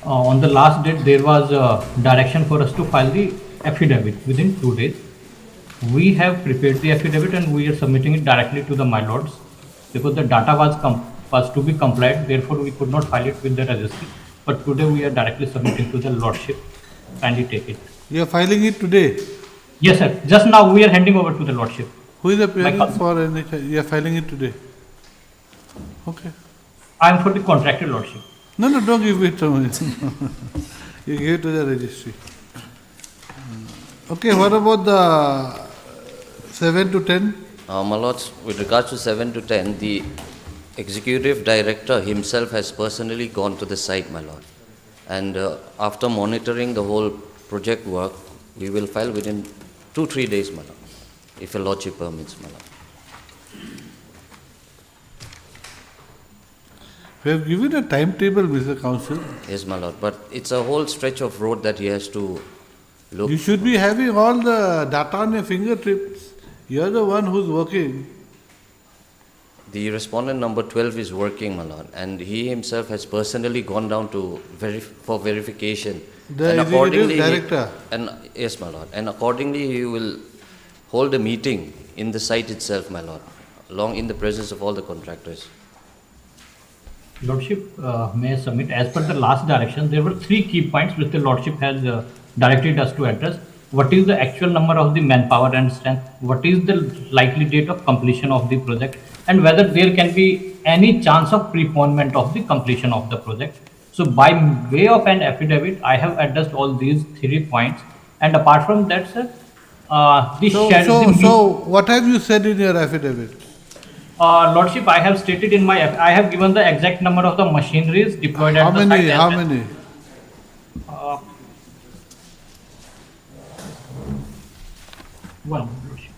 On the last date, there was a direction for us to file the affidavit within 2 days. We have prepared the affidavit and we are submitting it directly to the my lords because the data was to be complied. Therefore, we could not file it with the registry. But today we are directly submitting to the lordship. Kindly take it. You are filing it today. Yes, sir. Just now we are handing over to the lordship. Who is appearing cousin. for NHI? You are filing it today. Okay. I am for the contracted lordship. No, don't give it to me. You give it to the registry. Okay, what about the 7 to 10? My lords, with regards to 7 to 10, the executive director himself has personally gone to the site, my lord. And after monitoring the whole project work, we will file within 2-3 days, my lord, if your lordship permits, my lord. We have given a timetable, Mr. Counsel. Yes, my lord, but it's a whole stretch of road that he has to look. You should be having all the data on your fingertips. You are the one who's working. The respondent number 12 is working, my lord, and he himself has personally gone down to for verification. The And executive accordingly, director. Yes, my lord, and accordingly he will hold a meeting in the site itself, my lord, along in the presence of all the contractors. Lordship, may I submit, as per the last direction, there were 3 key points which the Lordship has directed us to address. What is the actual number of the manpower and strength? What is the likely date of completion of the project? And whether there can be any chance of preponement of the completion of the project. So by way of an affidavit, I have addressed all these 3 points. And apart from that, sir, So what have you said in your affidavit? Lordship, I have stated in my, I have given the exact number of the machineries deployed at the site. How many? One, Lordship.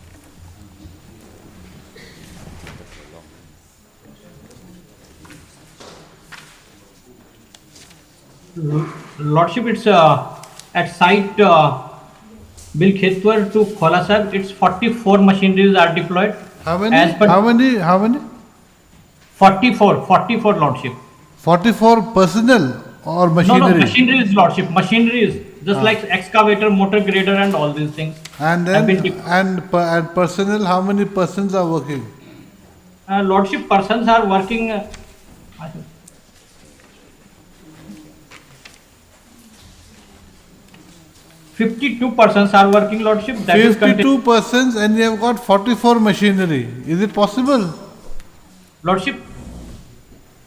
Lordship, it's at site Bilkhetwar to Kholasar, it's 44 machineries are deployed. How many? As per- How many? 44 Lordship. 44 personnel or machinery? No, machineries, Lordship, machineries, just like excavator, motor grader and all these things. And have then been and personnel, how many persons are working? Lordship, persons are working, 52 persons are working, Lordship. That is 52 persons and you have got 44 machinery. Is it possible? Lordship,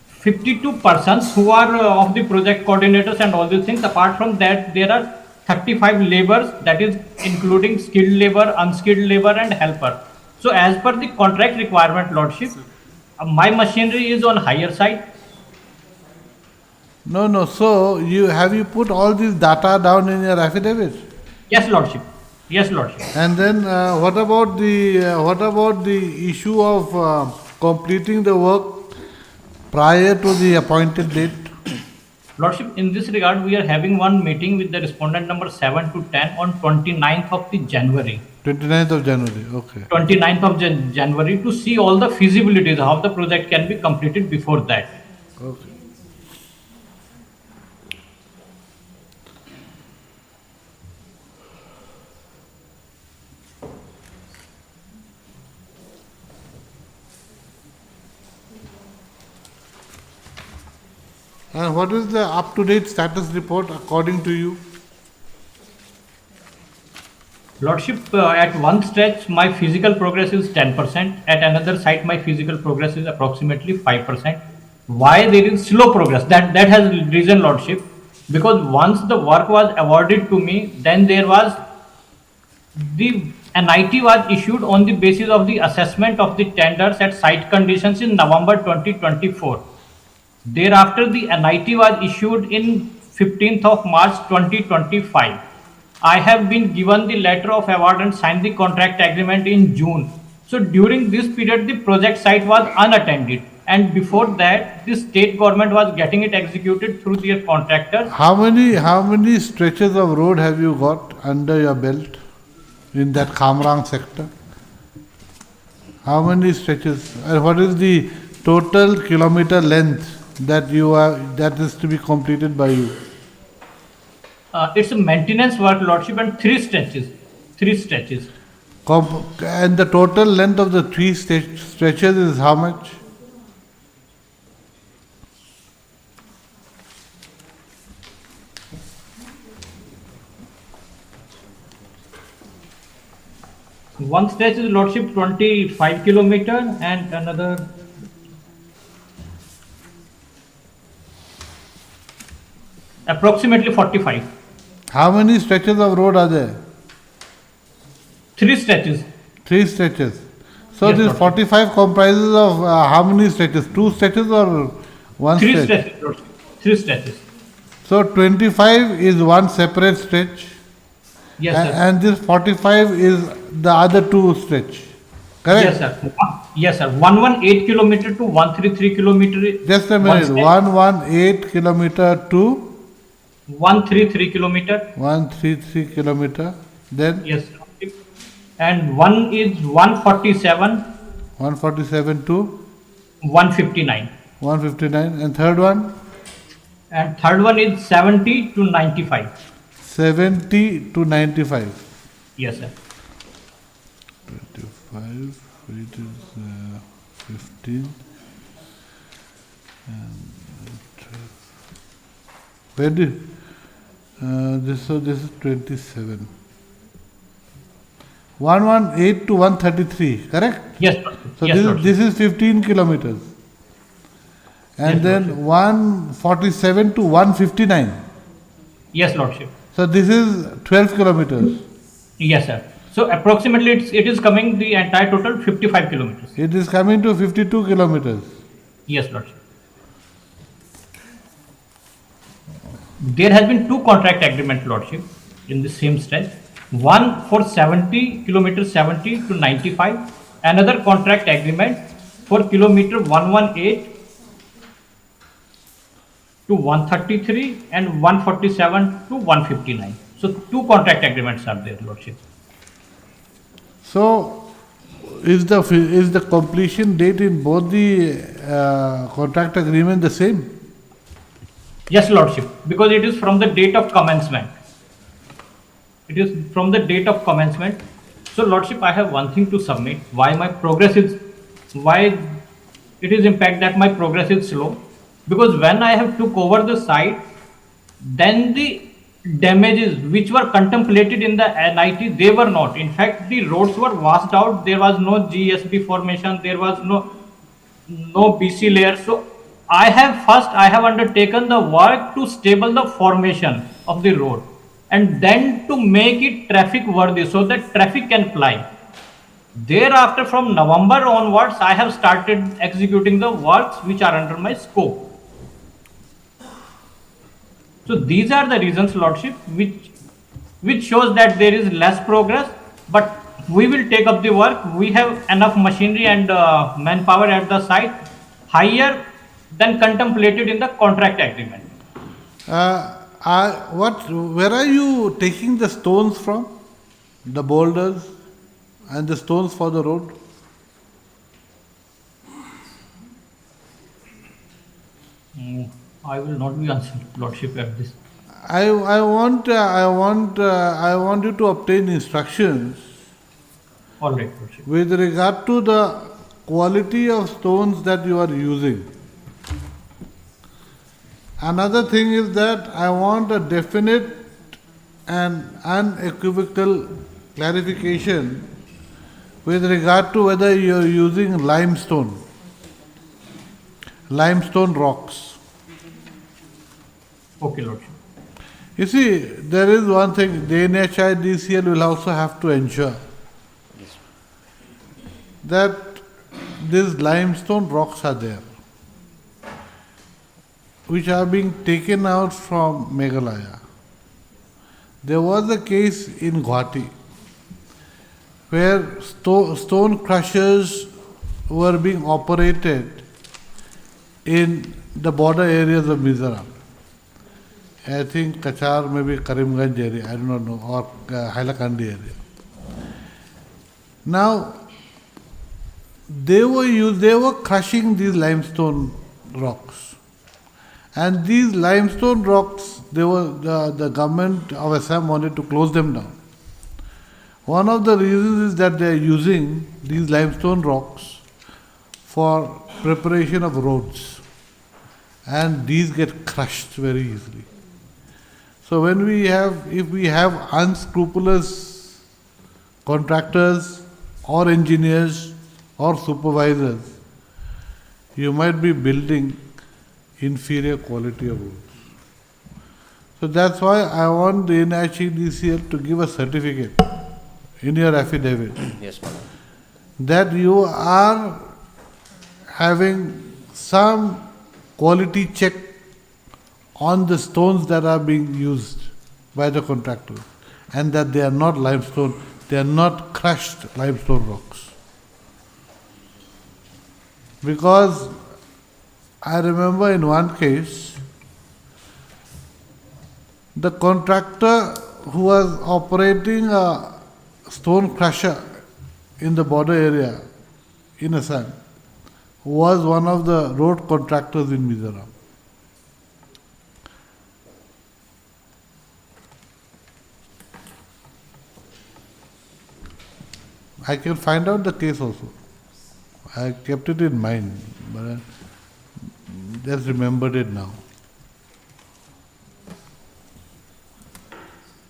52 persons who are of the project coordinators and all these things. Apart from that, there are 35 laborers, that is including skilled labor, unskilled labor and helper. So as per the contract requirement, Lordship, my machinery is on higher side. No. So have you put all this data down in your affidavit? Yes, Lordship. Yes, Lordship. And then what about the issue of completing the work prior to the appointed date? Lordship, in this regard, we are having one meeting with the respondent number 7 to 10 on 29th of the January. 29th of January, okay. 29th of January to see all the feasibilities, how the project can be completed before that. Okay. And what is the up-to-date status report according to you? Lordship, at one stretch, my physical progress is 10%. At another site, my physical progress is approximately 5%. Why there is slow progress? That has reason, Lordship. Because once the work was awarded to me, then there was the NIT was issued on the basis of the assessment of the tenders at site conditions in November 2024. Thereafter, the NIT was issued in 15th of March 2025. I have been given the letter of award and signed the contract agreement in June. So during this period, the project site was unattended. And before that, the state government was getting it executed through their contractor. How many stretches of road have you got under your belt in that Kamrang sector? How many stretches? And what is the total kilometer length that is to be completed by you? It's a maintenance work, Lordship, and three stretches. Three stretches. And the total length of the three stretches is how much? One stretch is, Lordship, 25 kilometer, and another approximately 45. How many stretches of road are there? Three stretches. Three stretches. So Yes, this Lordship. 45 comprises of how many stretches? Two stretches or one Three stretch? stretches, Lordship. Three stretches. So 25 is one separate stretch, Yes, sir. and this 45 is the other two stretch. Correct? Yes, sir. Yes, sir. 118 kilometer to 133 kilometer. Just a one minute. stretch. 118 kilometer to 133 kilometer. 133 kilometer. Then Yes, sir. And one is 147, 147 to 159. 159. And third one? And third one is 70 to 95. 70 to 95. Yes, sir. 25, it is 15. Where did so this is 27. 118 to 133, correct? Yes, sir. So Yes, Lordship. this is 15 kilometers. And Yes, then 147 to 159. Yes, Lordship. So this is 12 kilometers. Yes, sir. So approximately it is coming the entire total 55 kilometers. It is coming to 52 kilometers. Yes, Lordship. There has been two contract agreement, Lordship, in the same stretch. One for 70 kilometers 70 to 95. Another contract agreement for kilometer 118 to 133 and 147 to 159. So two contract agreements are there, Lordship. So is the completion date in both the contract agreement the same? Yes, Lordship, because it is from the date of commencement. It is from the date of commencement. So, Lordship, I have one thing to submit. Why it is impact that my progress is slow? Because when I have took over the site, then the damages which were contemplated in the NIT, they were not. In fact, the roads were washed out. There was no GSB formation. There was no BC layer. So I have undertaken the work to stable the formation of the road and then to make it traffic worthy so that traffic can fly. Thereafter, from November onwards, I have started executing the works which are under my scope. So these are the reasons, Lordship, which shows that there is less progress, but we will take up the work. We have enough machinery and manpower at the site, higher than contemplated in the contract agreement. Where are you taking the stones from? The boulders and the stones for the road? I will not be answering, Lordship, at this. I want you to obtain instructions All right, Lordship. with regard to the quality of stones that you are using. Another thing is that I want a definite and unequivocal clarification with regard to whether you are using limestone rocks. Okay, Lordship. You see, there is one thing, the NHIDCL will also have to ensure that these limestone rocks are there, which are being taken out from Meghalaya. There was a case in Guwahati where stone crushers were being operated in the border areas of Mizoram. I think Kachar, maybe Karimganj area, I do not know, or Hailakandi area. Now, they were crushing these limestone rocks. And these limestone rocks, the government of Assam wanted to close them down. One of the reasons is that they are using these limestone rocks for preparation of roads, and these get crushed very easily. So if we have unscrupulous contractors or engineers or supervisors, you might be building inferior quality of roads. So that's why I want the NHEDCL to give a certificate in your affidavit Yes, my lord. that you are having some quality check on the stones that are being used by the contractor, and that they are not limestone, they are not crushed limestone rocks. Because I remember in one case, the contractor who was operating a stone crusher in the border area in Assam was one of the road contractors in Mizoram. I can find out the case also. I kept it in mind, but I just remembered it now.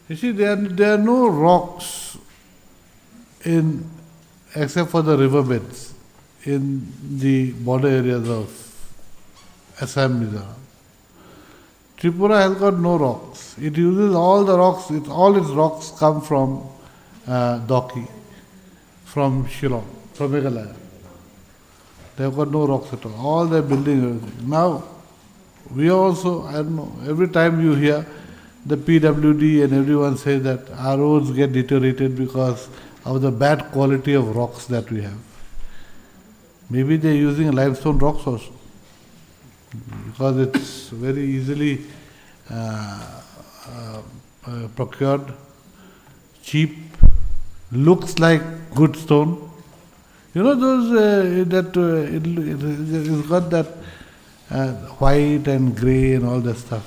You see, there are no rocks except for the riverbeds in the border areas of Assam, Mizoram. Tripura has got no rocks. It uses all the rocks, all its rocks come from Doki, from Shillong, from Meghalaya. They have got no rocks at all. All their building, everything. Now, we also, I don't know, every time you hear the PWD and everyone say that our roads get deteriorated because of the bad quality of rocks that we have. Maybe they're using limestone rocks also, because it's very easily procured, cheap, looks like good stone. You know those it's got that white and grey and all that stuff.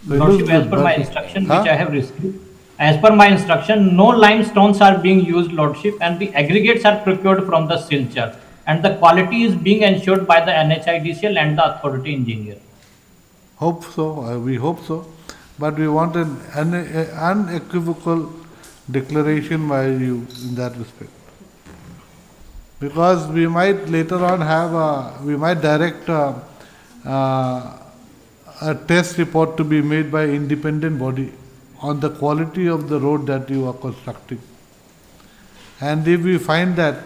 So it looks Lordship, as good, per but- my instruction Huh? which I have received, as per my instruction, no limestones are being used, Lordship, and the aggregates are procured from the Silchar, and the quality is being ensured by the NHIDCL and the authority engineer. Hope so, we hope so. But we want an unequivocal declaration by you in that respect. Because we might later on we might direct a test report to be made by independent body on the quality of the road that you are constructing. And if we find that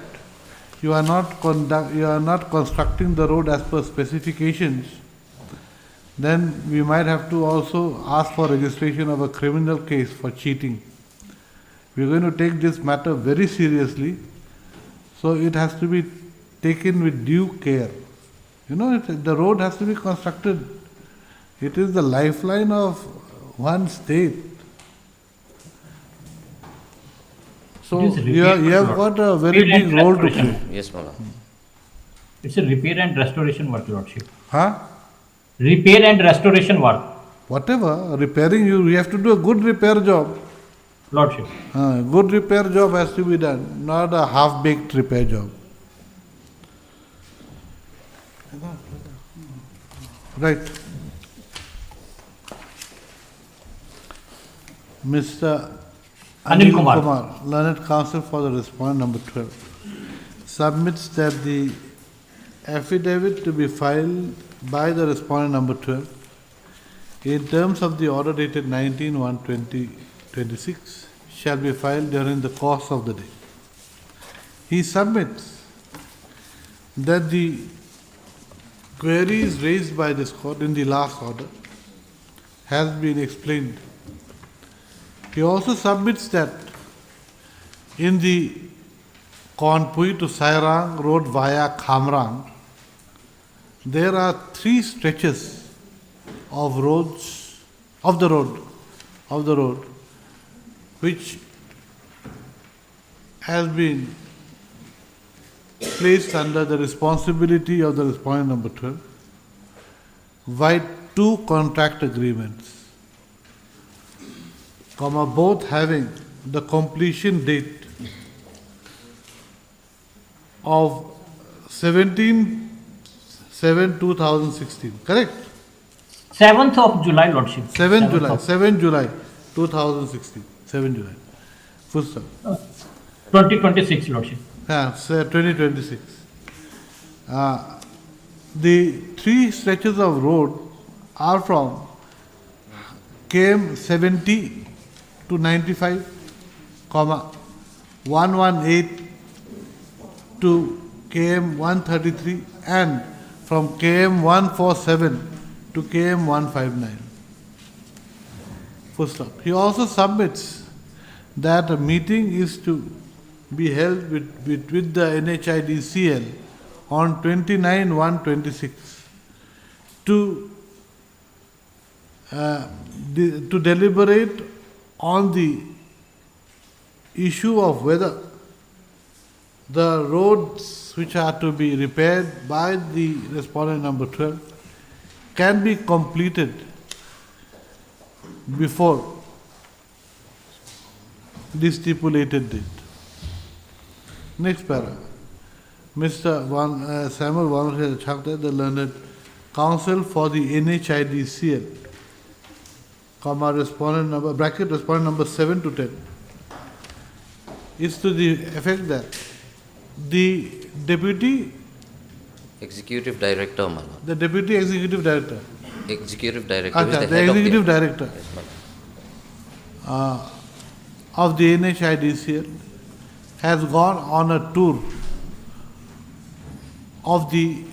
you are not constructing the road as per specifications, then we might have to also ask for registration of a criminal case for cheating. We are going to take this matter very seriously, so it has to be taken with due care. You know, the road has to be constructed. It is the lifeline of one state. So It is you have got a very repair and big role to restoration. play. Yes, my lord. It's a repair and restoration work, Lordship. Huh? Repair and restoration work, Whatever, repairing, you have to do a good repair job. Lordship. Good repair job has to be done, not a half-baked repair job. Right. Mr. Anil Kumar. Learned Counsel for the respondent number 12, submits that the affidavit to be filed by the respondent number 12 in terms of the order dated 19/1/2026 shall be filed during the course of the day. He submits that the queries raised by this court in the last order has been explained. He also submits that in the Konpui to Sairang road via Khamrang, there are 3 stretches of the road, which has been placed under the responsibility of the respondent number 12 by 2 contract agreements. both having the completion date of 17/7/2016, correct? 7th of July, Lordship. 7 July, of 7 July 2016, 7 July. Full stop. 2026, Lordship. Yeah, so 2026. The three stretches of road are from KM 70 to 95, 118 to KM 133, and from KM 147 to KM 159. Full stop. He also submits that a meeting is to be held with the NHIDCL on 29/1/26 to deliberate on the issue of whether the roads which are to be repaired by the respondent number 12 can be completed before the stipulated date. Next para. Mr. Samuel Vanwar Chakta, the learned counsel for the NHIDCL, respondent number, respondent number 7 to 10, is to the effect that the deputy Executive Director, my lord. the deputy executive director, Executive Director is the the head executive of the... director Yes, my lord. of the NHIDCL has gone on a tour of the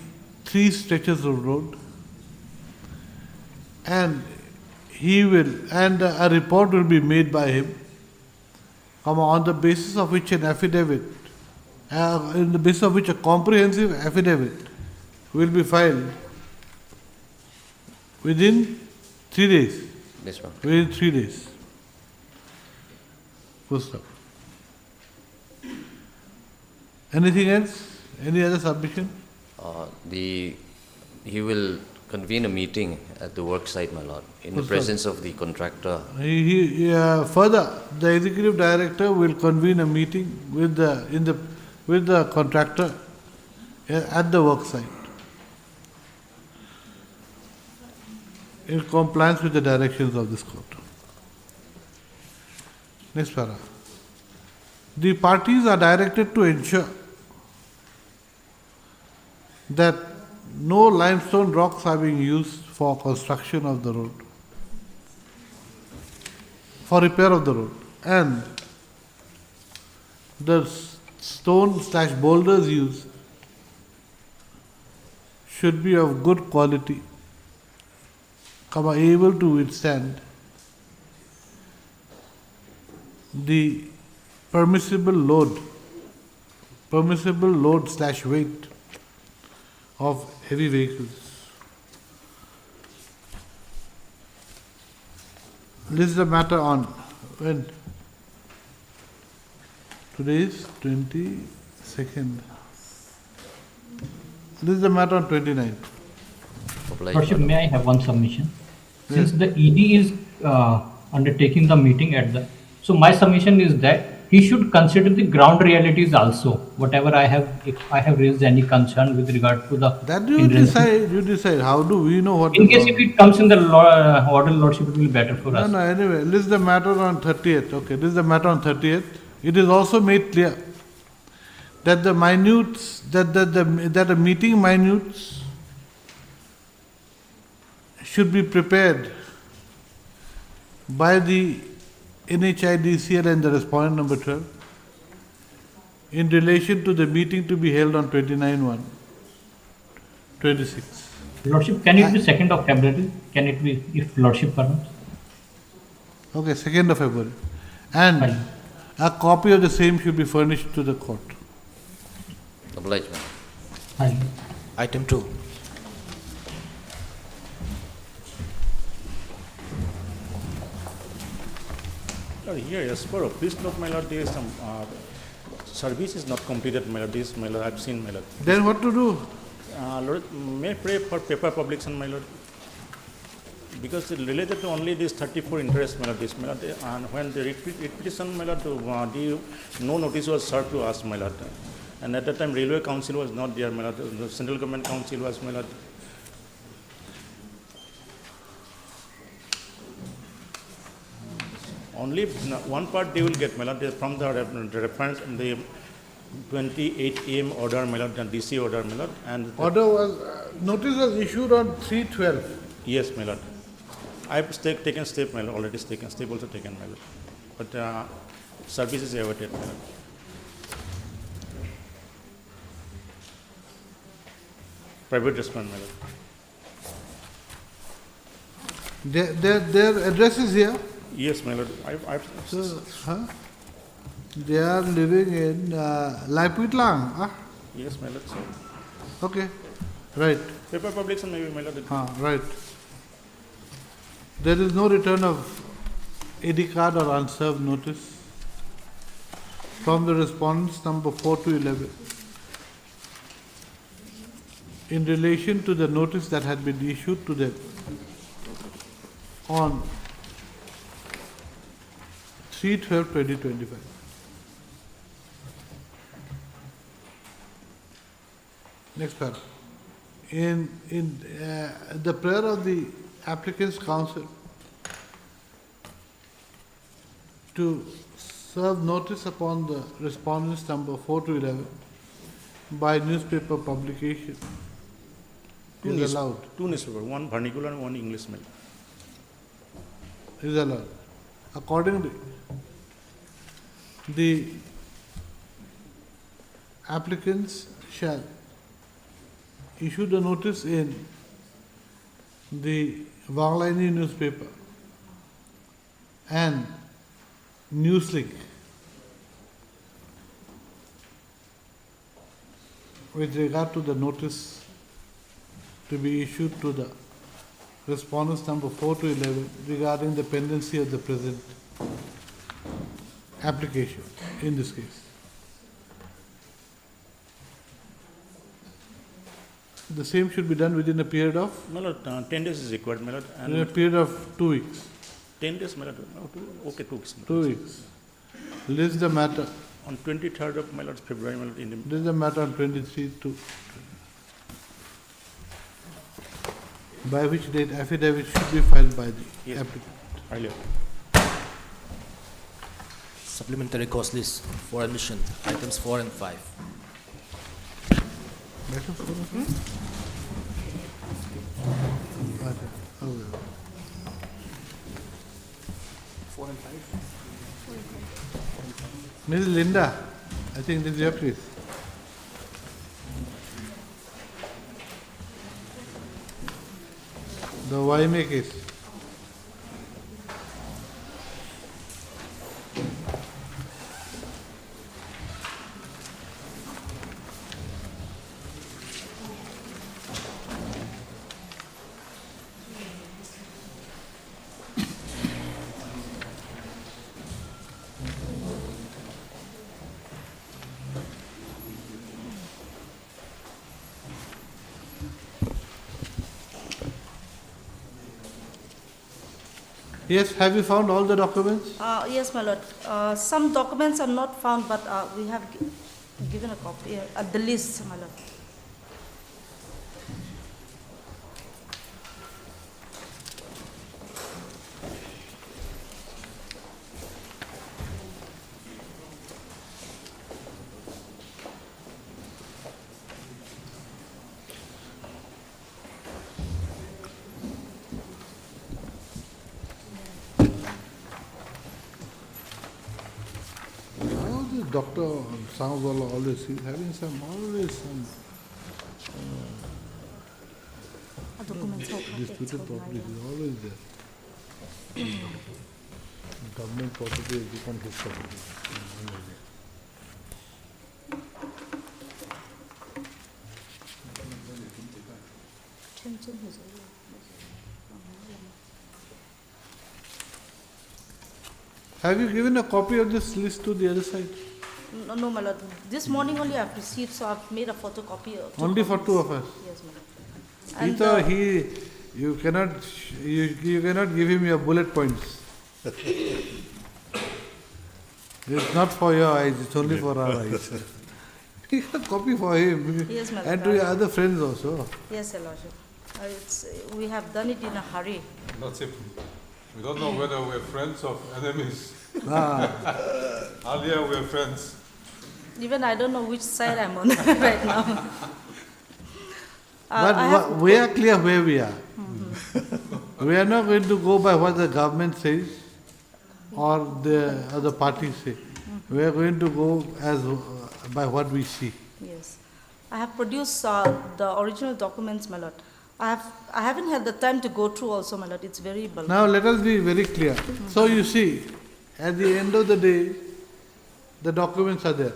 three stretches of road, and a report will be made by him, on the basis of which an affidavit, in the basis of which a comprehensive affidavit will be filed within 3 days. Yes, ma'am. Within 3 days. Full stop. Anything else? Any other submission? He will convene a meeting at the work site, my lord, in the Yes, sir. presence of the contractor. Further, the executive director will convene a meeting with the contractor at the work site in compliance with the directions of this court. Next para. The parties are directed to ensure that no limestone rocks are being used for construction of the road, for repair of the road, and the stone/boulders used should be of good quality, able to withstand the permissible load/weight of heavy vehicles. This is the matter on when? Today is 22nd. This is the matter on 29th. Obliged, Lordship, my lord. may I have one submission? Since the ED is undertaking the meeting so my submission is that he should consider the ground realities also. Whatever if I have raised any concern with regard to the That you hindrances. decide. How do we know what In the case if problem- it comes in the order, Lordship, it will be better for us. No, anyway, this is the matter on 30th. Okay, this is the matter on 30th. It is also made clear that the minutes, that the meeting minutes should be prepared by the NHIDCL and the respondent number 12 in relation to the meeting to be held on 29/1/26. Lordship, can it be 2nd of February? Can it be, if Lordship permits? Okay, 2nd of February. And Fine. a copy of the same should be furnished to the court. Obliged, my lord. Fine. Item 2. Lord, here, as per a please note, my lord, there is some service is not completed, my lord. This, my lord, I've seen, my lord. Then what to do? Lord, may I pray for paper publication, my lord? Because it related to only this 34 interest, my lord, this, my lord, and when the petition, my lord, no notice was served to us, my lord. And at that time, Railway Council was not there, my lord. The Central Government Council was, my lord. Only one part they will get, my lord, from the reference, the 28 AM order, my lord, and DC order, my lord, and Order was, notice was issued on 3/12. yes, my lord. I've taken step, my lord, already taken step, also taken, my lord. But service is awaited, my lord. Private response, my lord. Their address is here. Yes, my lord. I've So, they are living in Lai Puitlang. yes, my lord. So, Okay, right. paper publication, maybe, my lord. Right. There is no return of AD card or unserved notice from the respondents number 4 to 11 in relation to the notice that had been issued to them on 3/12/2025. Next paragraph. In the prayer of the applicant's counsel to serve notice upon the respondents number 4 to 11 by newspaper publication is allowed. Two newspaper, one vernacular and one English, my lord. Is allowed. Accordingly, the applicants shall issue the notice in the Vanglaini newspaper and Newslink with regard to the notice to be issued to the respondents number 4 to 11 regarding the pendency of the present application in this case. The same should be done within a period of, My lord, 10 days is required, my lord. within a And period of 2 weeks. 10 days, my lord. Okay, 2 weeks. 2 weeks. List the matter. On 23rd of, my lord, February, my lord, in the List the matter on 23 to, by which date affidavit should be filed by the Yes. applicant. earlier. Supplementary cost list for admission, items 4 and 5. Matter for okay. Okay. 4 and 5? Ms. Linda, I think this is your place. The YMA case. Yes, have you found all the documents? Yes, my lord. Some documents are not found, but we have given a copy, the list, my lord. How the doctor Sangwala always he's having always some Documents disputed property is always there. Government property has become his property. Have you given a copy of this list to the other side? No, no, my lord. This morning only I have received, so I've made a photocopy. Only for copies. two of us. Yes, my lord. He And, thought You cannot, you cannot give him your bullet points. It's not for your eyes, it's only for our eyes. You can copy for him Yes, my and lord. to your other friends also. Yes, Your Lordship. We have done it in a hurry. That's it. We don't know whether we're friends or enemies. Ah, Earlier we were friends. Even I don't know which side I'm on right now. but I have, we are clear where we are. We are not going to go by what the government says or the other parties say. We are going to go as by what we see. yes. I have produced the original documents, my lord. I haven't had the time to go through also, my lord. It's very bulky. Now let us be very clear. So you see, at the end of the day, the documents are there.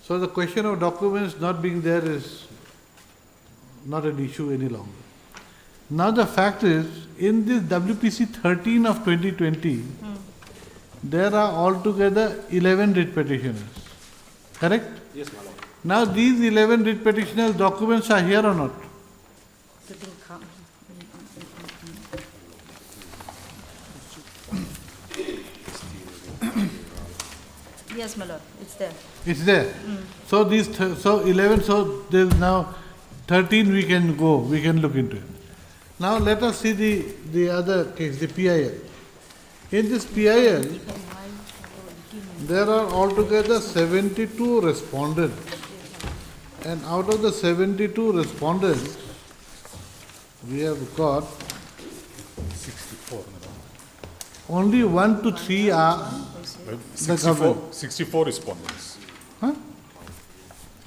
So the question of documents not being there is not an issue any longer. Now the fact is, in this WPC 13 of 2020, there are altogether 11 writ petitioners. Correct? Yes, my lord. Now these 11 writ petitioners documents are here or not? Didn't come. Yes, my lord. It's there. It's there. So these, so 11, so there's now 13 we can go, we can look into it. Now let us see the other case, the PIL. In this PIL, there are altogether 72 respondents. And out of the 72 respondents, we have got 64. only 1 to 3 are the government. 64 respondents. Huh?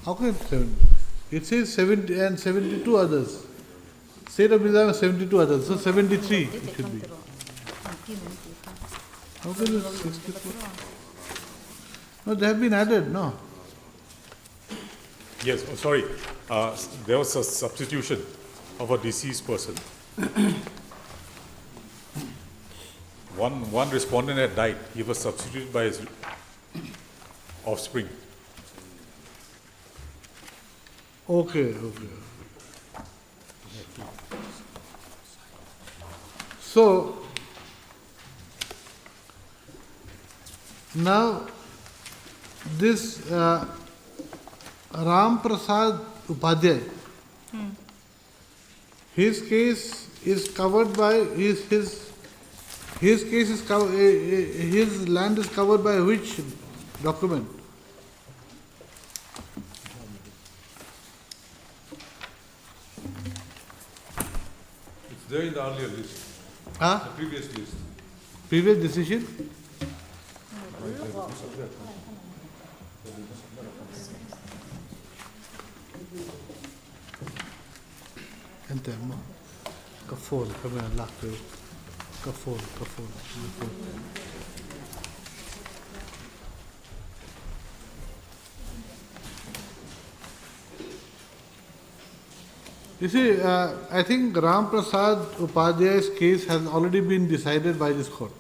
How can it 70? It says 70 and 72 others. State of Mizoram 72 others, so 73 it should be. How can it 64? No, they have been added, no? Yes, oh, sorry. There was a substitution of a deceased person. One respondent had died. He was substituted by his offspring. Okay. So, now this Ram Prasad Upadhyay, his case is covered by his case is his land is covered by which document? It's there in the earlier list, Huh? the previous list. Previous decision? Ente amma. Kafol, kami Allah ko. Kafol. You see, I think Ram Prasad Upadhyay's case has already been decided by this court.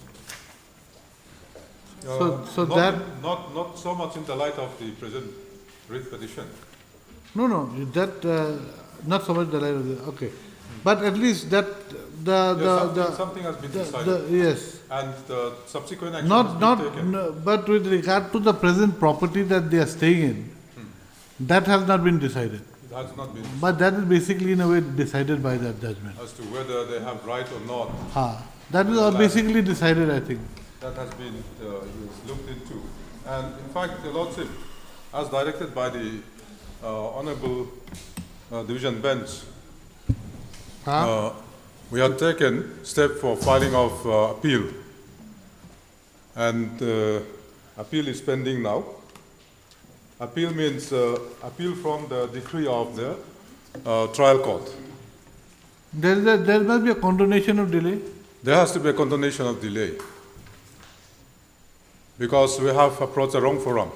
So not, that- not so much in the light of the present writ petition. No, that not so much the line of the, okay, but at least that Something has been the decided. yes, And the subsequent action not has been taken. no, but with regard to the present property that they are staying in, that has not been decided. It has not been But that is basically in a way decided by that judgment. as to whether they have right or not. That is all basically decided, I think. That has been looked into. And in fact, the Lordship, as directed by the Honorable Division Bench, we have taken step for filing of appeal. And appeal is pending now. Appeal means appeal from the decree of the trial court. There must be a condonation of delay. There has to be a condonation of delay because we have approached the wrong forum.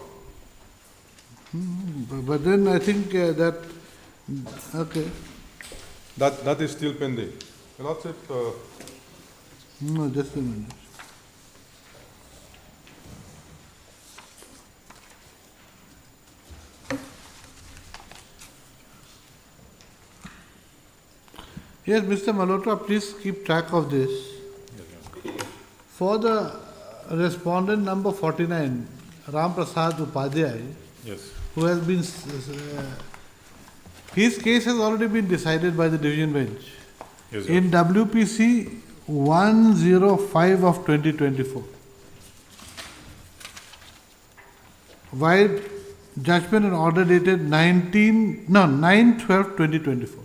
But then I think that, okay, That is still pending. Lordship, no, just a minute. Yes, Mr. Malhotra, please keep track of this. For the respondent number 49, Ram Prasad Upadhyay, Yes. who has been, his case has already been decided by the division bench Yes, in WPC 105 of 2024. While judgment and order dated 9/12/2024.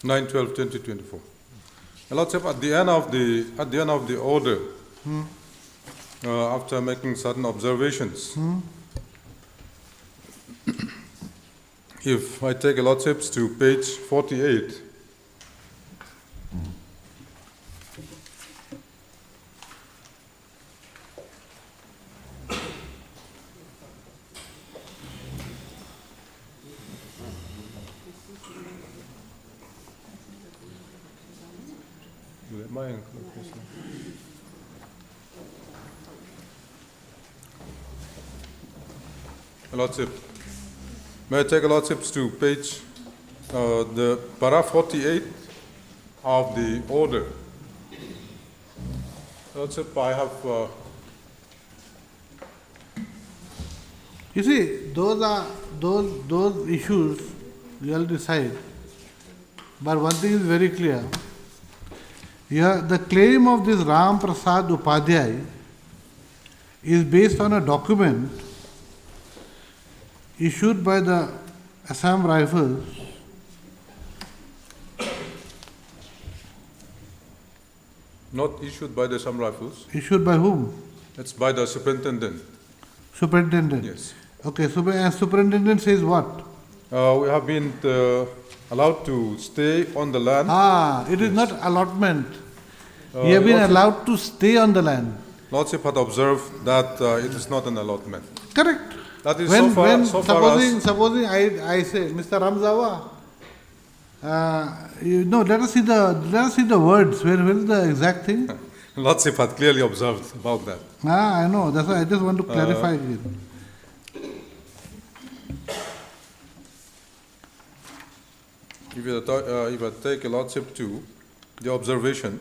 9/12/2024. Lordship, at the end of the order, after making certain observations, if I take a Lordships to page 48, Lordship, may I take a Lordships to page, the para 48 of the order. Lordship, I have, You see, those issues you will decide. But one thing is very clear. Here, the claim of this Ram Prasad Upadhyay is based on a document issued by the Assam Rifles not issued by the Assam Rifles, issued by whom? it's by the superintendent. Superintendent. Yes. Okay, and superintendent says what? We have been allowed to stay on the land. It is not allotment. You have been Lordship- allowed to stay on the land. Lordship had observed that it is not an allotment. Correct. That is When, so far, when so far as supposing I say, Mr. Ramzawa, let us see the words. Where is the exact thing? Lordship had clearly observed about that. I know. That's why I just want to clarify it. If you take a Lordship to the observation,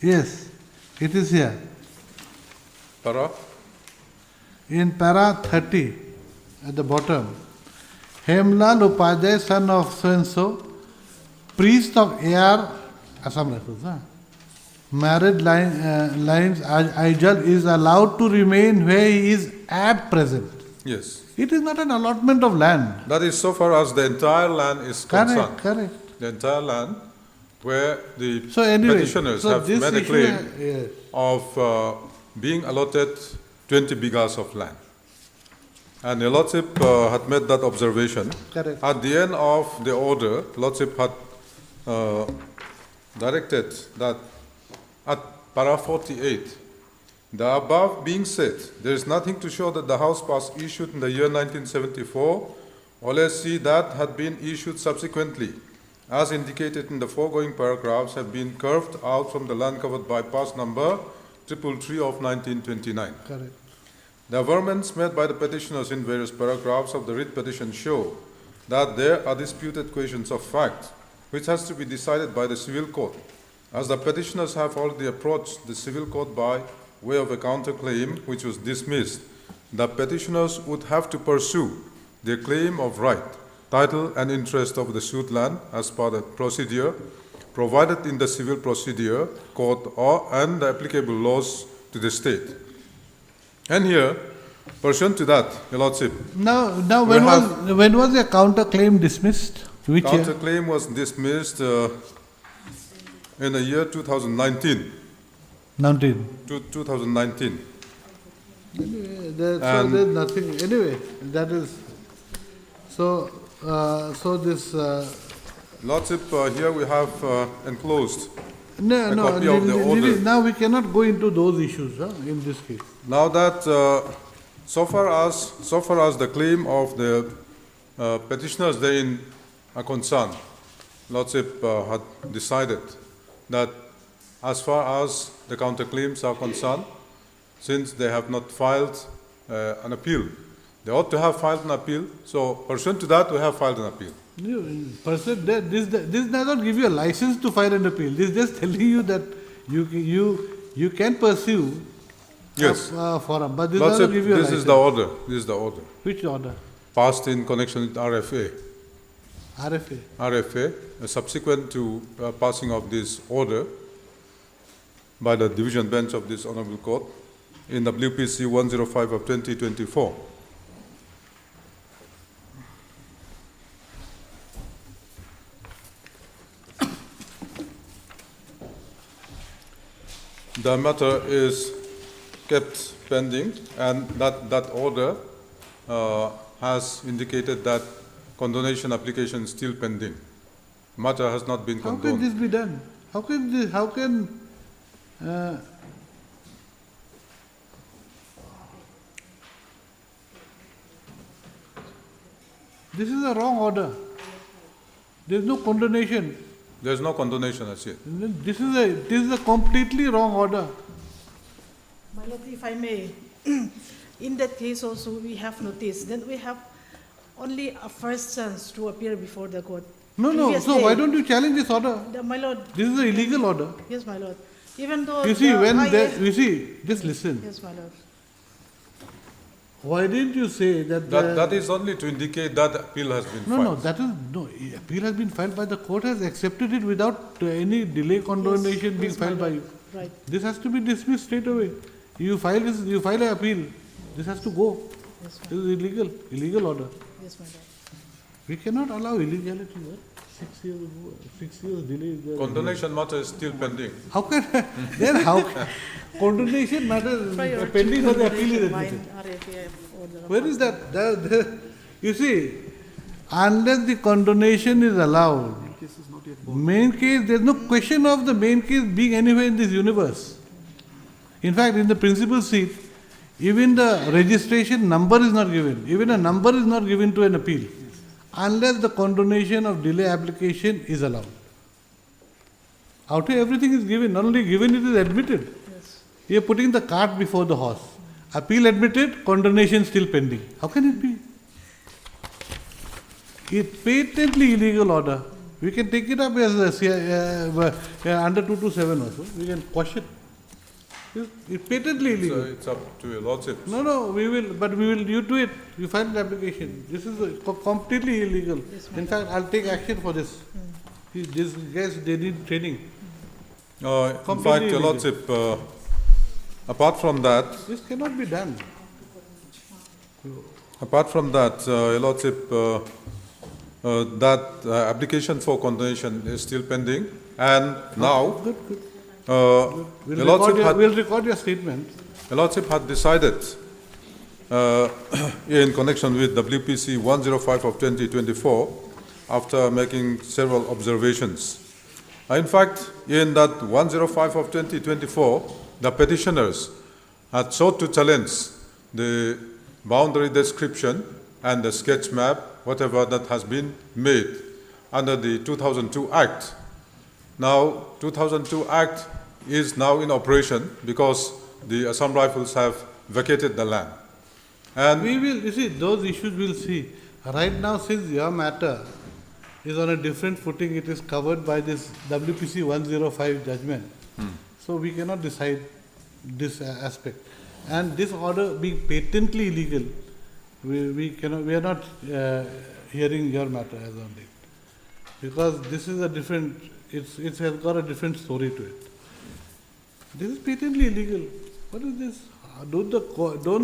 Yes, it is here. para, In para 30, at the bottom, Hemlal Upadhyay, son of so-and-so, priest of A.R. Assam Rifles, married lines Aijal is allowed to remain where he is at present. yes. It is not an allotment of land. That is so far as the entire land is concerned. Correct. The entire land where the So anyway, petitioners so have this made a issue, claim yes. of being allotted 20 bighas of land. And the Lordship had made that observation. Correct. At the end of the order, Lordship had directed that at para 48, the above being said, there is nothing to show that the House Pass issued in the year 1974, or let's see that had been issued subsequently, as indicated in the foregoing paragraphs, have been curved out from the land covered by pass number 333 of 1929. Correct. The averments made by the petitioners in various paragraphs of the writ petition show that there are disputed questions of fact, which has to be decided by the civil court. As the petitioners have already approached the civil court by way of a counterclaim which was dismissed, the petitioners would have to pursue their claim of right, title and interest of the suit land as per the procedure provided in the civil procedure code and the applicable laws to the state. And here, pursuant to that, Your Lordship, Now We when was the counterclaim dismissed? Which year? counterclaim was dismissed in the year 2019. 2019. Anyway, so And- there's nothing. Anyway, that is so. This Lordship, here we have enclosed. no A no. copy of the order. Now we cannot go into those issues in this case. Now that so far as the claim of the petitioners therein are concerned, Lordship had decided that as far as the counterclaims are concerned, since they have not filed an appeal. They ought to have filed an appeal. So pursuant to that, we have filed an appeal. This does not give you a license to file an appeal. This is just telling you that you can pursue Yes. forum, but this Lordship, doesn't give you a this license. is the order. This is the order. Which order? Passed in connection with RFA. RFA. RFA, subsequent to passing of this order by the division bench of this honorable court in WPC 105 of 2024. The matter is kept pending, and that order has indicated that condonation application is still pending. Matter has not been How can condoned. this be done? How can this is a wrong order. There is no condonation. There is no condonation as yet. This is a completely wrong order. My Lord, if I may, in that case also we have notice, then we have only a first chance to appear before the court. No. Previous So day, why don't you challenge this order? My Lord, This is an illegal order. yes, my Lord. Even though You see, the when highest- you see, just listen. Yes, my Lord. Why didn't you say that? That is only to indicate that appeal has been filed. No. That is no. Appeal has been filed by the court. Has accepted it without any delay condonation being yes, my filed by Lord. you. Right. This has to be dismissed straight away. You file an appeal. This has to go. Yes, This is illegal. Illegal order. Yes, my Lord. We cannot allow illegality. Sir. 6 years delay. Is there. Condonation matter is still pending. How can then how condonation matter Prior pending to for the appeal is mine, admitted? RFA order of- Where is that? You see, unless the condonation is allowed, main case, there is no question of the main case being anywhere in this universe. In fact, in the principal seat, even the registration number is not given. Even a number is not given to an appeal, unless the condonation of delay application is allowed. Out of everything is given, not only given, it is admitted. Yes. You are putting the cart before the horse. Appeal admitted, condonation still pending. How can it be? It's patently illegal order. We can take it up as under 227 also. We can quash it. It's patently So illegal. it's up to your lordship. No, you do it. You file an application. This is completely illegal. In fact, I'll take action for this. These guys, they need training. In Completely fact, your illegal. lordship, apart from that, This cannot be done. your lordship, that application for condonation is still pending, and now Good. your lordship We'll record your statement. Your Lordship had decided in connection with WPC 105 of 2024 after making several observations. In fact, in that 105 of 2024, the petitioners had sought to challenge the boundary description and the sketch map, whatever that has been made under the 2002 Act. Now, 2002 Act is now in operation because the Assam Rifles have vacated the land. And We will, you see, those issues we'll see. Right now, since your matter is on a different footing, it is covered by this WPC 105 judgment. So we cannot decide this aspect. And this order being patently illegal, we are not hearing your matter as on date. Because this is a different, it has got a different story to it. This is patently illegal. What is this? Don't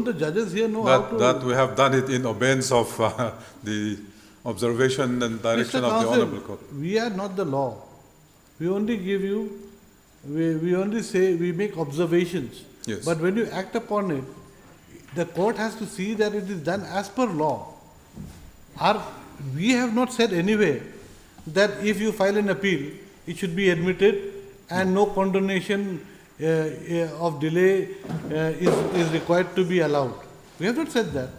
the judges here know how to... that we have done it in obeyance of the observation and direction Mr. of the Counsel, Honorable Court. we are not the law. We only give you, we only say, we make observations. Yes. But when you act upon it, the court has to see that it is done as per law. We have not said anywhere that if you file an appeal, it should be admitted and no condonation of delay is required to be allowed. We have not said that.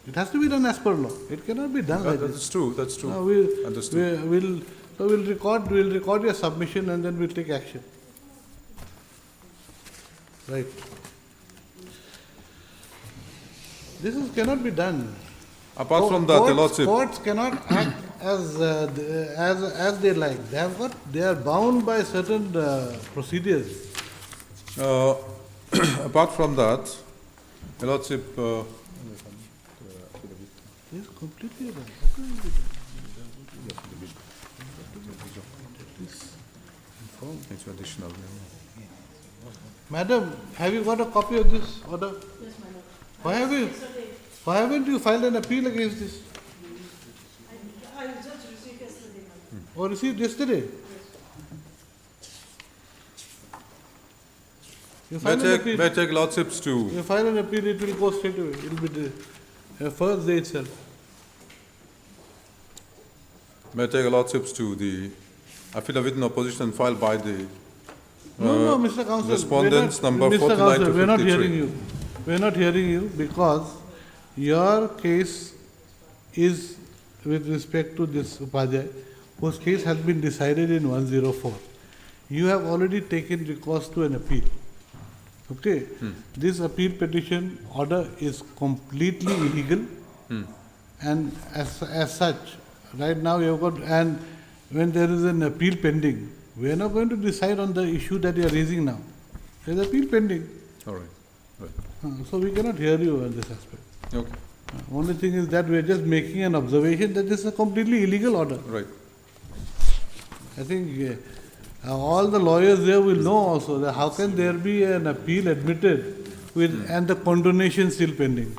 It has to be done as per law. It cannot be done like this. That's true, that's true. No, Understood. we'll record your submission and then we'll take action. Right. cannot be done. Apart from that, Your Lordship, Courts cannot act as they like. They are bound by certain procedures. apart from that, Your Lordship, Yes, completely right. it's additional. Madam, have you got a copy of this order? Yes, madam. Why haven't you filed an appeal against this? I just received yesterday. Or received yesterday? You May file an appeal. I take Lordships to You file an appeal, it will go straight away. It will be the first day itself. May I take Lordships to the affidavit in opposition filed by the No, Mr. Counsel. respondents we're not- number Mr. 49 to Counsel, we're not 53. hearing you. We're not hearing you because your case is with respect to this Upadhyay, whose case has been decided in 104. You have already taken recourse to an appeal. Okay? This appeal petition order is completely illegal. And as such, right now you have got, and when there is an appeal pending, we are not going to decide on the issue that you are raising now. There is appeal pending. All right. Right. So we cannot hear you on this aspect. Okay. Only thing is that we are just making an observation that this is a completely illegal order. Right. I think all the lawyers there will know also that how can there be an appeal admitted with and the condonation still pending.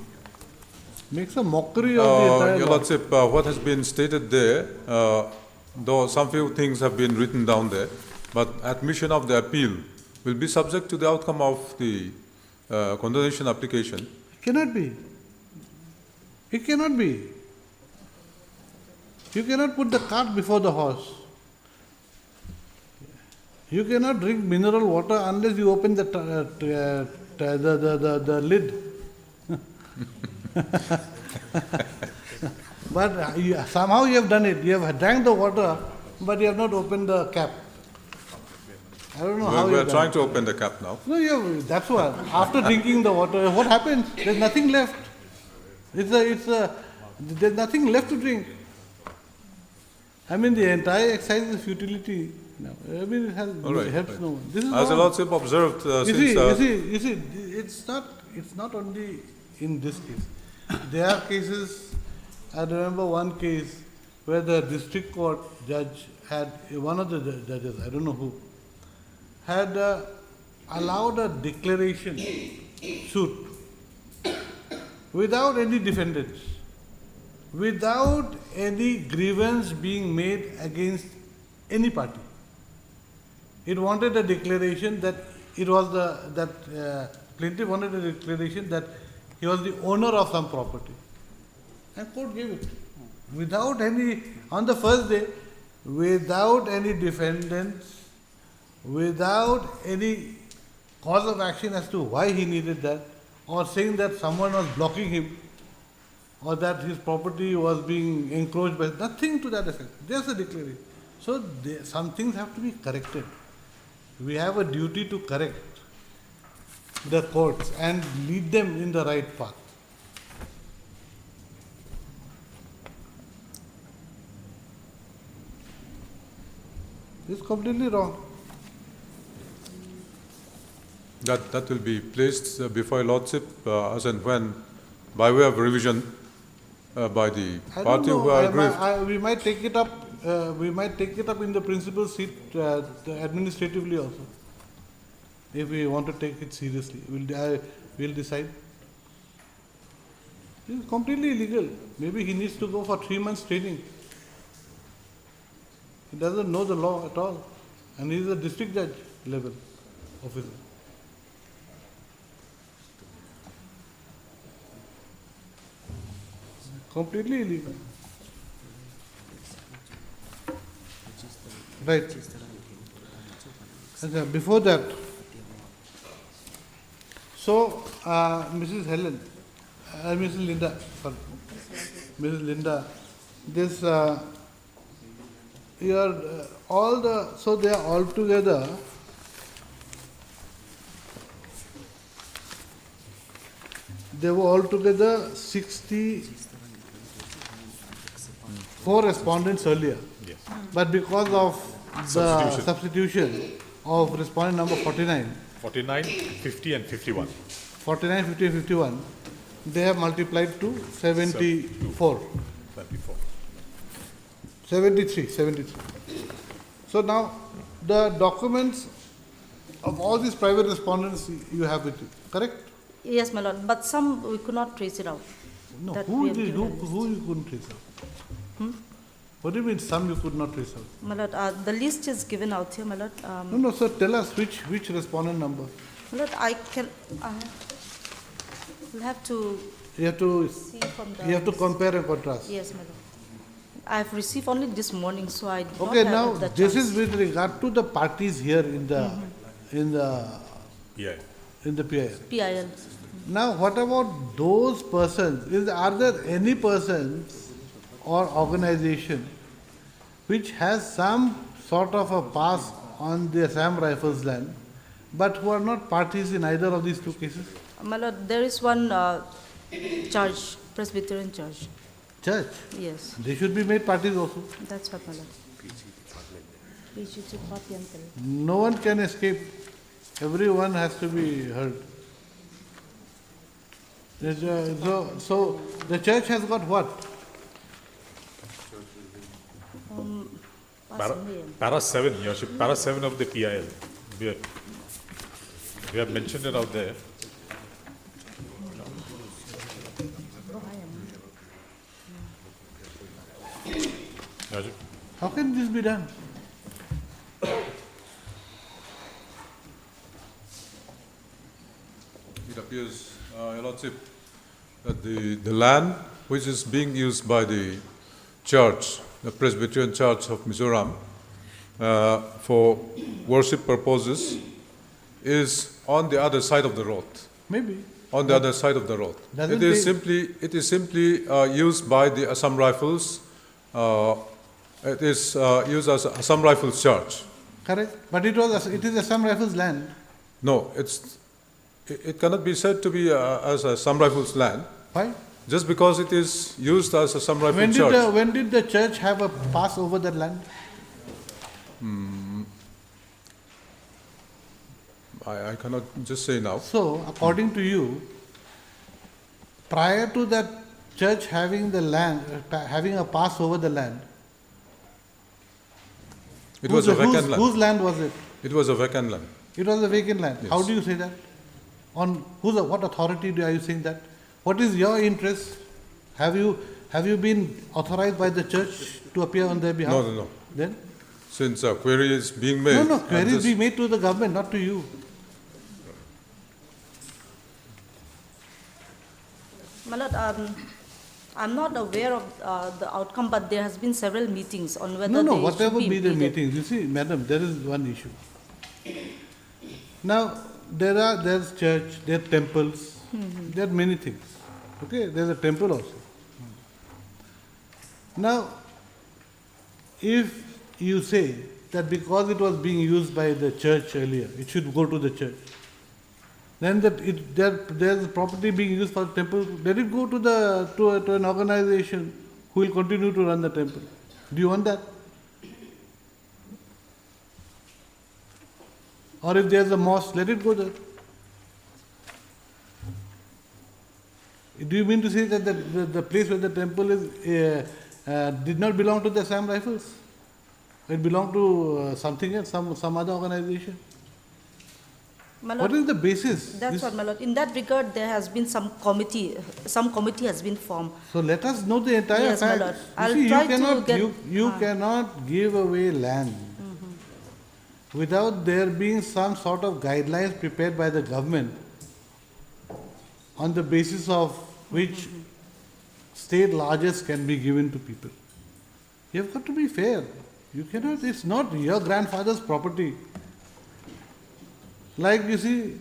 Makes a mockery of the entire Your law. Lordship, what has been stated there, though some few things have been written down there, but admission of the appeal will be subject to the outcome of the condonation application. It cannot be. It cannot be. You cannot put the cart before the horse. You cannot drink mineral water unless you open the lid. But somehow you have done it. You have drank the water, but you have not opened the cap. I don't know how We you are have done trying it. to open the cap now. No, that's what. After drinking the water, what happens? There's nothing left. There's nothing left to drink. I mean, the entire exercise is futility. No, I mean, it All right, helps right. no one. This is As the wrong. Lordship observed, You see, it's not only in this case. There are cases. I remember one case where the district court judge had one of the judges, I don't know who, had allowed a declaration suit without any defendants, without any grievance being made against any party. It wanted a declaration that plaintiff wanted a declaration that he was the owner of some property. And court gave it. Without any, on the first day, without any defendants, without any cause of action as to why he needed that, or saying that someone was blocking him, or that his property was being encroached by, nothing to that effect. Just a declaration. So some things have to be corrected. We have a duty to correct the courts and lead them in the right path. It's completely wrong. that will be placed before your Lordship as and when, by way of revision by the I party don't who know. are aggrieved. We might take it up. We might take it up in the principal seat administratively also. If we want to take it seriously, we'll decide. This is completely illegal. Maybe he needs to go for 3 months training. He doesn't know the law at all, and he is a district judge level officer. Completely illegal. Right. Okay, before that, so Mrs. Helen, Mrs. Linda, sorry, Mrs. Linda, this so they are all together. there were altogether 64 respondents earlier. Yes. But because of the Substitution. substitution of respondent number 49, 49, 50 and 51. 49, 50, 51, they have multiplied to 74. 24. 73. So now, the documents of all these private respondents you have with you, correct? Yes, my lord, but some we could not trace it out. No, That who we have you given a list. couldn't trace out? What do you mean some you could not trace out? My lord, the list is given out here, my lord. No, sir, tell us which respondent number. My lord, we'll have to You have to, see from the. you have to compare and contrast. Yes, my lord. I have received only this morning, so I did Okay, not now, have the this chance. is with regard to the parties here in the Yeah. PIL. PIL. Now, what about those persons? Are there any persons or organization which has some sort of a pass on the Assam Rifles land, but who are not parties in either of these two cases? My lord, there is one church, Presbyterian church. Church. Yes, They should be made parties also. that's what, my lord. PG Departmental. No one can escape. Everyone has to be heard. So the church has got what? Para 7, Your Worship, Para 7 of the PIL. We have mentioned it out there. Your Worship, How can this be done? It appears, Your Lordship, that the land which is being used by the church, the Presbyterian Church of Mizoram, for worship purposes is on the other side of the road. Maybe. On the other side of the road. Doesn't It is simply used by the Assam Rifles. It is used as Assam Rifles Church. Correct. But it is Assam Rifles land. No, it cannot be said to be as a Assam Rifles land Why? just because it is used as a Assam Rifles Church. When did the church have a pass over that land? I cannot just say now. So, according to you, prior to that church having the land, having a pass over the land, It was a vacant land. whose land was it? It was a vacant land. It was a vacant land. Yes. How do you say that? On what authority are you saying that? What is your interest? Have you been authorized by the church to appear on their behalf? No. Then? Since a query is being made. No, I'm queries just- be made to the government, not to you. My lord, I'm not aware of the outcome, but there has been several meetings on whether No, they should whatever be be the impeded. meetings, you see, madam, there is one issue. Now, there's church, there are temples, there are many things. Okay, there's a temple also. Now, if you say that because it was being used by the church earlier, it should go to the church, then there's property being used for the temple, let it go to an organization who will continue to run the temple. Do you want that? Or if there's a mosque, let it go there. Do you mean to say that the place where the temple is did not belong to the Assam Rifles? It belonged to something else, some other organization? My What lord, is the basis? that's This- what, my lord. In that regard, there has been some committee has been formed. So let us know the entire Yes, my fact. lord. You I'll see, try you to cannot, get- you cannot give away land without there being some sort of guidelines prepared by the government on the basis of which state largesse can be given to people. You have got to be fair. You cannot, it's not your grandfather's property. Like you see,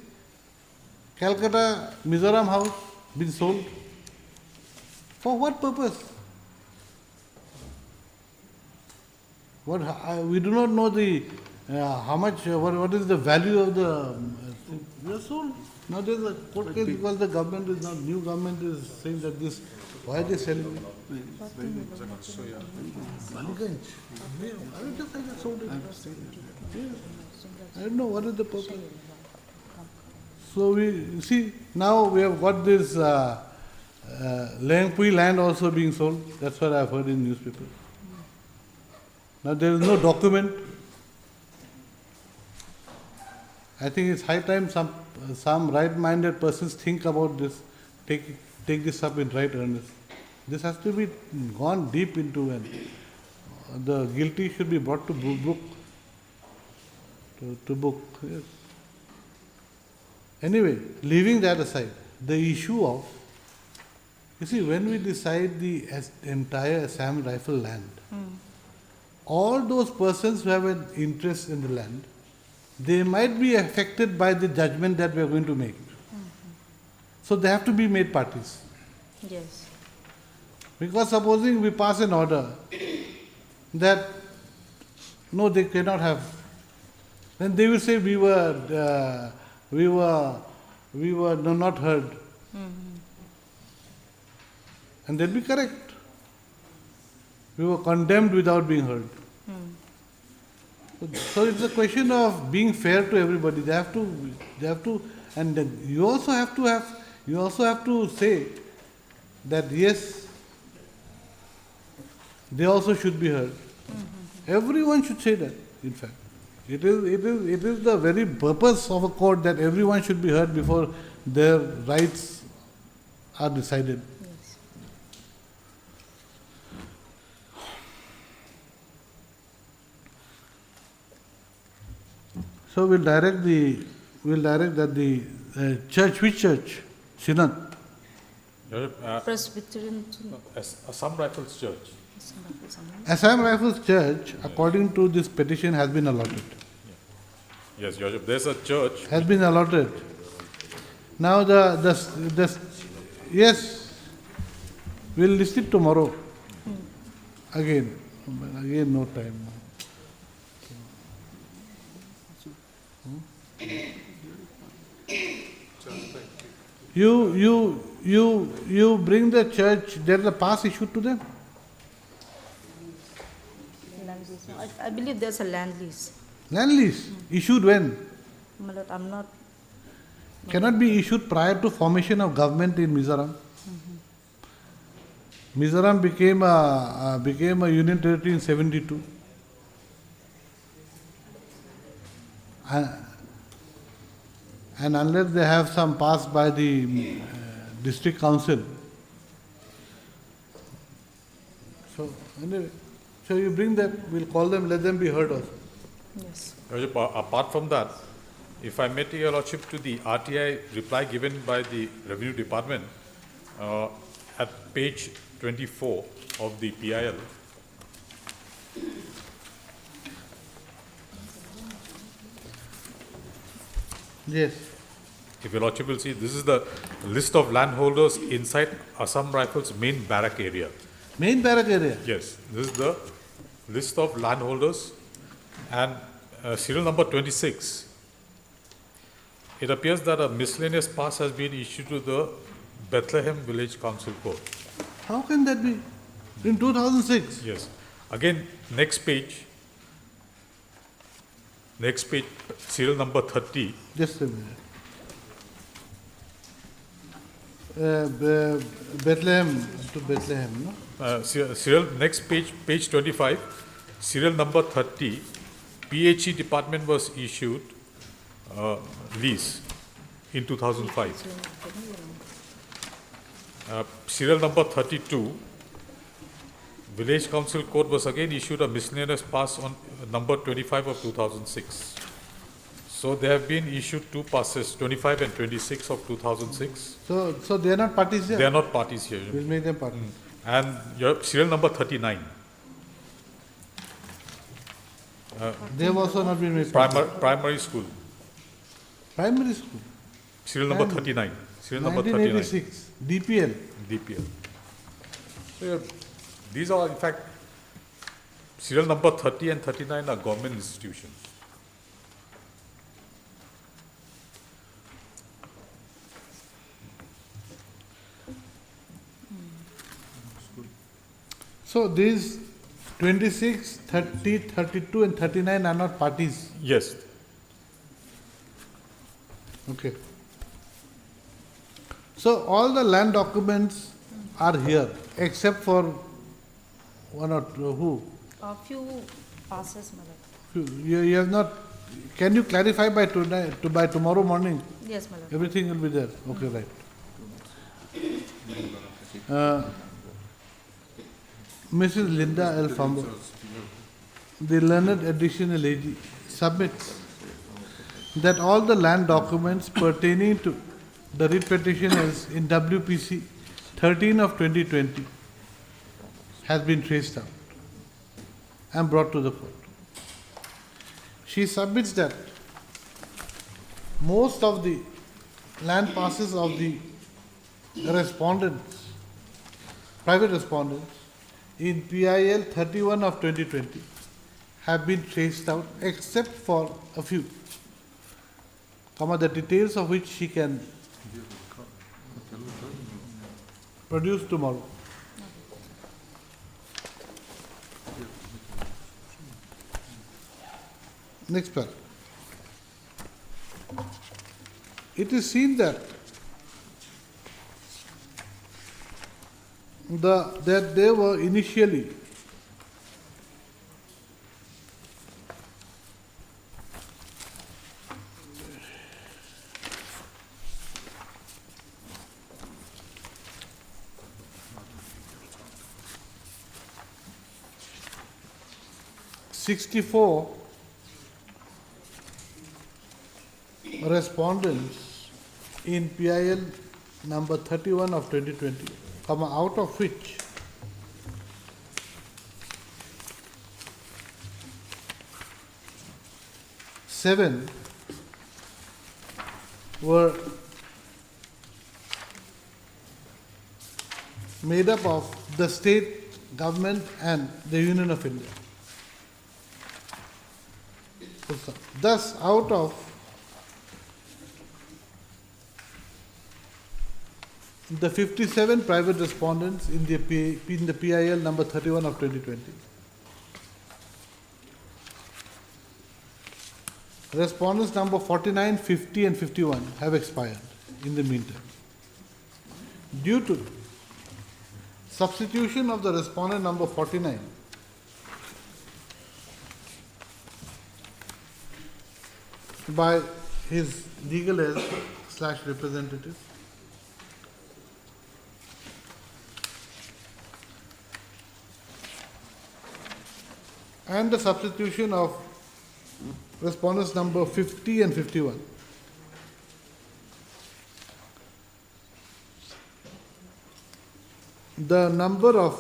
Calcutta Mizoram house been sold. For what purpose? We do not know the how much. What is the value of the? We are sold. Now there's a court case because the government is now, new government is saying that this, why are they selling it? Baliganj. Yeah, I don't think I just sold it. Yeah. I don't know what is the purpose. So you see, now we have got this Lengpui land also being sold. That's what I've heard in newspaper. Now there is no document. I think it's high time some right-minded persons think about this, take this up in right earnest. This has to be gone deep into, and the guilty should be brought to book. To book, yes. Anyway, leaving that aside, the issue of, you see, when we decide the entire Assam rifle land, all those persons who have an interest in the land, they might be affected by the judgment that we are going to make. So they have to be made parties. Yes. Because supposing we pass an order that no, they cannot have, then they will say we were not heard, and they'll be correct. We were condemned without being heard. So it's a question of being fair to everybody. They have to, and then you also have to say that yes, they also should be heard. Everyone should say that, in fact. It is the very purpose of a court that everyone should be heard before their rights are decided. Yes. So we'll direct that the church, which church? Sinat. Presbyterian. Assam Rifles Church. Assam Rifles Church, according to this petition, has been allotted. Yes, Your Worship, there's a church. Has been allotted. Now yes, we'll list it tomorrow. Again no time. You bring the church, there's a pass issued to them? Land lease. I believe there's a land lease. Land lease, issued when? My lord, I'm not. Cannot be issued prior to formation of government in Mizoram. Mizoram became a union territory in 72. And unless they have some pass by the district council. So anyway, so you bring that, we'll call them, let them be heard also. Yes. Your Worship, apart from that, if I may take your Lordship to the RTI reply given by the Revenue Department at page 24 of the PIL. Yes. If your Lordship will see, this is the list of landholders inside Assam Rifles main barrack area. Main barrack area? Yes, this is the list of landholders, and serial number 26. It appears that a miscellaneous pass has been issued to the Bethlehem Village Council Court. How can that be? In 2006? Yes. Again, next page, serial number 30. Just a minute. Bethlehem to Bethlehem, no? Serial next page, page 25, serial number 30. PHE department was issued lease in 2005. Serial number 32. Village Council Court was again issued a miscellaneous pass on number 25 of 2006. So there have been issued two passes, 25 and 26 of 2006. So they are not parties here? They are not parties here. We'll make them parties. And your serial number 39. They have also not been made parties. Primary school. Primary school? Serial number 39. Serial number 39. 1986. DPL. DPL. So these are, in fact, serial number 30 and 39 are government institutions. So these 26, 30, 32 and 39 are not parties. Yes. Okay. So all the land documents are here except for one or two. Who? A few passes, my lord. You have not. Can you clarify by tonight, by tomorrow morning? Yes, my lord. Everything will be there. Okay, right. Mrs. Linda L. Fambo, the learned additional AG, submits that all the land documents pertaining to the writ petition as in WPC 13 of 2020 has been traced out and brought to the court. She submits that most of the land passes of the respondents, private respondents, in PIL 31 of 2020 have been traced out except for a few, the details of which she can produce tomorrow. Next paragraph. It is seen that they were initially (64) respondents in PIL number 31 of 2020, out of which 7 were made up of the state government and the Union of India. Thus, out of the 57 private respondents in the PIL number 31 of 2020, respondents number 49, 50 and 51 have expired in the meantime. Due to substitution of the respondent number 49 by his legal heirs / representative, and the substitution of respondents number 50 and 51, the number of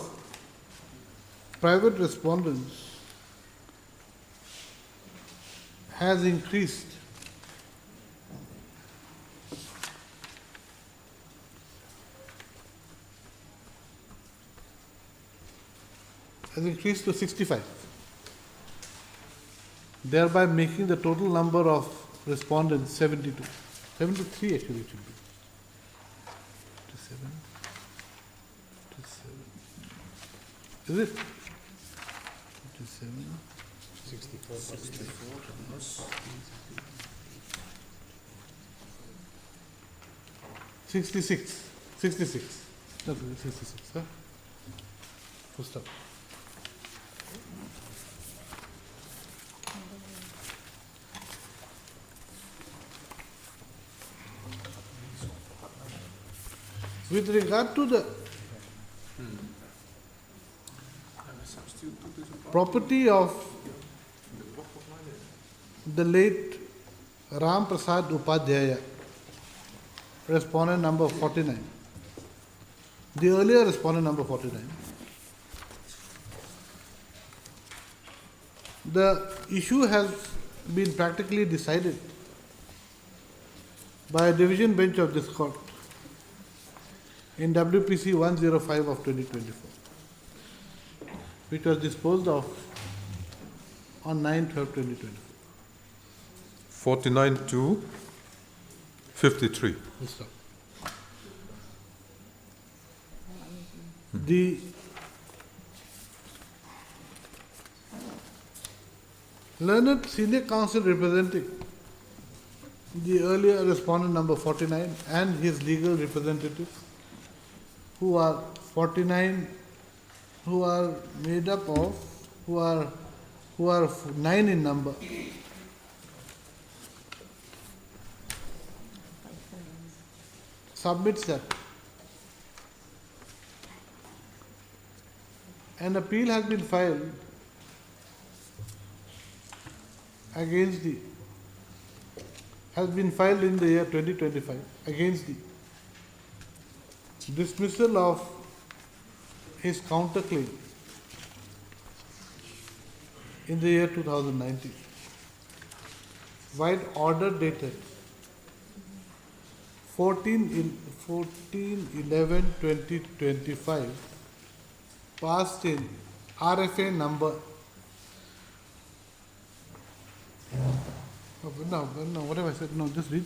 private respondents has increased to 65, thereby making the total number of respondents 72. 73 actually it should be. 57. Is it? 57. 64. 66. 66. No, 66. Huh? Full stop. With regard to the property of the late Ram Prasad Upadhyaya, respondent number 49, the earlier respondent number 49, the issue has been practically decided by a division bench of this court in WPC 105 of 2024, which was disposed of on 9/12/2024. 49 to 53. The Learned Senior Counsel representing the earlier respondent number 49 and his legal representatives, who are 49, who are made up of, who are 9 in number, submits that an appeal has been filed against the has been filed in the year 2025 against the dismissal of his counterclaim in the year 2019. While order dated 14/11/2025 passed in RFA number. No, what have I said? No, just read.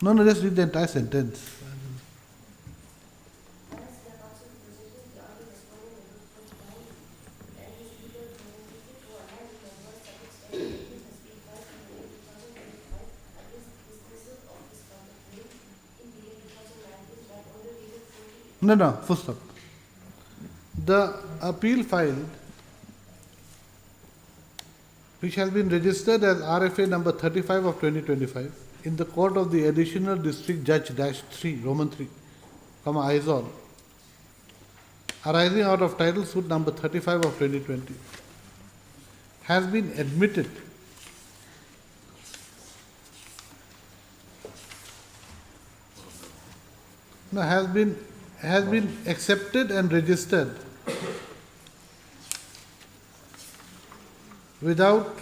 No, just read the entire sentence. No, full stop. The appeal filed, which has been registered as RFA number 35 of 2025 in the court of the Additional District Judge -3, Roman 3, Aizawl, arising out of title suit number 35 of 2020, has been admitted has been accepted and registered without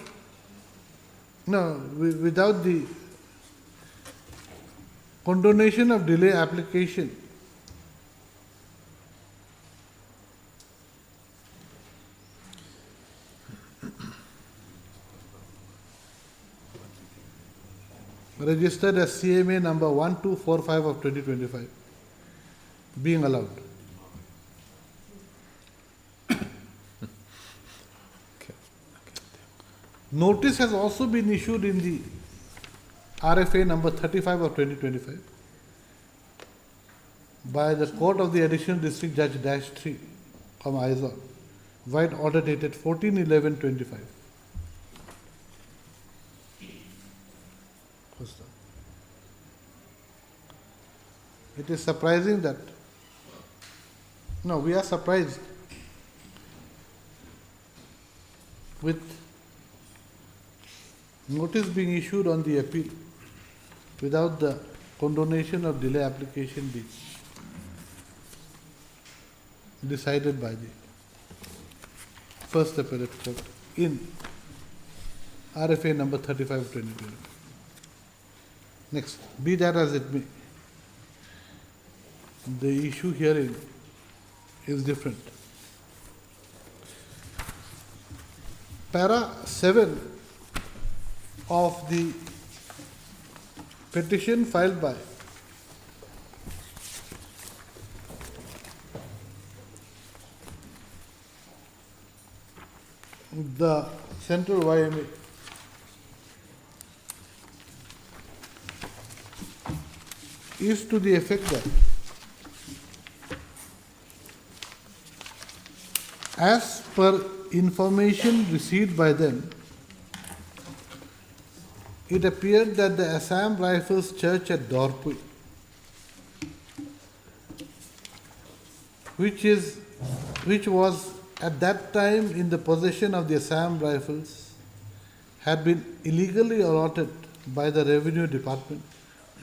the condonation of delay application registered as CMA number 1245 of 2025 being allowed. Notice has also been issued in the RFA number 35 of 2025 by the Court of the Additional District Judge -3, Aizawl, while order dated 14/11/25. It is surprising that, we are surprised with notice being issued on the appeal without the condonation of delay application being decided by the First Appellate Court in RFA number 35 of 2020. Next, be that as it may, the issue herein is different. Para 7 of the petition filed by the Central YMA is to the effect that as per information received by them, it appeared that the Assam Rifles Church at Dorpui, which was at that time in the possession of the Assam Rifles, had been illegally allotted by the Revenue Department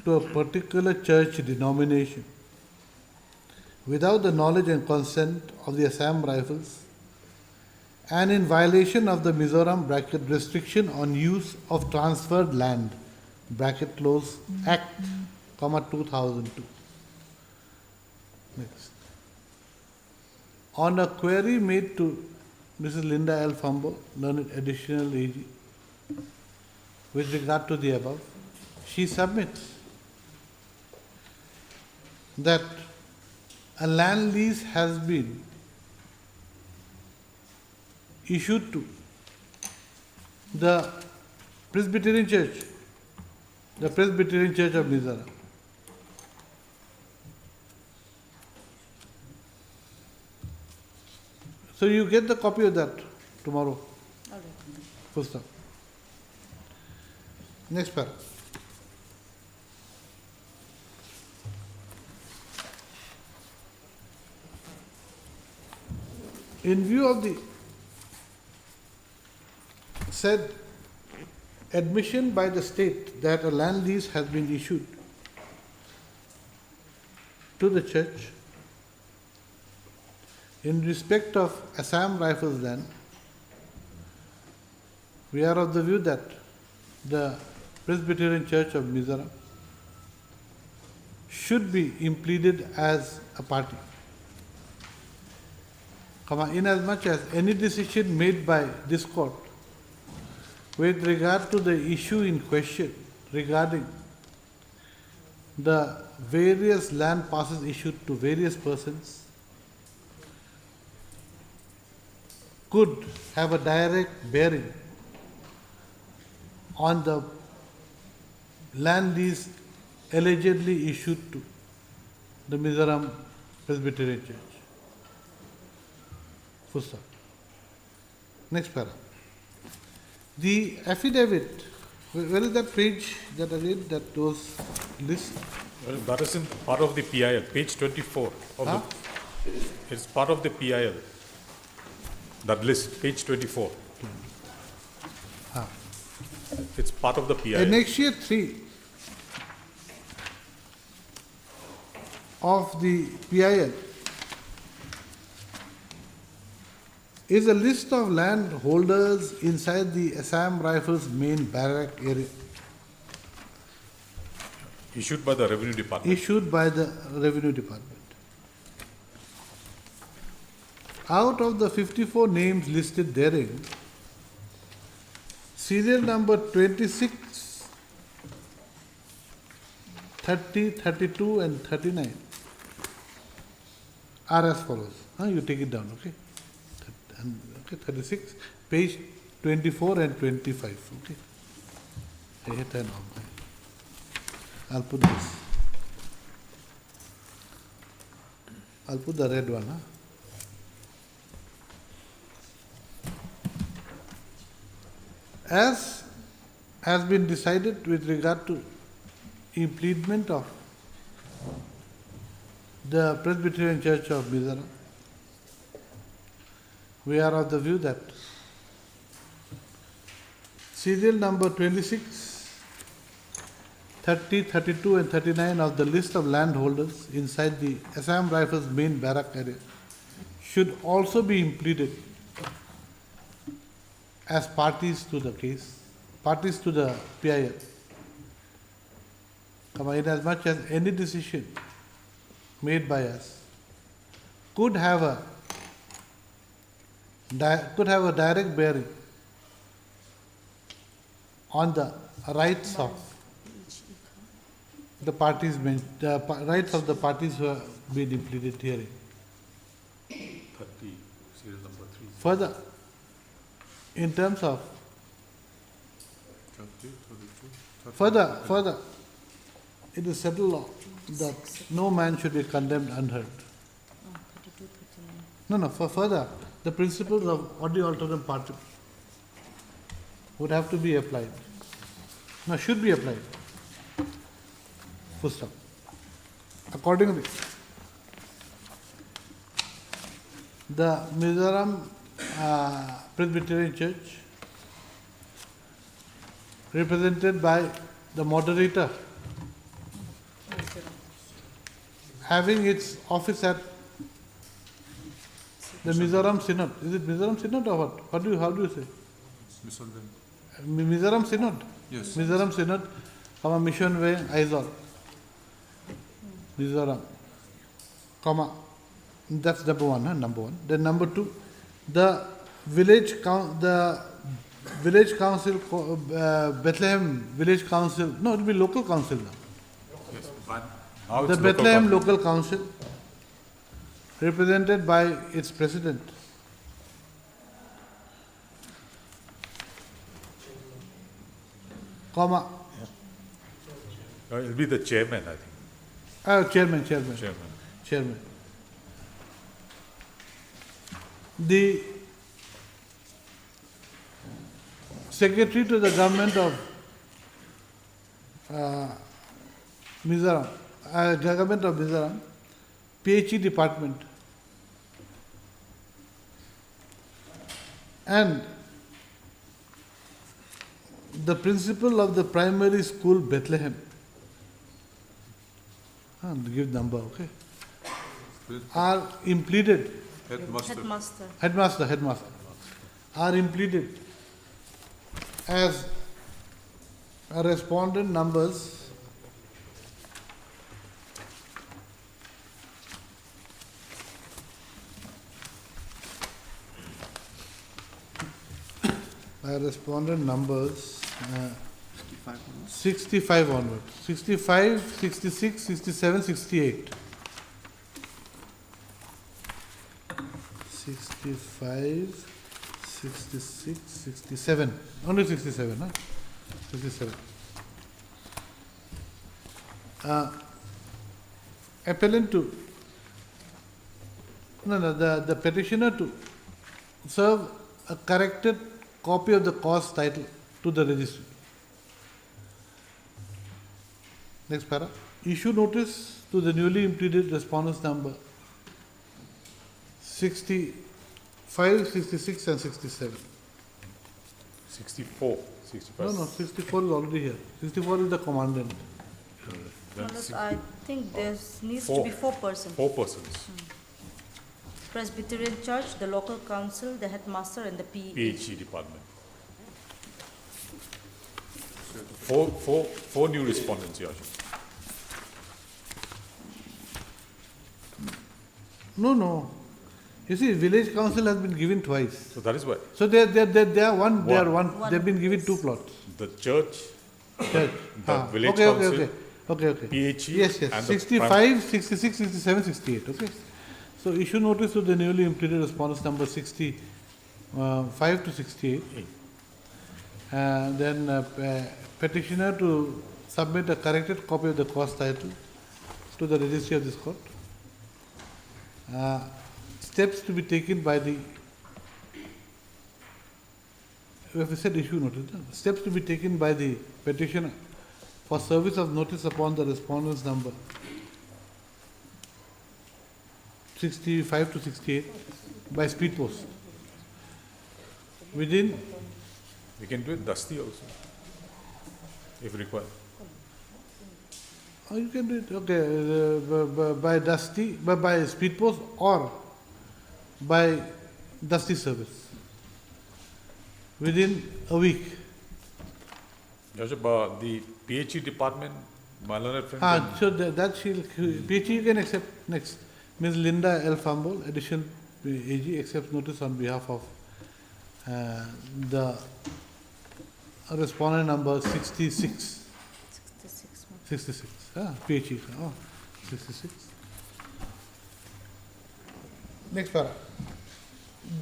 to a particular church denomination without the knowledge and consent of the Assam Rifles, and in violation of the Mizoram restriction on use of transferred land Act, 2002. Next. On a query made to Mrs. Linda L. Fumbo, learned additional AG, with regard to the above, she submits that a land lease has been issued to the Presbyterian Church, the Presbyterian Church of Mizoram. So you get the copy of that tomorrow. All right. Full stop. Next paragraph. In view of the said admission by the state that a land lease has been issued to the church in respect of Assam Rifles land, we are of the view that the Presbyterian Church of Mizoram should be impleaded as a party. Inasmuch as any decision made by this court with regard to the issue in question regarding the various land passes issued to various persons could have a direct bearing on the land lease allegedly issued to the Mizoram Presbyterian Church. Full stop. Next paragraph. The affidavit, where is that page that I read, that those list? Well, that is in part of the PIL, page 24 of Huh? it's part of the PIL. That list, page 24. Huh. It's part of the PIL. Annexure 3 of the PIL is a list of land holders inside the Assam Rifles main barrack area, Issued by the Revenue Department. issued by the Revenue Department. Out of the 54 names listed therein, serial number 26, 30, 32 and 39 are as follows. You take it down, okay? Okay, 36, page 24 and 25, okay? I'll put this. I'll put the red one, huh? As has been decided with regard to impleadment of the Presbyterian Church of Mizoram, we are of the view that serial number 26, 30, 32 and 39 of the list of landholders inside the Assam Rifles main barrack area should also be impleaded as parties to the case, parties to the PIL. Inasmuch as any decision made by us could have a direct bearing on the rights of the parties, rights of the parties who have been impleaded herein. 30, serial number 3. Further, in terms of further, it is settled law that no man should be condemned unheard. For further, the principles of audi alteram partem would have to be applied. Should be applied. Full stop. Accordingly, the Mizoram Presbyterian Church, represented by the moderator, having its office at the Mizoram Synod. Is it Mizoram Synod or what? How do you say? Mizoram Synod? Yes. Mizoram Synod, Mission Way, Aizawl. Mizoram. That's number one, number one. Then number two, the village council, Bethlehem village council, no, it will be local council now. Yes, Now The it's local Bethlehem government. Local Council, represented by its president, comma, It'll be the chairman, I think, chairman. chairman. The secretary to the government of Mizoram, government of Mizoram, PHE department, and the principal of the primary school Bethlehem. Give number, okay. Are impleaded, Headmaster. headmaster, are impleaded as respondent numbers respondent numbers 65 onward. 65, 66, 67, 68. 65, 66, 67. Only 67, huh? 67. Appellant to, the petitioner to serve a corrected copy of the cause title to the registry. Next para. Issue notice to the newly implemented respondents number 65, 66 and 67. 64, 65. No, 64 is already here. 64 is the commandant. Then Malat, I think there needs to be 4 persons. 4 persons, Presbyterian Church, the local council, the headmaster and the PE. PHE department. Four new respondents, Your Worship. No. You see, village council has been given twice. So that is why So they are one. They are One. one. They've been given 2 plots. the church, Church. The village okay, council, Okay. PHE Yes. and the 65, 66, 67, 68. Okay. So issue notice to the newly implemented respondents number 65 to 68. Then petitioner to submit a corrected copy of the cause title to the registry of this court. Steps to be taken by the, we have said issue notice, no? Steps to be taken by the petitioner for service of notice upon the respondents number 65 to 68 by speed post. Within, we can do it dusty also, if required. you can do it, okay, by dusty, by speed post or by dusty service. Within a week. Your Worship, the PHE department, my learned friend, So that she'll, PHE you can accept next. Ms. Linda L. Fambol, additional AG, accepts notice on behalf of the respondent number 66. 66, PHE, 66. Next para.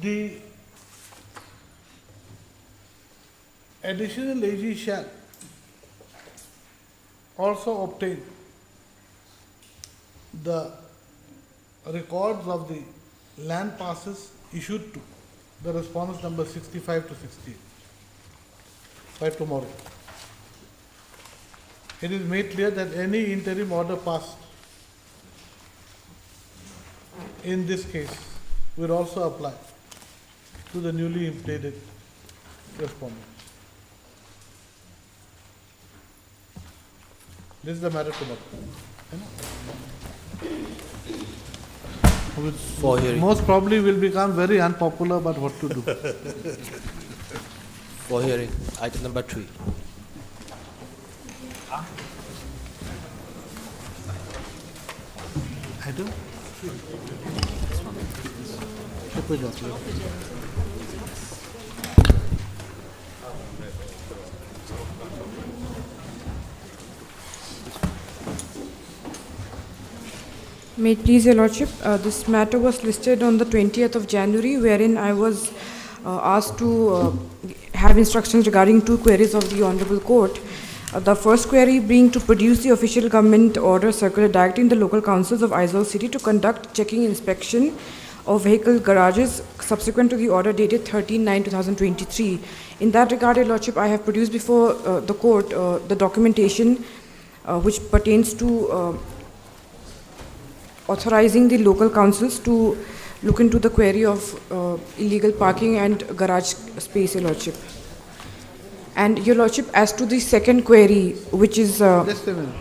The additional AG shall also obtain the records of the land passes issued to the respondents number 65 to 68 by tomorrow. It is made clear that any interim order passed in this case will also apply to the newly implemented respondents. This is the matter tomorrow. For hearing. Most probably will become very unpopular, but what to do? For hearing, item number 3. I don't. May it please your lordship, this matter was listed on the 20th of January, wherein I was asked to have instructions regarding two queries of the Honorable Court. The first query being to produce the official government order circular directing the local councils of Aizawl City to conduct checking inspection of vehicle garages subsequent to the order dated 13/9/2023. In that regard, your lordship, I have produced before the court the documentation which pertains to authorizing the local councils to look into the query of illegal parking and garage space, your lordship. And your lordship, as to the second query, which is Just a minute.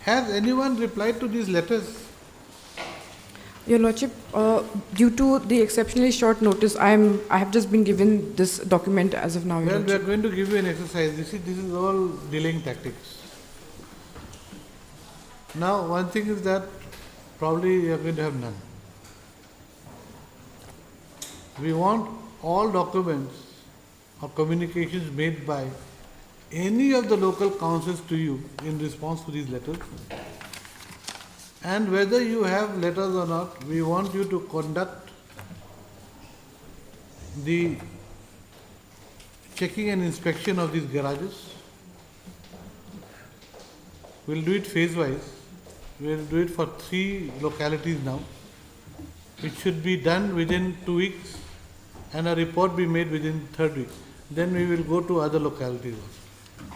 Has anyone replied to these letters? your lordship, due to the exceptionally short notice, I have just been given this document as of now, your Well, we are lordship. going to give you an exercise. You see, this is all delaying tactics. Now, one thing is that probably you are going to have none. We want all documents or communications made by any of the local councils to you in response to these letters. And whether you have letters or not, we want you to conduct the checking and inspection of these garages. We'll do it phase-wise. We'll do it for 3 localities now. It should be done within 2 weeks and a report be made within 3rd week. Then we will go to other localities also.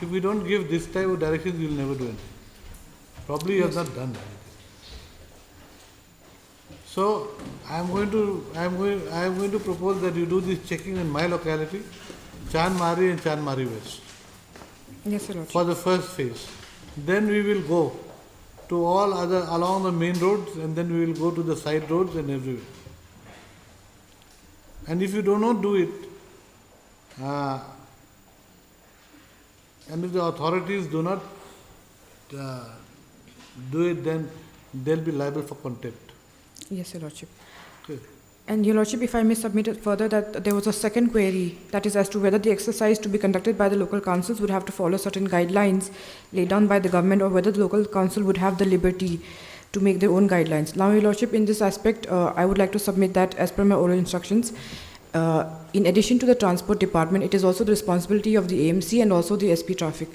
If we don't give this type of directions, we will never do anything. Probably you have not done anything. So I am going to propose that you do this checking in my locality, Chandmari and Chandmari West, Yes, your lordship. for the first phase. Then we will go to all other along the main roads, and then we will go to the side roads and everywhere. And if you do not do it, and if the authorities do not do it, then they'll be liable for contempt. Yes, your lordship. Okay. And your lordship, if I may submit it further, that there was a second query, that is as to whether the exercise to be conducted by the local councils would have to follow certain guidelines laid down by the government, or whether the local council would have the liberty to make their own guidelines. Now, your lordship, in this aspect, I would like to submit that as per my oral instructions, in addition to the transport department, it is also the responsibility of the AMC and also the SP traffic.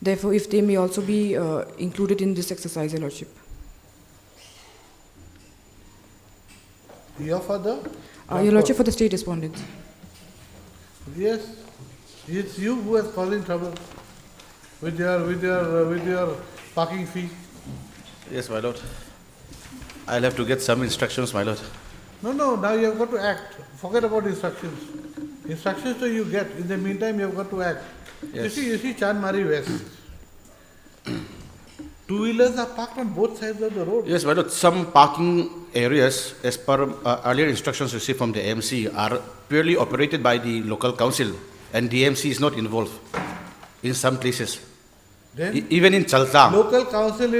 Therefore, if they may also be included in this exercise, your lordship. Your father? Your lordship, for the state respondents. Yes, it's you who is causing trouble with your parking fee. Yes, my lord. I'll have to get some instructions, my lord. No, now you have got to act. Forget about instructions. Instructions so you get. In the meantime, you have got to act. Yes. You see Chandmari West. Two-wheelers are parked on both sides of the road. Yes, my lord. Some parking areas, as per earlier instructions received from the AMC, are purely operated by the local council, and the AMC is not involved in some places. Then Even in Chaltang. local council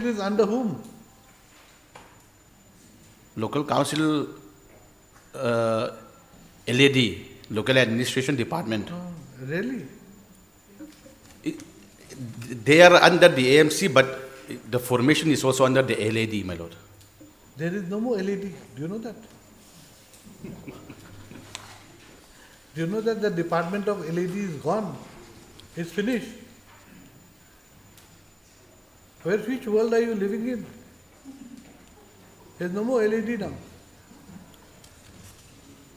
is under whom? Local council, LAD, Local Administration Department. Really? They are under the AMC, but the formation is also under the LAD, my lord. There is no more LED. Do you know that? Do you know that the department of LED is gone? It's finished. Which world are you living in? There's no more LED now.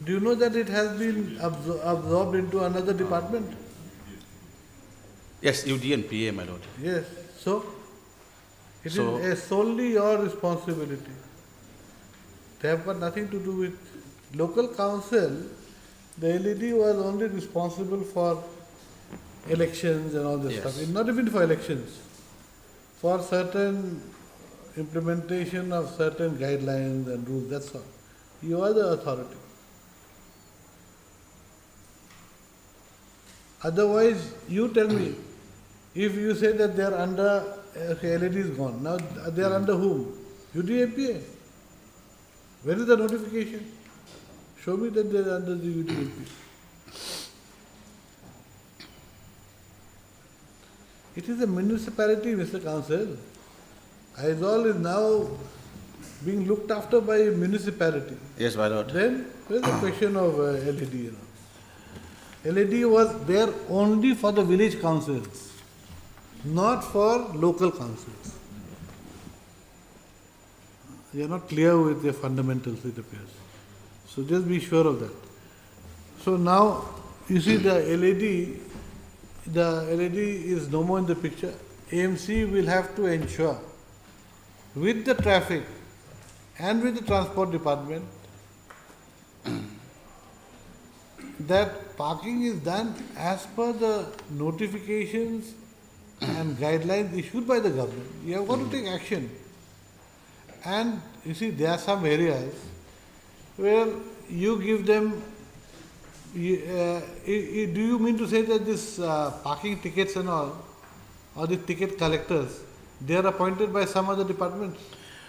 Do you know that it has been absorbed into another department? Yes, UD and PA, my lord. Yes. So, it So- is solely your responsibility. They have got nothing to do with local council. The LED was only responsible for elections and all this Yes. stuff. It's not even for elections. For certain implementation of certain guidelines and rules, that's all. You are the authority. Otherwise, you tell me, if you say that they are under, LED is gone, now they are under whom? UDAPA. Where is the notification? Show me that they are under the UDAPA. It is a municipality, Mr. Council. Aizawl is now being looked after by a municipality. Yes, my lord. Then, where is the question of LED? LED was there only for the village councils, not for local councils. They are not clear with their fundamentals, it appears. So just be sure of that. So now, you see the LED is no more in the picture. AMC will have to ensure with the traffic and with the transport department that parking is done as per the notifications and guidelines issued by the government. You have got to take action. And you see, there are some areas where you give them, do you mean to say that this parking tickets and all, or the ticket collectors, they are appointed by some other departments?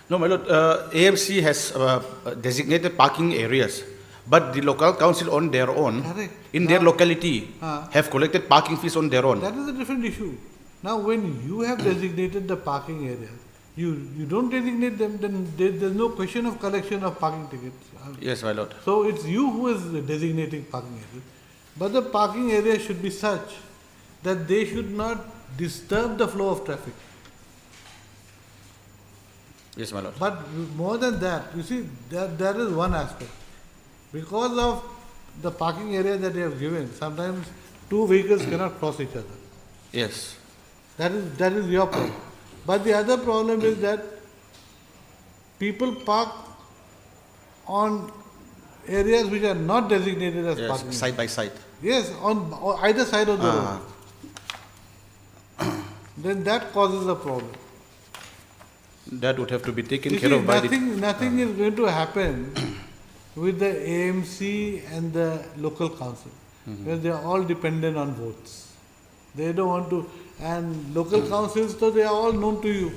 No, my lord, AMC has designated parking areas, but the local council on their own, Correct. in their locality, Ah. have collected parking fees on their own. That is a different issue. Now, when you have designated the parking area, you don't designate them, then there's no question of collection of parking tickets. Yes, my lord. So it's you who is designating parking areas. But the parking area should be such that they should not disturb the flow of traffic. Yes, my lord. But more than that, you see, there is one aspect. Because of the parking area that they have given, sometimes two vehicles cannot cross each other. Yes. That is your problem. But the other problem is that people park on areas which are not designated as Yes, parking. side by side. Yes, on either side of the road. Then that causes a problem. That would have to be taken You care see, of by nothing is going to happen with the AMC and the local council, because they are all dependent on votes. They don't want to, and local councils, so they are all known to you.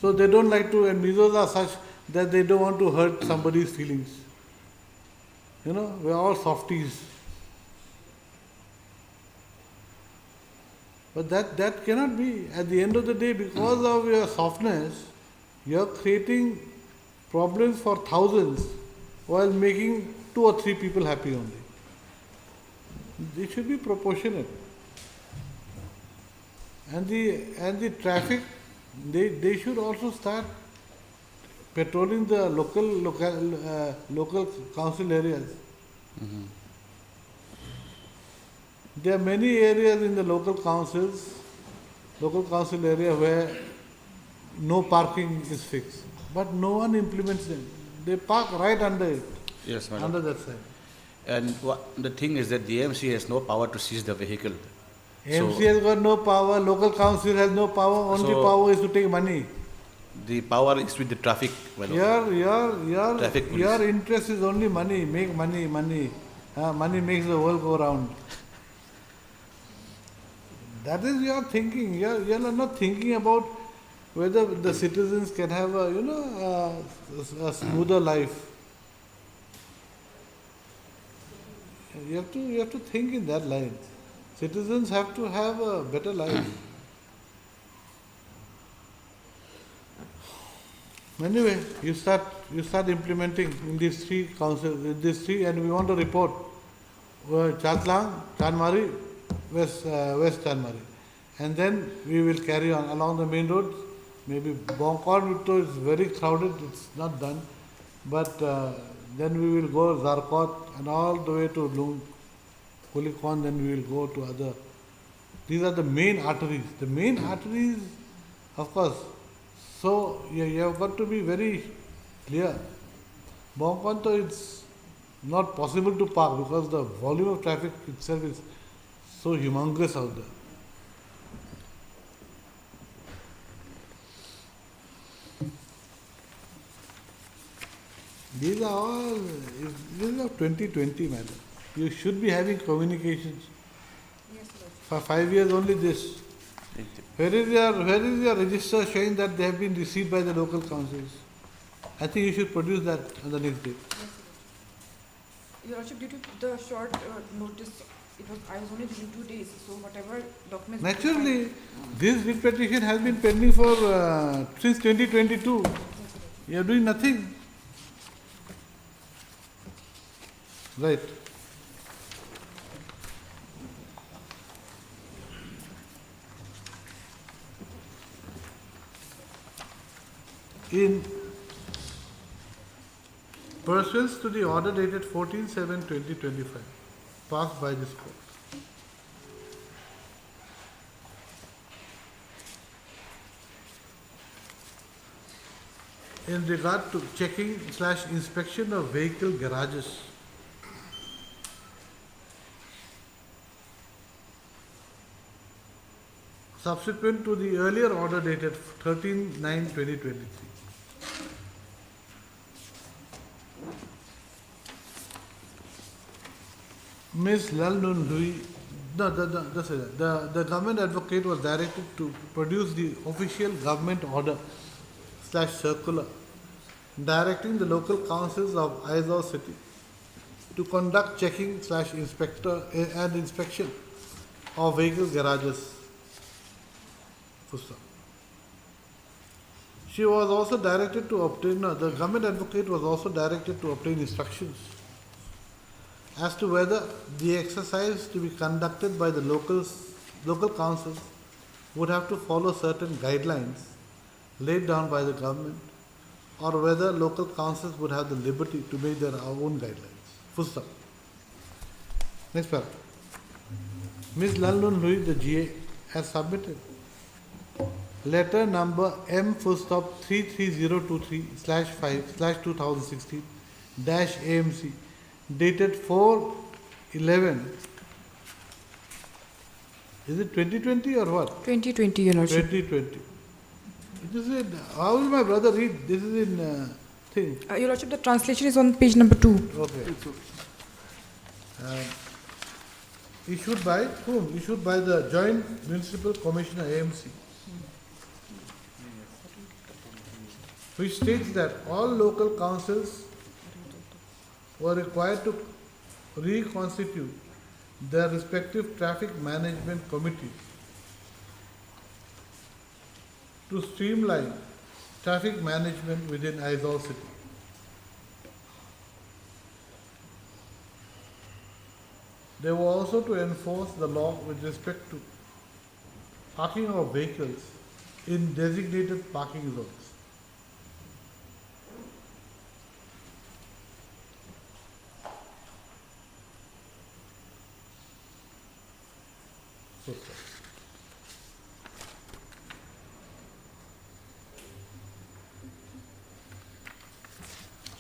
So they don't like to, and Mizos are such that they don't want to hurt somebody's feelings. You know, we are all softies. But that cannot be. At the end of the day, because of your softness, you are creating problems for thousands while making 2 or 3 people happy only. It should be proportionate. And the traffic, they should also start patrolling the local council areas. There are many areas in the local council area where no parking is fixed, but no one implements them. They park right under it, Yes, my under lord. that side. And the thing is that the AMC has no power to seize the vehicle. AMC has got no power, local council has no power, only So- power is to take money. The power is with the traffic, my lord. Traffic police. Your interest is only money, make money. Money makes the world go round. That is your thinking. You are not thinking about whether the citizens can have a smoother life. You have to think in that line. Citizens have to have a better life. Anyway, you start implementing in these 3 councils, and we want to report Chatlang, Chanmari, West Chanmari, and then we will carry on along the main roads. Maybe Bongkor is very crowded; it's not done, but then we will go Zarkot and all the way to Lung, Kulikon. Then we will go to other. These are the main arteries. The main arteries, of course. So you have got to be very clear. Bongkonto, it's not possible to park because the volume of traffic itself is so humongous out there. These are all, this is of 2020, madam. You should be having communications. For 5 years only this. Where is your register showing that they have been received by the local councils? I think you should produce that on the next day. Your Lordship, due to the short notice, I was only given 2 days, so whatever documents. Naturally, this writ petition has been pending for since 2022. You are doing nothing. Right. In pursuant to the order dated 14/7/2025, passed by this court, in regard to checking/inspection of vehicle garages, subsequent to the earlier order dated 13/9/2023. Ms. Lalnun Lui, the government advocate was directed to produce the official government order/circular directing the local councils of Aizawl city to conduct checking/inspection of vehicle garages. She was also directed to obtain, the government advocate was also directed to obtain instructions as to whether the exercise to be conducted by the local councils would have to follow certain guidelines laid down by the government, or whether local councils would have the liberty to make their own guidelines. Full stop. Next paragraph. Ms. Lalnun Lui, the GA, has submitted letter number M/33023/5/2016 dated 4/11. Is it 2020 or what? 2020, Your Lordship. 2020. This is, how will my brother read? This is in thing. Your Lordship, the translation is on page number 2. Okay. Issued by whom? Issued by the Joint Municipal Commissioner AMC, which states that all local councils were required to reconstitute their respective traffic management committees to streamline traffic management within Aizawl city. They were also to enforce the law with respect to parking of vehicles in designated parking zones.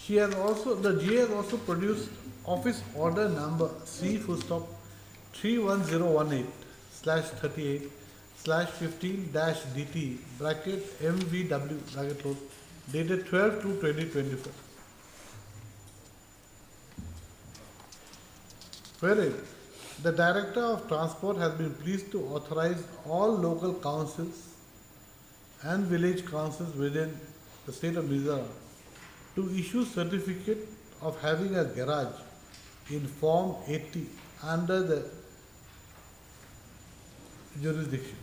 She has also, the GA has also produced office order number C/38/38/15-DT MVW dated 12/2/2024. Wherein the Director of Transport has been pleased to authorize all local councils and village councils within the state of Mizoram to issue certificate of having a garage in Form 80 under the jurisdiction.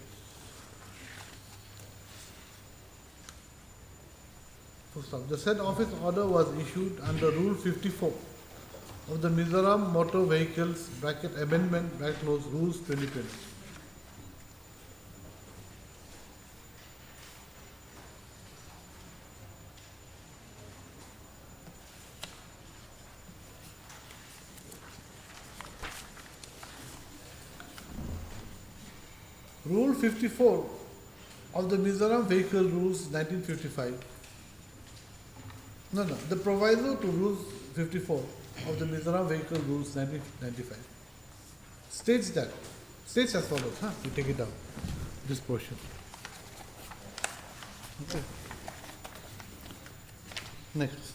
The said office order was issued under Rule 54 of the Mizoram Motor Vehicles (Amendment) Rules 2020. Rule 54 of the Mizoram Vehicle Rules 1955. The proviso to Rules 54 of the Mizoram Vehicle Rules 1995 states as follows. We take it down, this portion. Okay. Next.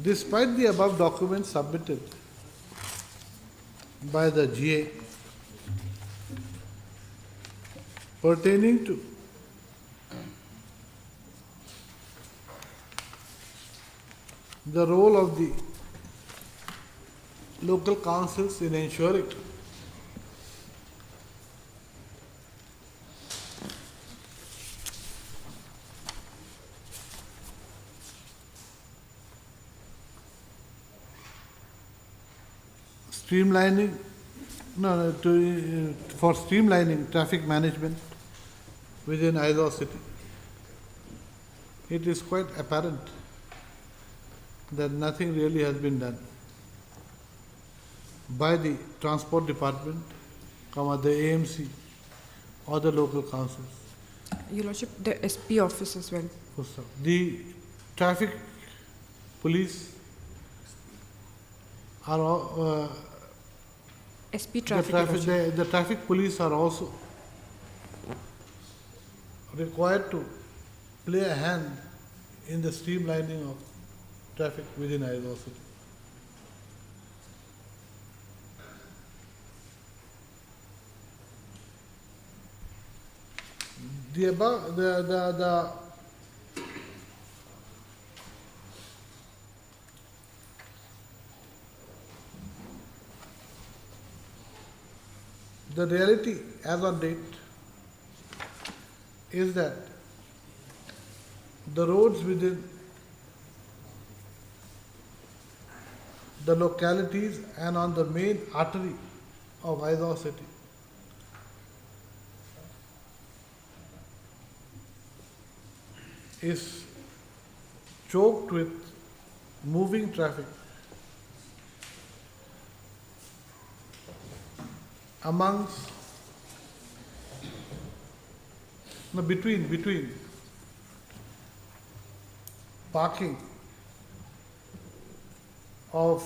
Despite the above documents submitted by the GA pertaining to the role of the local councils in ensuring streamlining, for streamlining traffic management within Aizawl city. It is quite apparent that nothing really has been done by the transport department, the AMC or the local councils. Your Lordship, the SP office as well. The traffic police are all, SP traffic. Your Lordship. the traffic police are also required to play a hand in the streamlining of traffic within Aizawl city. The above, the reality as on date is that the roads within the localities and on the main artery of Aizawl city is choked with moving traffic amongst between parking of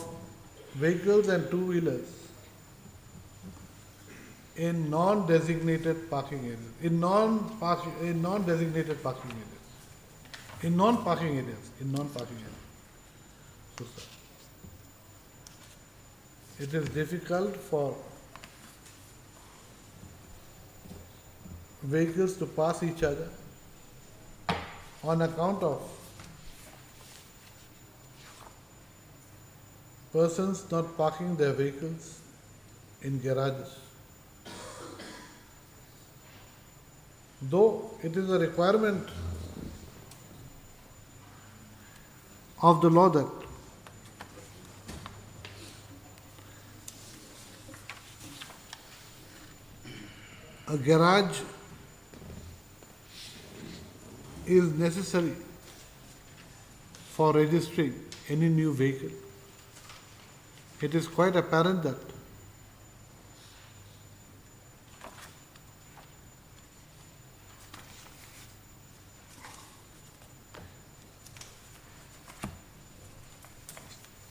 vehicles and two-wheelers in non-designated parking areas, in non-designated parking areas, in non-parking areas. So, sir, it is difficult for vehicles to pass each other on account of persons not parking their vehicles in garages. Though it is a requirement of the law that a garage is necessary for registering any new vehicle, it is quite apparent that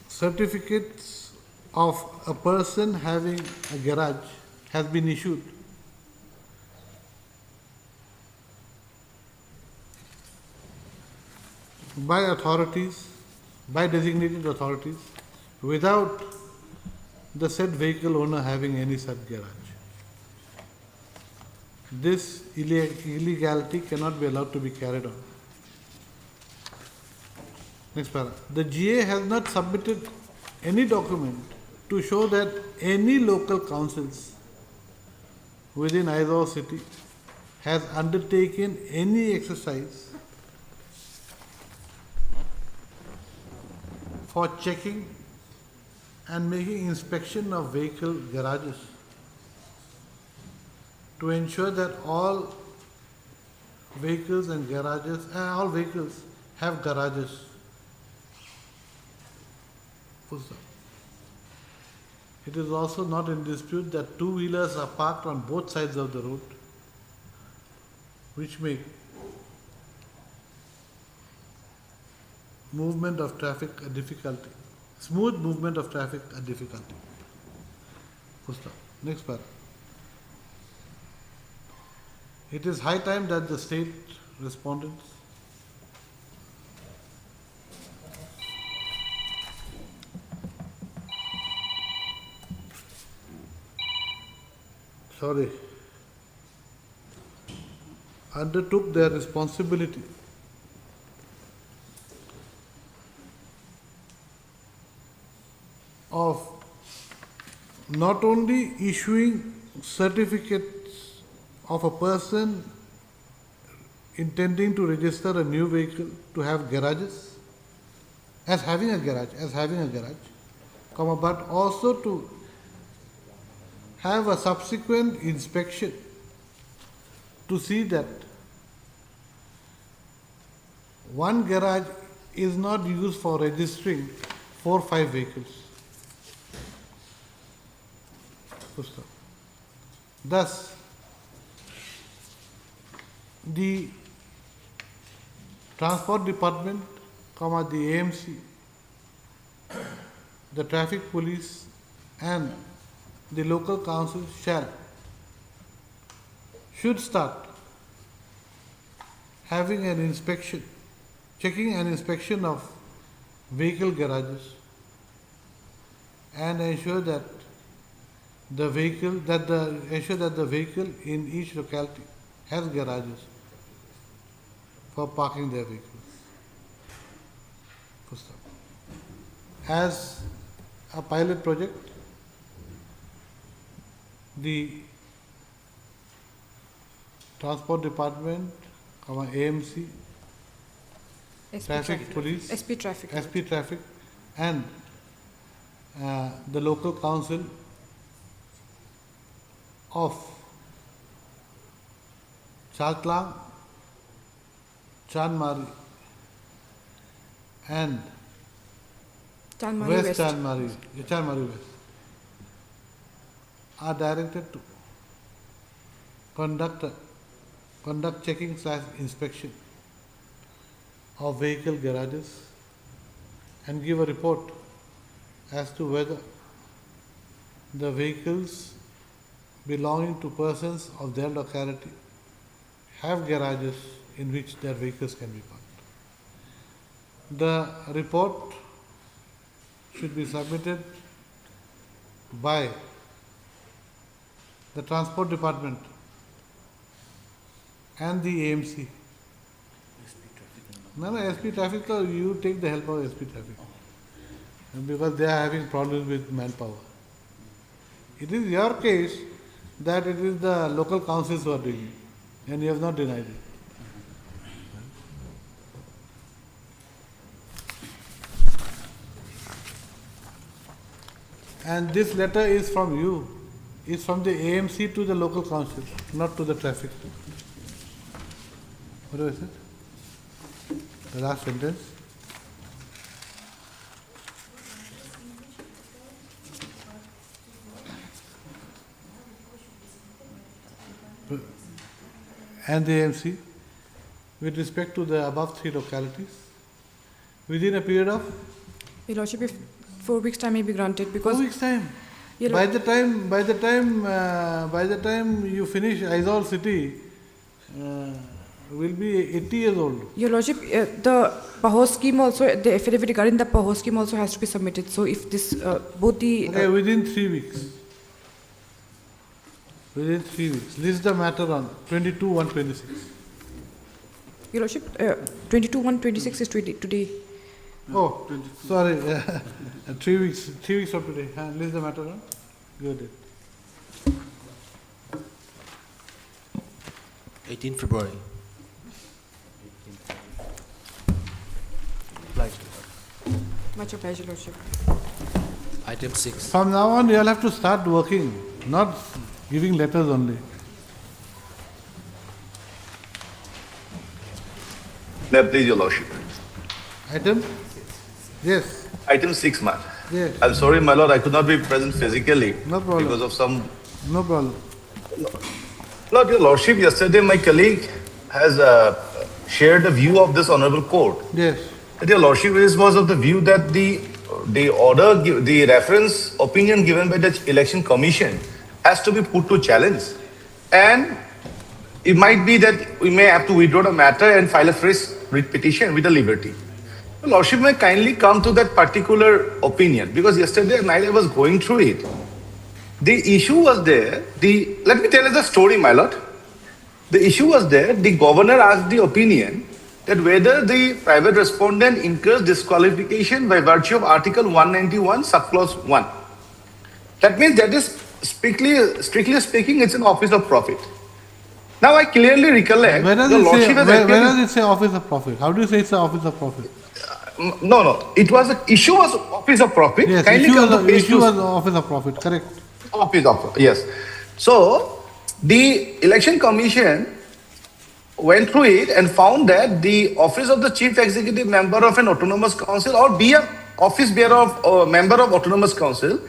certificates of a person having a garage has been issued by authorities, by designated authorities, without the said vehicle owner having any such garage. This illegality cannot be allowed to be carried on. Next para. The GA has not submitted any document to show that any local councils within Aizawl city has undertaken any exercise for checking and making inspection of vehicle garages to ensure that all vehicles and garages, all vehicles have garages. It is also not in dispute that two-wheelers are parked on both sides of the road, which make movement of traffic a difficulty. Smooth movement of traffic a difficulty. Next part. It is high time that the state respondents undertook their responsibility of not only issuing certificates of a person intending to register a new vehicle to have garages, as having a garage, but also to have a subsequent inspection to see that one garage is not used for registering 4 or 5 vehicles. Thus, the Transport Department, the AMC, the Traffic Police and the local council should start having an inspection, checking an inspection of vehicle garages and ensure that the vehicle in each locality has garages for parking their vehicles. As a pilot project, the Transport Department, AMC, Traffic Police, SP Traffic, and the local council of Chatlang, Chanmari, and Chanmari West. Chanmari West are directed to conduct checking/inspection of vehicle garages and give a report as to whether the vehicles belonging to persons of their locality have garages in which their vehicles can be parked. The report should be submitted by the Transport Department and the AMC. SP Traffic, you take the help of SP Traffic because they are having problems with manpower. It is your case that it is the local councils who are doing it, and you have not denied it. And this letter is from you, is from the AMC to the local council, not to the traffic. What was it? The last sentence. And the AMC, with respect to the above 3 localities, within a period of Your Lordship, if 4 weeks' time may be granted, because 4 weeks' time. Your By the time you finish Aizawl city, will be 80 years old. Your Lordship, the PAHO scheme also, the affidavit regarding the PAHO scheme also has to be submitted. So if this, both the... Okay, within 3 weeks. Within 3 weeks. List the matter on 22/1/26. Your Lordship, 22/1/26 is today. Oh, sorry. 3 weeks. 3 weeks from today. List the matter on. Good. 18 February. Much obliged, Your Lordship. Item 6. From now on, you will have to start working, not giving letters only. Please, Your Lordship. Item? Yes. Item 6, ma'am. Yes. I'm sorry, my lord, I could not be present physically. No problem. Because of some... No problem. Lord, Your Lordship, yesterday my colleague has shared the view of this honorable court. Yes. That Your Lordship was of the view that the reference opinion given by the Election Commission has to be put to challenge. And it might be that we may have to withdraw the matter and file a fresh writ petition with the liberty. Your Lordship may kindly come to that particular opinion, because yesterday night I was going through it. The issue was there, let me tell you the story, my lord. The issue was there, the governor asked the opinion that whether the private respondent incurs disqualification by virtue of Article 191, subclause 1. That means that is strictly speaking, it's an office of profit. Now I clearly recollect Where does, the it say, lordship has where appeared does it say office of profit? How do you say it's an office of profit? No, it was issue was office of profit. Yes, Kindly issue, come to was, page issue two. was office of profit, correct. Office of, yes. So, the election commission went through it and found that the office of the chief executive member of an autonomous council or be a office bearer of or member of autonomous council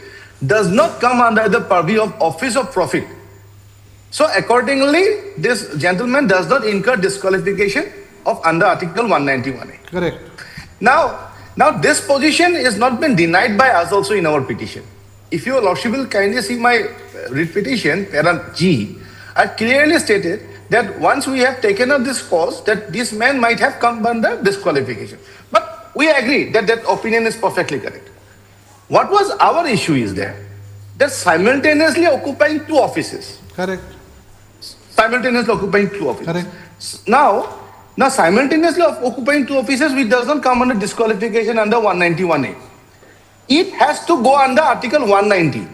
does not come under the purview of office of profit. So accordingly, this gentleman does not incur disqualification of under Article 191A. Correct. Now this position is not been denied by us also in our petition. If your lordship will kindly see my writ petition, para G, I clearly stated that once we have taken up this cause, that this man might have come under disqualification. But we agree that that opinion is perfectly correct. What was our issue is that simultaneously occupying two offices. Correct. Simultaneously occupying two offices. Correct. Now simultaneously occupying two offices, which doesn't come under disqualification under 191A. It has to go under Article 190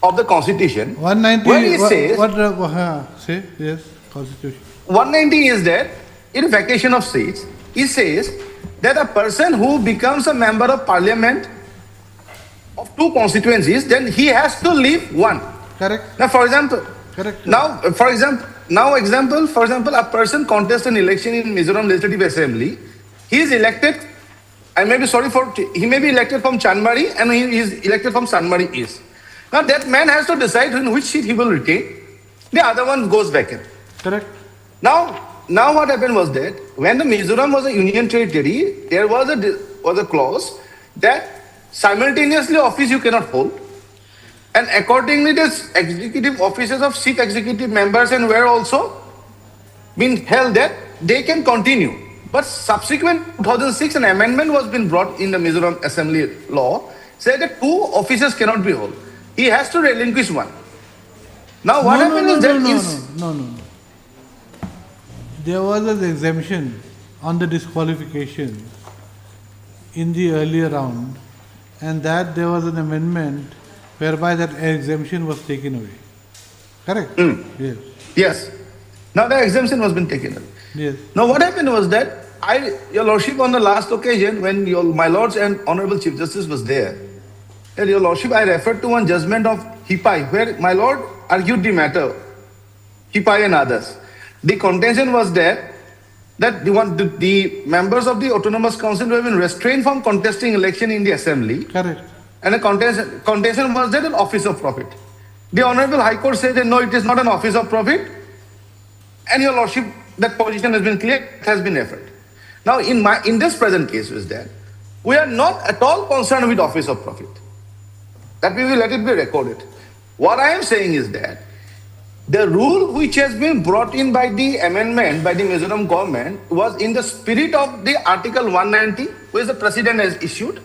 of the Constitution. 190, where it says, say, yes, Constitution. 190 is that in vacation of seats, it says that a person who becomes a member of parliament of two constituencies, then he has to leave one. Correct. Now, for example, Correct. for example, a person contests an election in Mizoram Legislative Assembly. He is elected. I may be sorry for. He may be elected from Chanmari, and he is elected from Sanmari East. Now that man has to decide in which seat he will retain. The other one goes vacant. Correct. Now what happened was that when the Mizoram was a union territory, there was a clause that simultaneously office you cannot hold. And accordingly, the executive offices of chief executive members and were also been held that they can continue. But subsequent 2006, an amendment was been brought in the Mizoram Assembly law, said that two offices cannot be held. He has to relinquish one. Now what happened is that No. There was an exemption on the disqualification in the earlier round, and that there was an amendment whereby that exemption was taken away. Correct? Yes. Yes. Now the exemption was been taken away. Yes. Now what happened was that your lordship on the last occasion when my lords and honorable chief justice was there, that your lordship, I referred to one judgment of Hipai where my lord argued the matter, Hipai and others. The contention was there that the members of the autonomous council have been restrained from contesting election in the assembly. Correct. And the contention was that an office of profit. The Honorable High Court said that no, it is not an office of profit. And your lordship, that position has been clear, it has been referred. Now, in this present case is that we are not at all concerned with office of profit. That we will let it be recorded. What I am saying is that the rule which has been brought in by the amendment by the Mizoram government was in the spirit of the Article 190, which the President has issued.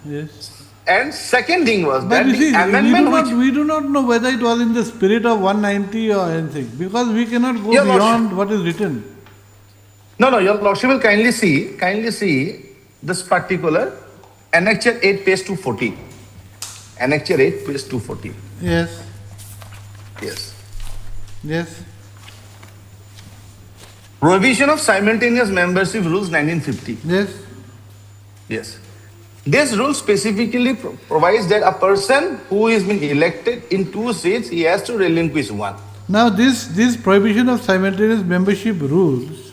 Yes. And second thing was But that you the see, amendment we do not know whether it was in the spirit of 190 or anything, because we cannot go Your beyond what is written. No, your lordship will kindly see this particular Annexure 8, page 240. Annexure 8, page 240. Yes. Yes. Yes. Prohibition of simultaneous membership rules 1950. Yes. Yes. This rule specifically provides that a person who has been elected in two seats, he has to relinquish one. Now this prohibition of simultaneous membership rules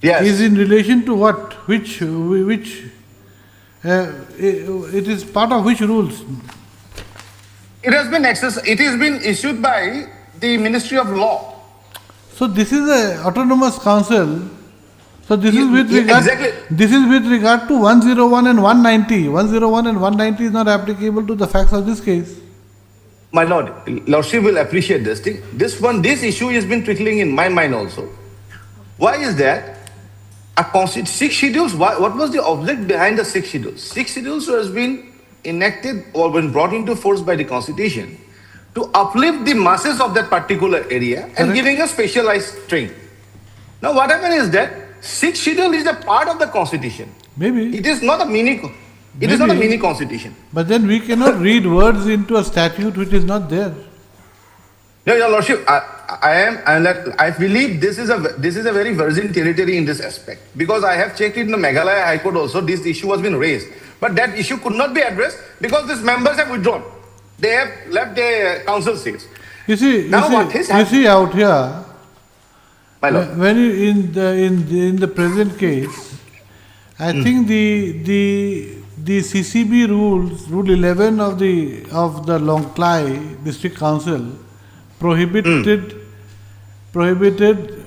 Yes. is in relation to what? Which it is part of which rules? It has been issued by the Ministry of Law. So this is a autonomous council. So this is with regard. Exactly. This is with regard to 101 and 190. 101 and 190 is not applicable to the facts of this case. My lord, lordship will appreciate this thing. This issue has been trickling in my mind also. Why is that? 6 schedules. What was the object behind the 6 schedules? 6 schedules has been enacted or when brought into force by the Constitution to uplift the masses of that particular area and Correct. giving a specialized training. Now, what happened is that sixth schedule is a part of the Constitution. Maybe. It is not a mini. It is not a Maybe. mini Constitution. But then we cannot read words into a statute which is not there. No, Your Lordship, I believe this is a very virgin territory in this aspect, because I have checked in the Meghalaya High Court also. This issue has been raised, but that issue could not be addressed because these members have withdrawn. They have left their council seats. You see, Now what is you see out here, My Lord. when you in the present case, I think the CCB rules, Rule 11 of the Longklai District Council prohibited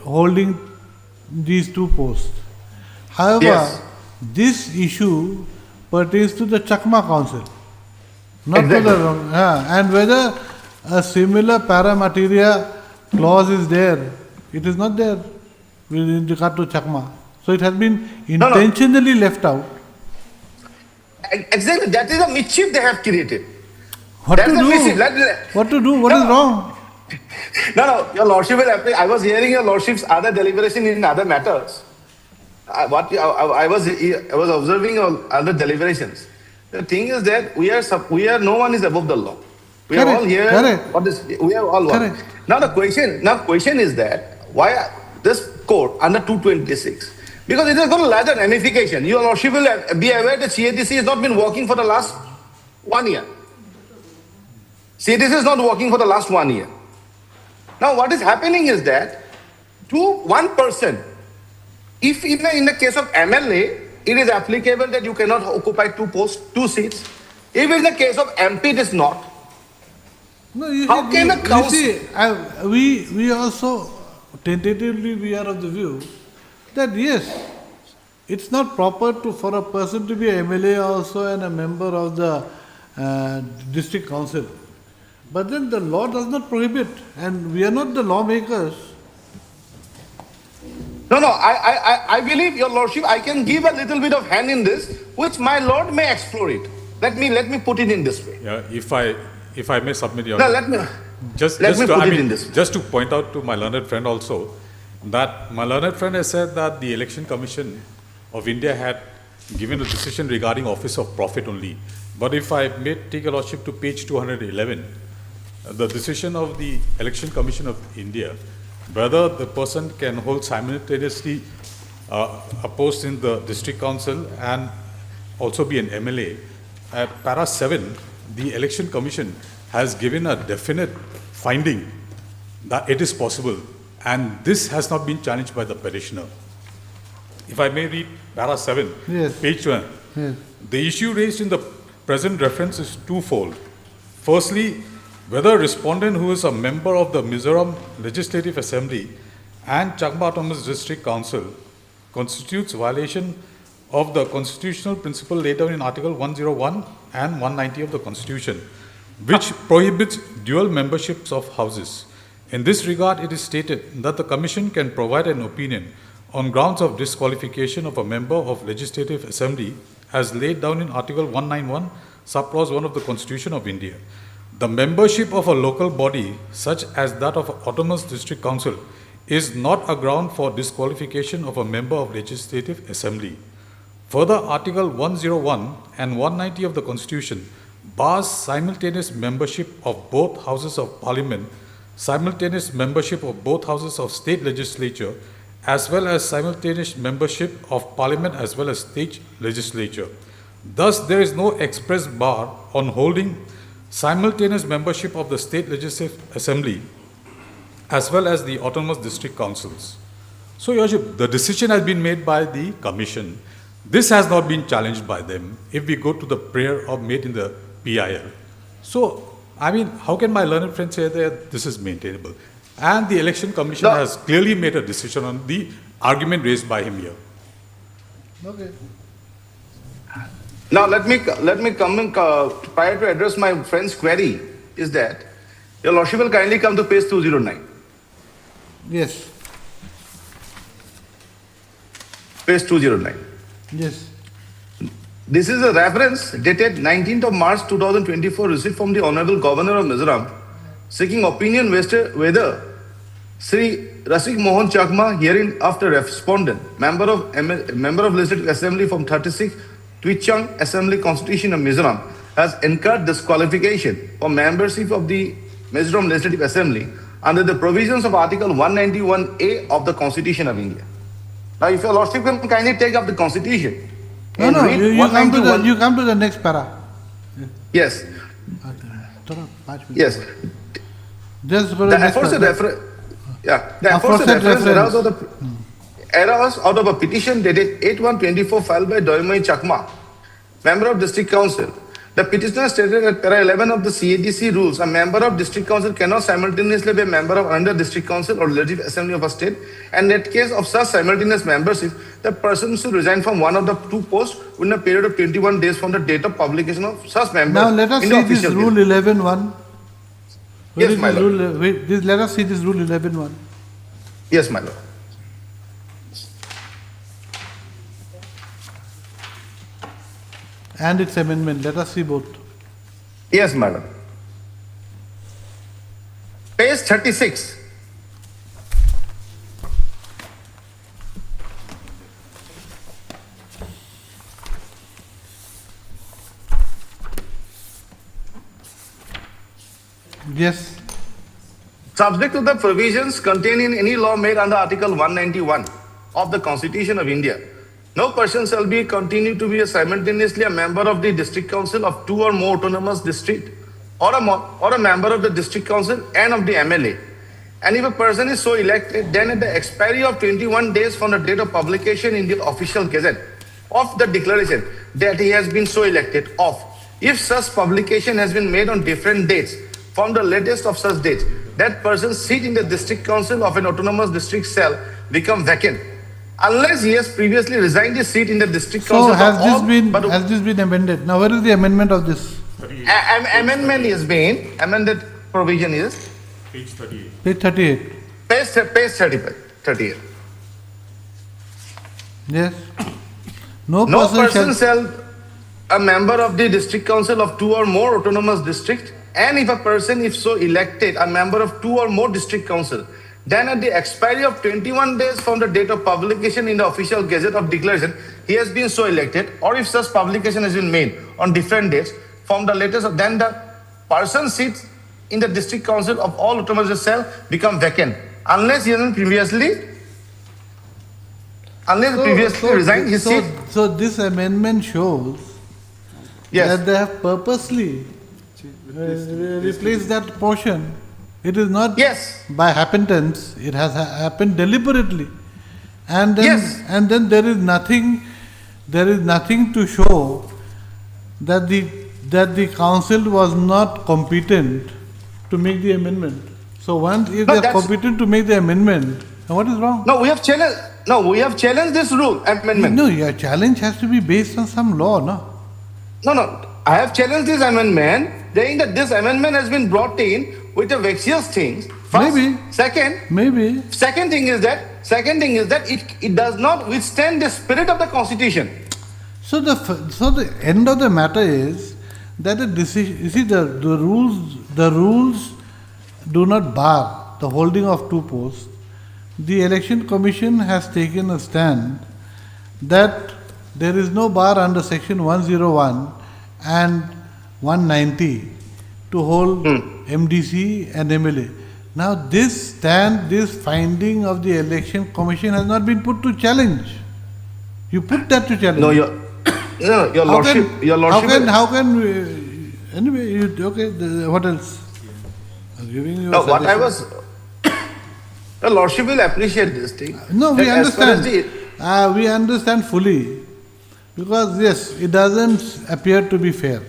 holding these two posts. However, Yes. this issue pertains to the Chakma Council, not Exactly. to the and whether a similar paramateria clause is there, it is not there with regard to Chakma. So it has been no. intentionally left out. Exactly, that is a mischief they have created. What That's to the do? mischief. What to do? What is No. wrong? No, Your Lordship will apply. I was hearing Your Lordship's other deliberation in other matters. I was observing other deliberations. The thing is that we are no one is above the law. We are Correct, all here. correct. We are all one. Correct. Now the question is that why this court under 226? Because it has got a larger ramification. Your Lordship will be aware that CADC has not been working for the last 1 year. CADC is not working for the last 1 year. Now what is happening is that to one person, if in the case of MLA, it is applicable that you cannot occupy two seats. If in the case of MP, it is not. No, you How see, can a you council- see, we also tentatively we are of the view that yes, it's not proper for a person to be a MLA also and a member of the district council. But then the law does not prohibit, and we are not the lawmakers. No, I believe, Your Lordship, I can give a little bit of hand in this, which my Lord may explore it. Let me put it in this way. Yeah, if I may submit your. No, let me put it in this way. Just to point out to my learned friend also, that my learned friend has said that the Election Commission of India had given a decision regarding office of profit only. But if I may take your lordship to page 211, the decision of the Election Commission of India, whether the person can hold simultaneously a post in the district council and also be an MLA. At para 7, the Election Commission has given a definite finding that it is possible, and this has not been challenged by the petitioner. If I may read para 7, Yes. page 1. Yes. The issue raised in the present reference is twofold. Firstly, whether a respondent who is a member of the Mizoram Legislative Assembly and Chakma Autonomous District Council constitutes violation of the constitutional principle laid down in Article 101 and 190 of the Constitution, which prohibits dual memberships of houses. In this regard, it is stated that the Commission can provide an opinion on grounds of disqualification of a member of Legislative Assembly as laid down in Article 191, subclause 1 of the Constitution of India. The membership of a local body, such as that of Autonomous District Council, is not a ground for disqualification of a member of Legislative Assembly. Further, Article 101 and 190 of the Constitution bars simultaneous membership of both Houses of Parliament, simultaneous membership of both Houses of State Legislature, as well as simultaneous membership of Parliament as well as State Legislature. Thus, there is no express bar on holding simultaneous membership of the State Legislative Assembly as well as the Autonomous District Councils. So, Your Worship, the decision has been made by the Commission. This has not been challenged by them if we go to the prayer of made in the PIL. So, I mean, how can my learned friend say that this is maintainable? And the Election Commission has clearly made a decision on the argument raised by him here. Okay. Now let me come in, prior to address my friend's query, is that Your Lordship will kindly come to page 209. Yes. Page 209. Yes. This is a reference dated 19th of March 2024 received from the Honorable Governor of Mizoram seeking opinion whether Sri Rasik Mohan Chakma, herein after respondent, member of Legislative Assembly from 36 Twichang Assembly Constitution of Mizoram, has incurred disqualification for membership of the Mizoram Legislative Assembly under the provisions of Article 191A of the Constitution of India. Now, if your Lordship can kindly take up the Constitution. No, and no, read you come to the next para. Yes. Yes. Just go to The the next aforesaid para. reference, the aforesaid reference arose out of a petition dated 8/1/24 filed by Doimai Chakma, member of District Council. The petitioner stated at para 11 of the CADC rules, a member of District Council cannot simultaneously be a member of another District Council or Legislative Assembly of a state, and in case of such simultaneous membership, the person should resign from one of the two posts within a period of 21 days from the date of publication of such member. Now let us in the see this official rule gazette. 11.1. Yes, my lord. Let us see this rule 11.1. Yes, my lord. And its amendment. Let us see both. Yes, madam. Page 36. Yes. Subject to the provisions contained in any law made under Article 191 of the Constitution of India, no person shall be continue to be simultaneously a member of the District Council of two or more autonomous district, or a member of the District Council and of the MLA. And if a person is so elected, then at the expiry of 21 days from the date of publication in the official gazette of the declaration that he has been so elected of, if such publication has been made on different dates from the latest of such dates, that person's seat in the District Council of an autonomous district shall become vacant, unless he has previously resigned his seat in the District So Council. has this been amended? Now where is the amendment of this? Amendment is being, amended provision is Page 38. Page 38. page 38. Yes. No No person person shall... shall a member of the District Council of two or more autonomous districts, and if a person if so elected a member of two or more District Council, then at the expiry of 21 days from the date of publication in the official gazette of declaration, he has been so elected, or if such publication has been made on different dates from the latest of, then the person's seat in the District Council of all autonomous shall become vacant, unless he has previously resigned his seat. So this amendment shows Yes. that they have purposely replaced that portion. It is not Yes. by happenstance, it has happened deliberately. And then, Yes. and then there is nothing to show that the council was not competent to make the amendment. So once if No, they are that's- competent to make the amendment, then what is wrong? No, we have challenged this rule amendment. No, your challenge has to be based on some law, no? No. I have challenged this amendment, saying that this amendment has been brought in with a vexatious things. First. Maybe. Maybe. Second thing is that it does not withstand the spirit of the Constitution. So the end of the matter is that the decision, you see the rules do not bar the holding of two posts. The Election Commission has taken a stand that there is no bar under section 101 and 190 to hold MDC and MLA. Now this finding of the Election Commission has not been put to challenge. You put that to challenge. No, your lordship. How can we, anyway, what else? I'm giving you a No, what I suggestion. was. Your lordship will appreciate this thing. No, we that as far as understand. We understand fully. Because yes, it doesn't appear to be fair.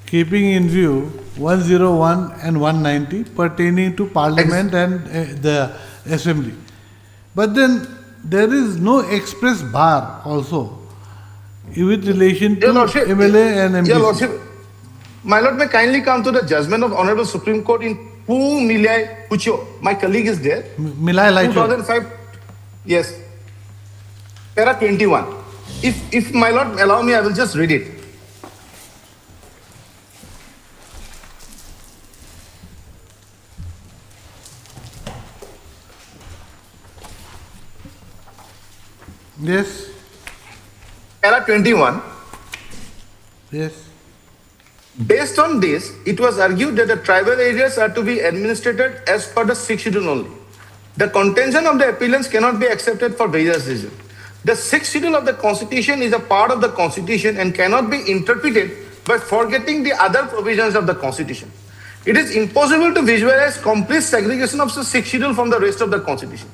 Keeping in view 101 and 190 pertaining to Parliament and the Assembly. But then there is no express bar also with relation to Your Lordship, MLA and MDC. Your Lordship, my Lord, may kindly come to the judgment of Honorable Supreme Court in Pu Milai Pucho. My colleague is there. Milai Laicho. 2005. Yes. Para 21. If my lord allow me, I will just read it. Yes, Para 21. yes. Based on this, it was argued that the tribal areas are to be administered as per the 6th schedule only. The contention of the appellants cannot be accepted for various reasons. The 6th schedule of the Constitution is a part of the Constitution and cannot be interpreted by forgetting the other provisions of the Constitution. It is impossible to visualize complete segregation of the 6th schedule from the rest of the Constitution.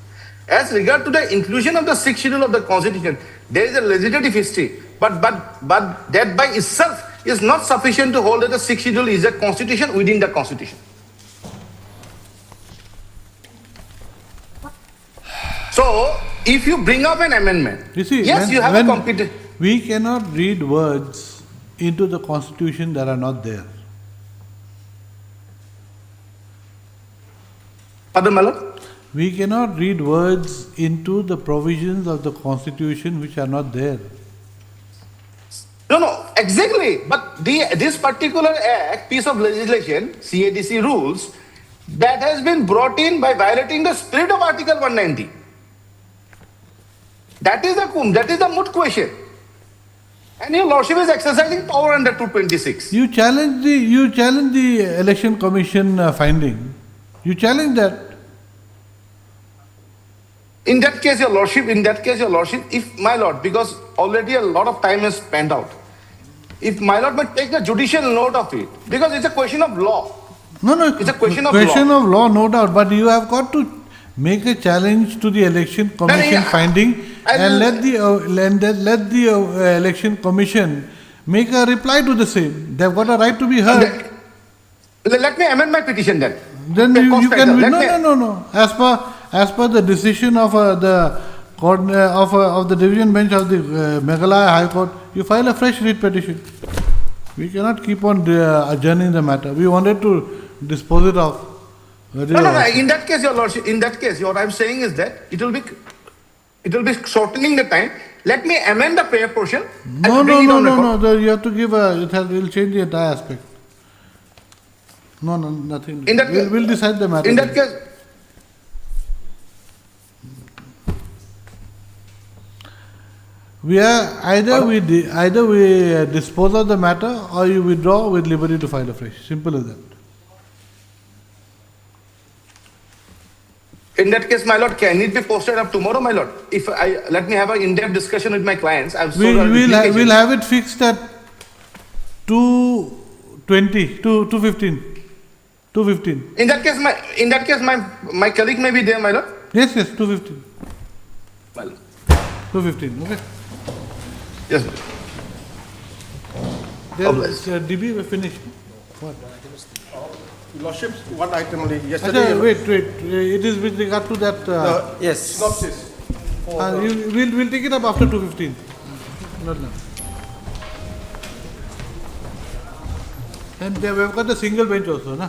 As regard to the inclusion of the 6th schedule of the Constitution, there is a legislative history, but that by itself is not sufficient to hold that the 6th schedule is a constitution within the Constitution. So, if you bring up an amendment, You see, yes, you have a complete. we cannot read words into the Constitution that are not there. Pardon, my lord? We cannot read words into the provisions of the Constitution which are not there. No, exactly. But this particular act, piece of legislation, CADC rules, that has been brought in by violating the spirit of Article 190. That is the moot question. And your lordship is exercising power under 226. You challenge the Election Commission finding. You challenge that. In that case, your lordship, if my lord, because already a lot of time has spent out, if my lord may take the judicial note of it, because it's a question of law. No, It's a question of of law, no doubt. But you have got to make a challenge to the Election Commission finding and let the Election Commission make a reply to the same. They've got a right to be heard. Let me amend my petition then. Then Okay, you can. Let me- No. As per the decision of the court of the division bench of the Meghalaya High Court, you file a fresh writ petition. We cannot keep on adjourning the matter. We wanted to dispose it of. No. In that case, your lordship, what I'm saying is that it will be shortening the time. Let me amend the prayer portion. No. You have to give it will change the entire aspect. No, nothing. In that We'll decide the matter. In that case, We are either we dispose of the matter or you withdraw with liberty to file afresh. Simple as that. in that case, my lord, can it be posted up tomorrow, my lord? Let me have an in-depth discussion with my clients. We'll have it fixed at 2:20, 2:15. 2:15. In that case, my colleague may be there, my lord. Yes, 2:15. My lord. 2:15, okay. Yes, my lord. There's DB we finished. What? Lordship, one item only. Yesterday. Wait. It is with regard to that. Yes. Synopsis. We'll take it up after 2:15. Not now. And we've got a single bench also, na?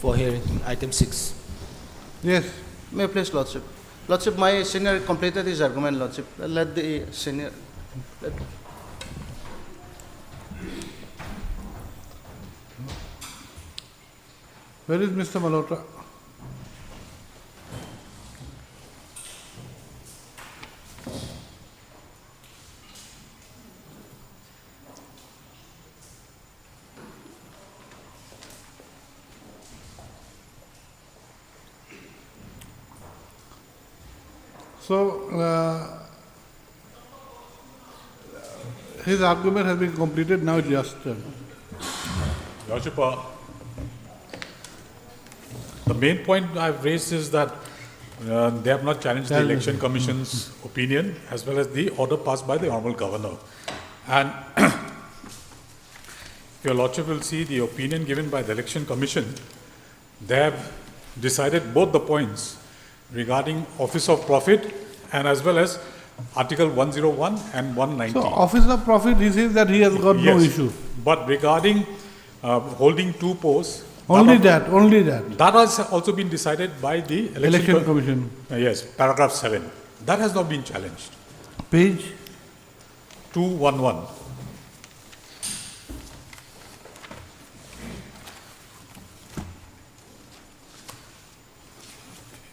for hearing item 6. Yes. May I please, Lordship? Lordship, my senior completed his argument, Lordship. Let the senior... Where is Mr. Malhotra? So, his argument has been completed, now it's just turn. Lordship, the main point I've raised is that they have not challenged the Election Commission's opinion as well as the order passed by the Honorable Governor. And your Lordship will see the opinion given by the Election Commission. They have decided both the points regarding Office of Profit and as well as Article 101 and 190. So, Office of Profit, he says that he has got no issue. But regarding holding two posts, Only that. that has also been decided by the Election Commission. Yes, paragraph 7. That has not been challenged. Page? 211.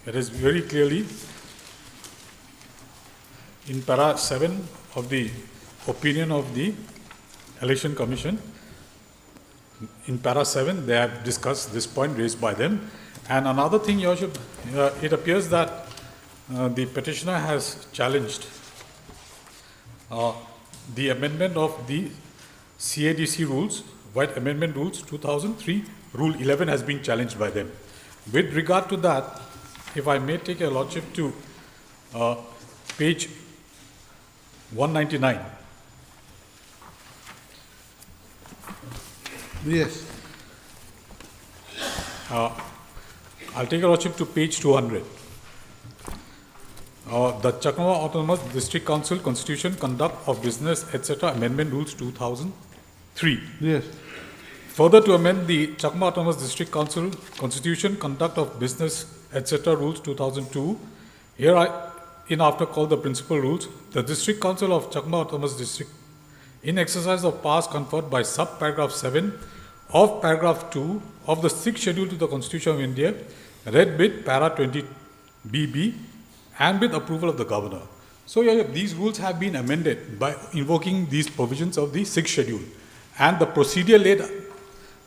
It is very clearly in para 7 of the opinion of the Election Commission. In para 7, they have discussed this point raised by them. And another thing, Your Worship, it appears that the petitioner has challenged the amendment of the CADC rules, White Amendment Rules 2003, Rule 11 has been challenged by them. With regard to that, if I may take your Lordship to page 199. Yes. I'll take your Lordship to page 200. The Chakma Autonomous District Council Constitution, Conduct of Business, etc. Amendment Rules 2003. Yes. Further, to amend the Chakma Autonomous District Council Constitution, Conduct of Business, etc. Rules 2002, hereinafter called the Principal Rules, the District Council of Chakma Autonomous District, in exercise of powers conferred by sub-paragraph 7 of paragraph 2 of the 6th schedule to the Constitution of India, read with para 20 BB and with approval of the Governor. So these rules have been amended by invoking these provisions of the 6th schedule, and the procedure laid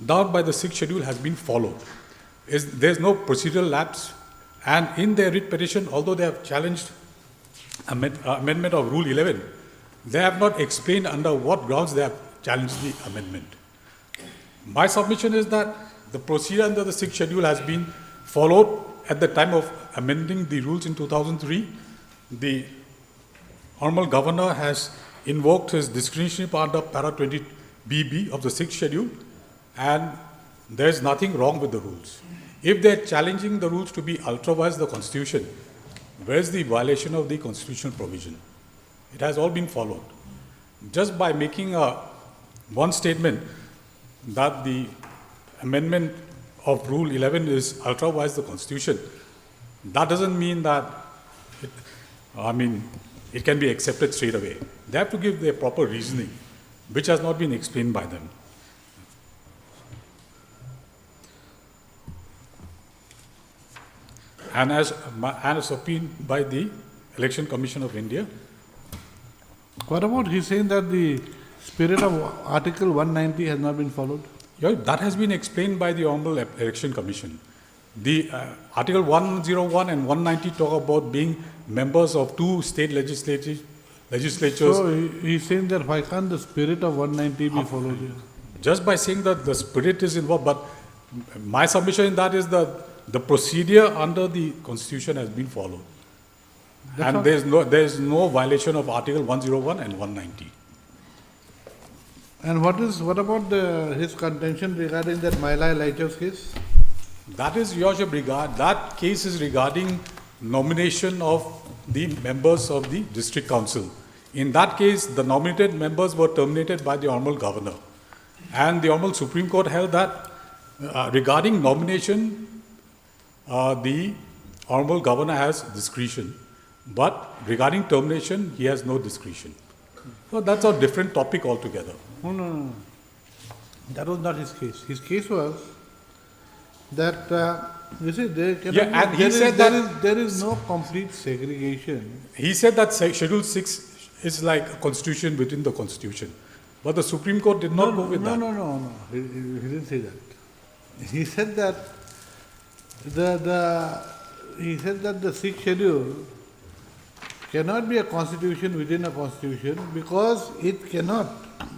down by the 6th schedule has been followed. There's no procedural lapse, and in their writ petition, although they have challenged amendment of Rule 11, they have not explained under what grounds they have challenged the amendment. My submission is that the procedure under the 6th schedule has been followed at the time of amending the rules in 2003. The Honorable Governor has invoked his discretionary power under para 20 BB of the 6th schedule, and there is nothing wrong with the rules. If they are challenging the rules to be ultra-vires the Constitution, where is the violation of the constitutional provision? It has all been followed. Just by making one statement that the amendment of Rule 11 is ultra-vires the Constitution, that doesn't mean that it can be accepted straight away. They have to give their proper reasoning, which has not been explained by them. And as opined by the Election Commission of India. What about he saying that the spirit of Article 190 has not been followed? Yeah, that has been explained by the Honorable Election Commission. The Article 101 and 190 talk about being members of two state legislatures. So he's saying that why can't the spirit of 190 be followed here? Just by saying that the spirit is involved, but my submission in that is that the procedure under the Constitution has been followed. And there is no violation of Article 101 and 190. And what about his contention regarding that Mahila Elijah's case? That is your regard. That case is regarding nomination of the members of the District Council. In that case, the nominated members were terminated by the Honorable Governor. And the Honorable Supreme Court held that Regarding nomination, the Honorable Governor has discretion, but regarding termination, he has no discretion. So that's a different topic altogether. No. That was not his case. His case was that, you see, there cannot Yeah, and be, he there, said is, there, that- is, there is no complete segregation. He said that Schedule 6 is like a constitution within the constitution. But the Supreme Court did not go with that. No. He didn't say that. He said that the sixth schedule cannot be a constitution within a constitution because it cannot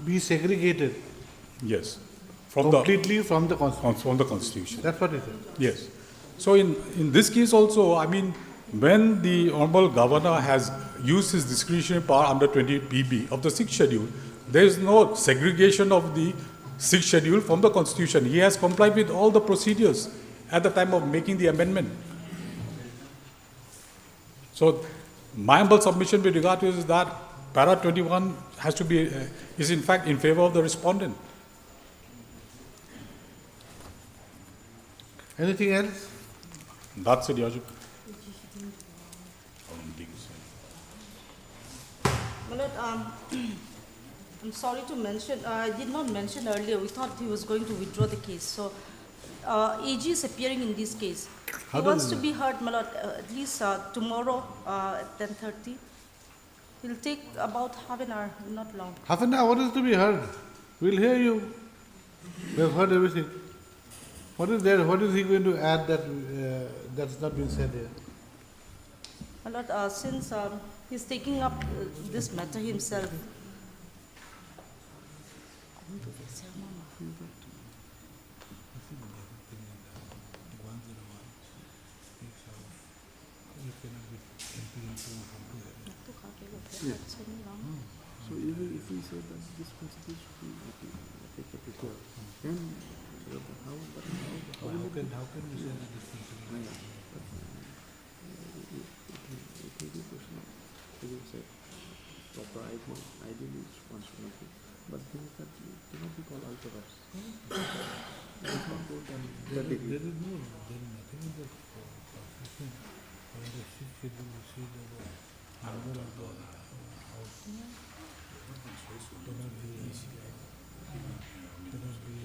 be segregated Yes. completely from the constitution. From the constitution. That's what he said. Yes. So in this case also, I mean, when the Honorable Governor has used his discretionary power under 20 BB of the 6th schedule, there is no segregation of the 6th schedule from the constitution. He has complied with all the procedures at the time of making the amendment. So my humble submission with regard to is that para 21 has to be, is in fact in favor of the respondent. Anything else? That's it, Your Worship. Milord, I'm sorry to mention, I did not mention earlier, we thought he was going to withdraw the case. So, AG is appearing in this case. How He does wants it to know? be heard, my lord, at least tomorrow at 10:30. It'll take about half an hour, not long. Half an hour, what is to be heard? We'll hear you. We have heard everything. What is there? What is he going to add that that's not been said here? My lord, since he's taking up this matter himself. So even if we say that this constitution should be taken before, then how will it you say that this it will be personal. As you said, proper ideally one should not be. But things that cannot be called ultra-vires. It is not good and There is no, there is nothing in the constitution or in the sixth schedule which says that the member of the house cannot be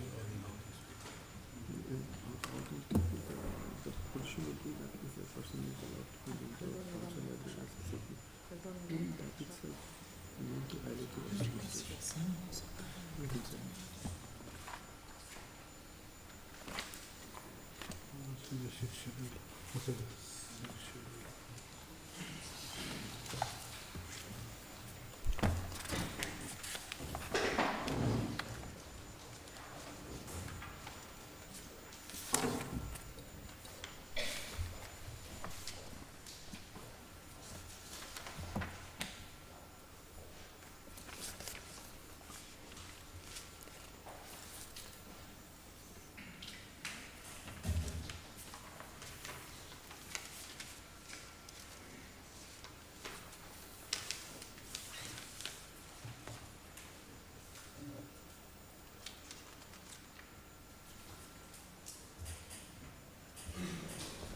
the position would be that if a person is allowed to come into a council or the assembly, then that itself meant to highlight the the sixth schedule. What's it? Sixth schedule.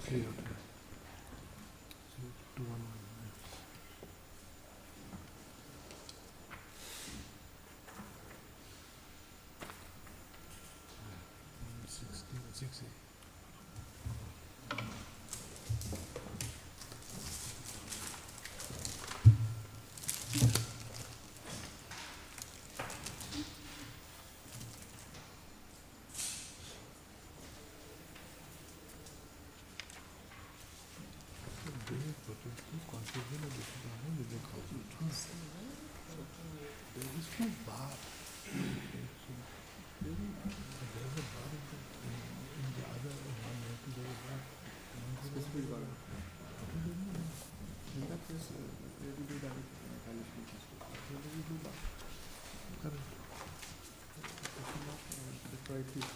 Okay, okay. So, 211. Yeah. 60. There is no bar. There is a bar in the other one. There is a bar. specific bar. In that case, they will do direct violation of constitution. There will do bar. Correct. It is not proprietary.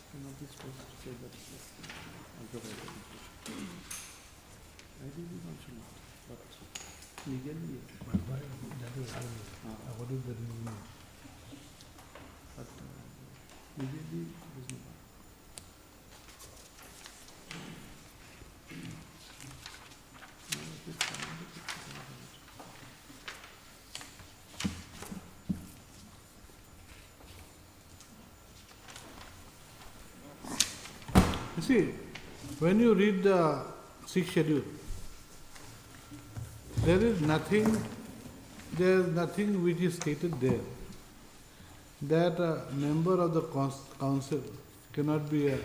Cannot be supposed to say that it's ultra-vires. Ideally, one should not. But legally, yes. But why? That is what is the reason? But legally, there is no bar. You see, when you read the sixth schedule, there is nothing which is stated there that a member of the council cannot be a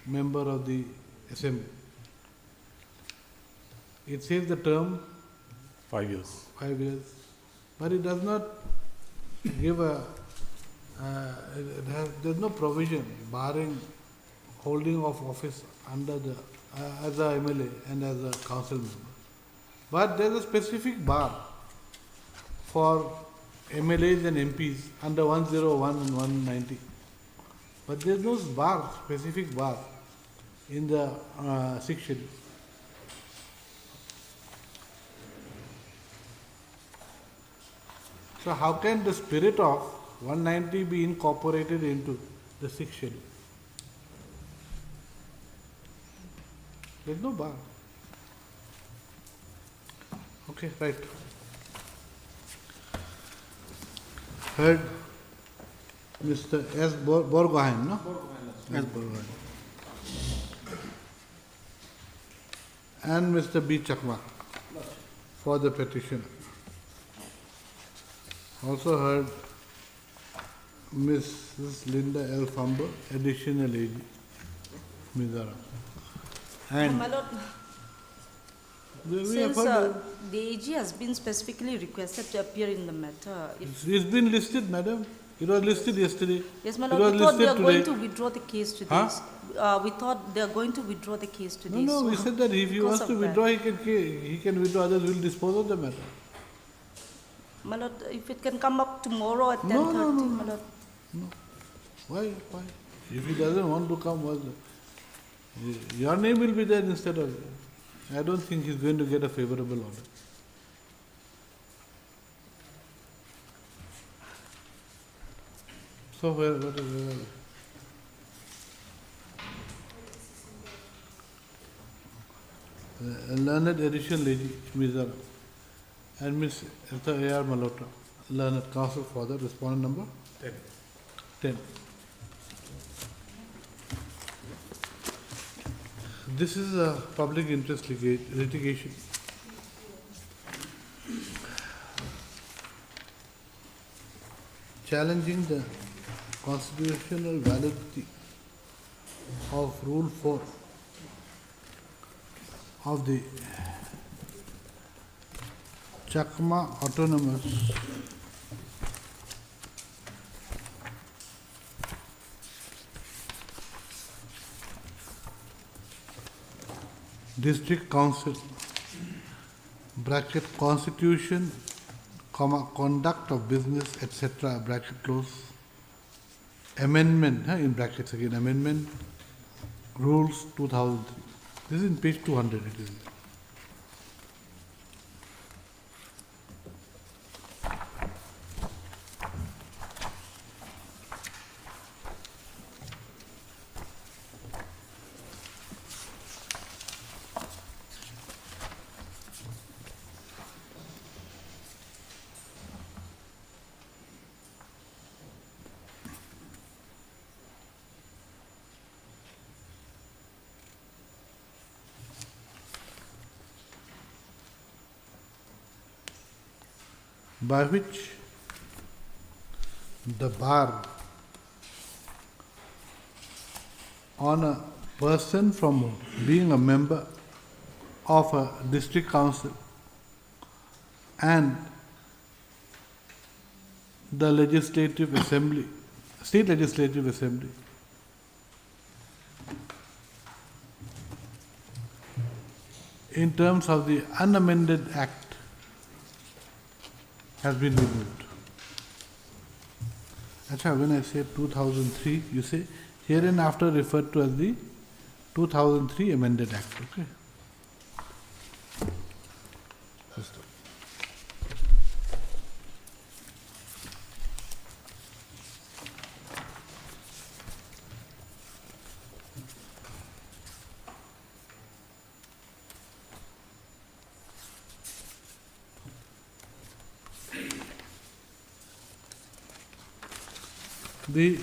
member of the assembly. It says the term 5 years. 5 years, but it does not give there's no provision barring holding of office under the as a MLA and as a council member. But there is a specific bar for MLAs and MPs under 101 and 190. But there is no specific bar in the sixth schedule. So how can the spirit of 190 be incorporated into the sixth schedule? There is no bar. Okay, right. Heard Mr. S. Borgohain, no? S. Borgohain. And Mr. B. Chakma for the petition. Also heard Mrs. Linda L. Fumber, additional AG, Mizoram. And My lord, we have since heard the AG has been specifically requested to appear in the matter, if it's been listed, madam. It was listed yesterday. yes, my It lord, was we thought they listed are going today. to withdraw the case today. Huh? We thought they are going to withdraw the case today. No, so we said that if he because wants of to that. withdraw, he can withdraw, others will dispose of the matter. My lord, if it can come up tomorrow at 10:30, No, my lord. No. Why? If he doesn't want to come, your name will be there instead of. I don't think he's going to get a favorable order. So where are we? Learned additional lady, Mizoram, and Miss Esther A.R. Malhotra, learned counsel for the respondent number 10. This is a public interest litigation. Challenging the constitutional validity of Rule 4 of the Chakma Autonomous District Council bracket Constitution, comma, conduct of business, etc. bracket close amendment in brackets again amendment rules 2003. This is in page 200. It is. By which the bar on a person from being a member of a district council and the legislative assembly, state legislative assembly, in terms of the unamended act has been removed. Achha, when I say 2003, you say hereinafter referred to as the 2003 Amended Act. Okay. The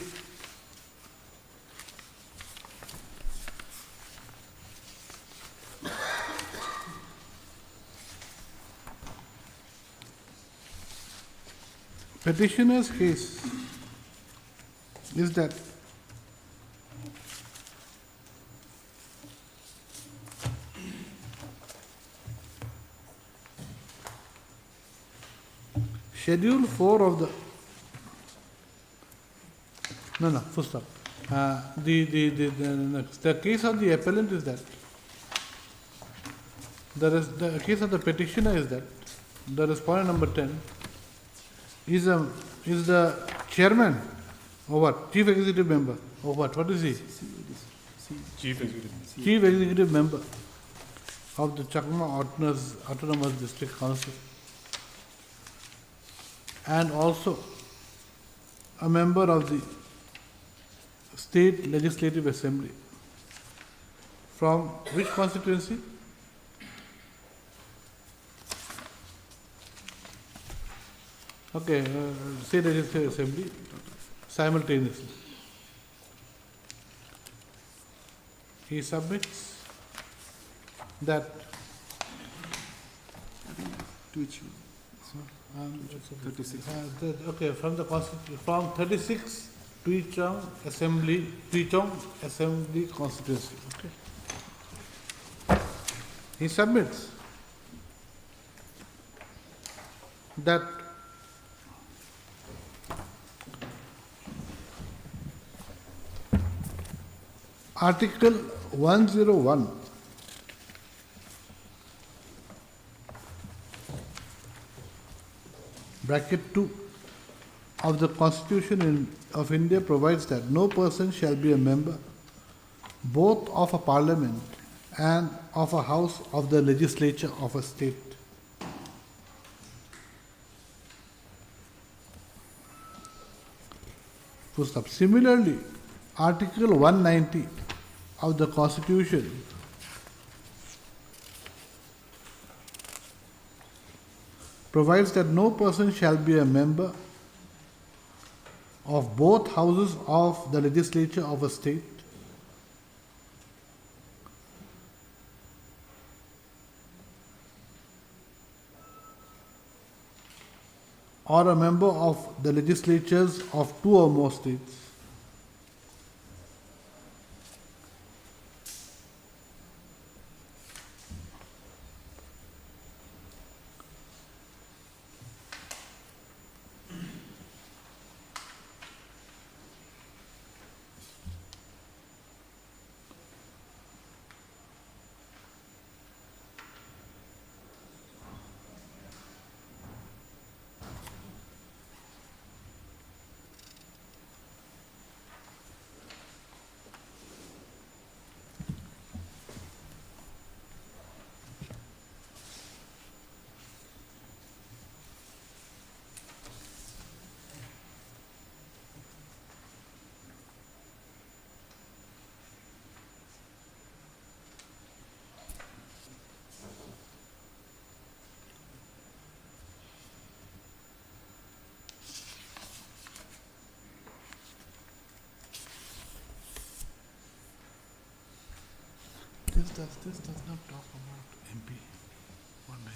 petitioner's case is that Schedule 4 of the full stop. The case of the appellant is that the case of the petitioner is that the respondent number 10 is the chairman or what? Chief executive member or what? What is he? Chief Executive. Chief executive member of the Chakma Autonomous District Council, and also a member of the State Legislative Assembly. From which constituency? Okay, State Legislative Assembly simultaneously. He submits that To which one? 36. okay, from 36 Tuichong Assembly constituency. Okay. He submits that Article 101 bracket 2 of the Constitution of India provides that no person shall be a member both of a parliament and of a house of the legislature of a state. Full stop. Similarly, Article 190 of the Constitution provides that no person shall be a member of both houses of the legislature of a state or a member of the legislatures of two or more states. This does not talk about MP 190.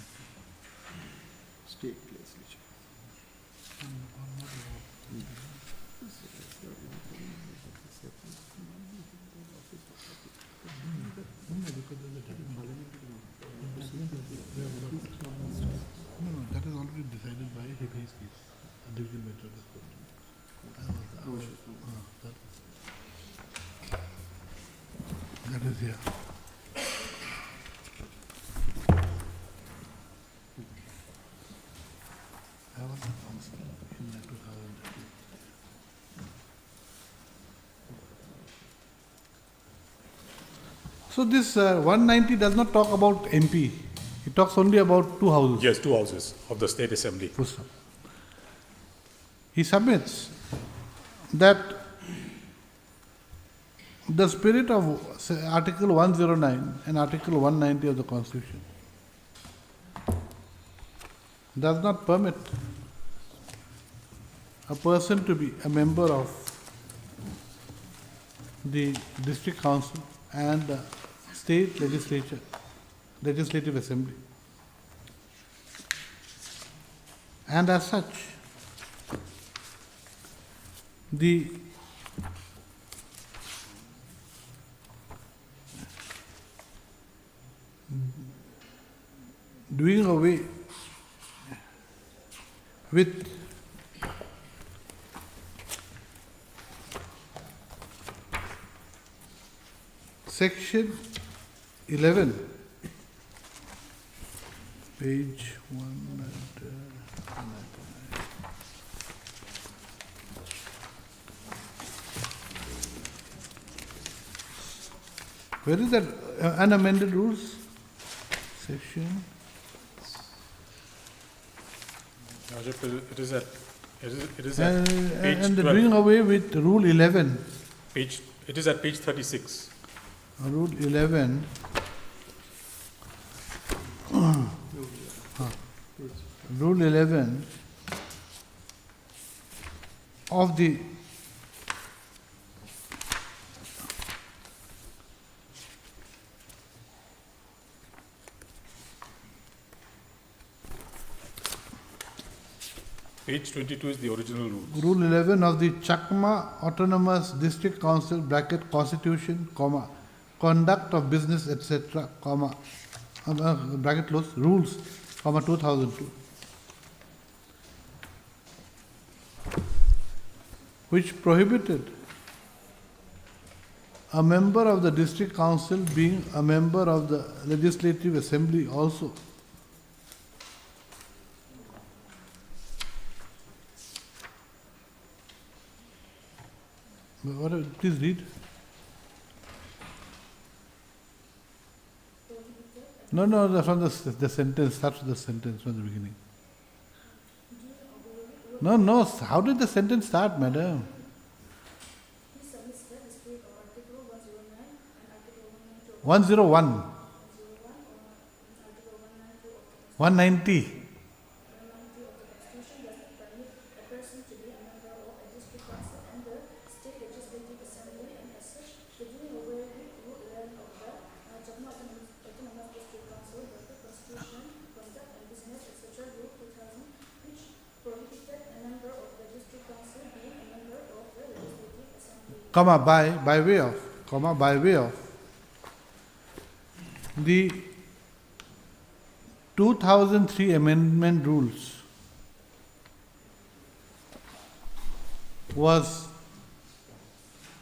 State legislature. No, that is already decided by his case, division bench of the court. That is here. I was a councillor in 2013. So this 190 does not talk about MP. It talks only about two houses. Yes, two houses of the State Assembly. He submits that the spirit of Article 109 and Article 190 of the Constitution does not permit a person to be a member of the district council and the state legislative assembly. And as such, the doing away with section 11, page 1. Where is that unamended rules? Section. It is at page And 12. doing away with rule 11. It is at page 36. Rule 11. Rule 11 of the Page 22 is the original rule. Rule 11 of the Chakma Autonomous District Council bracket Constitution, comma, conduct of business, etc., comma, bracket close, rules, comma, 2002, which prohibited a member of the district council being a member of the legislative assembly also. Please read. No, from the sentence, starts with the sentence from the beginning. No, how did the sentence start, madam? 101. 190. Comma, by way of, comma, by way of the 2003 amendment rules was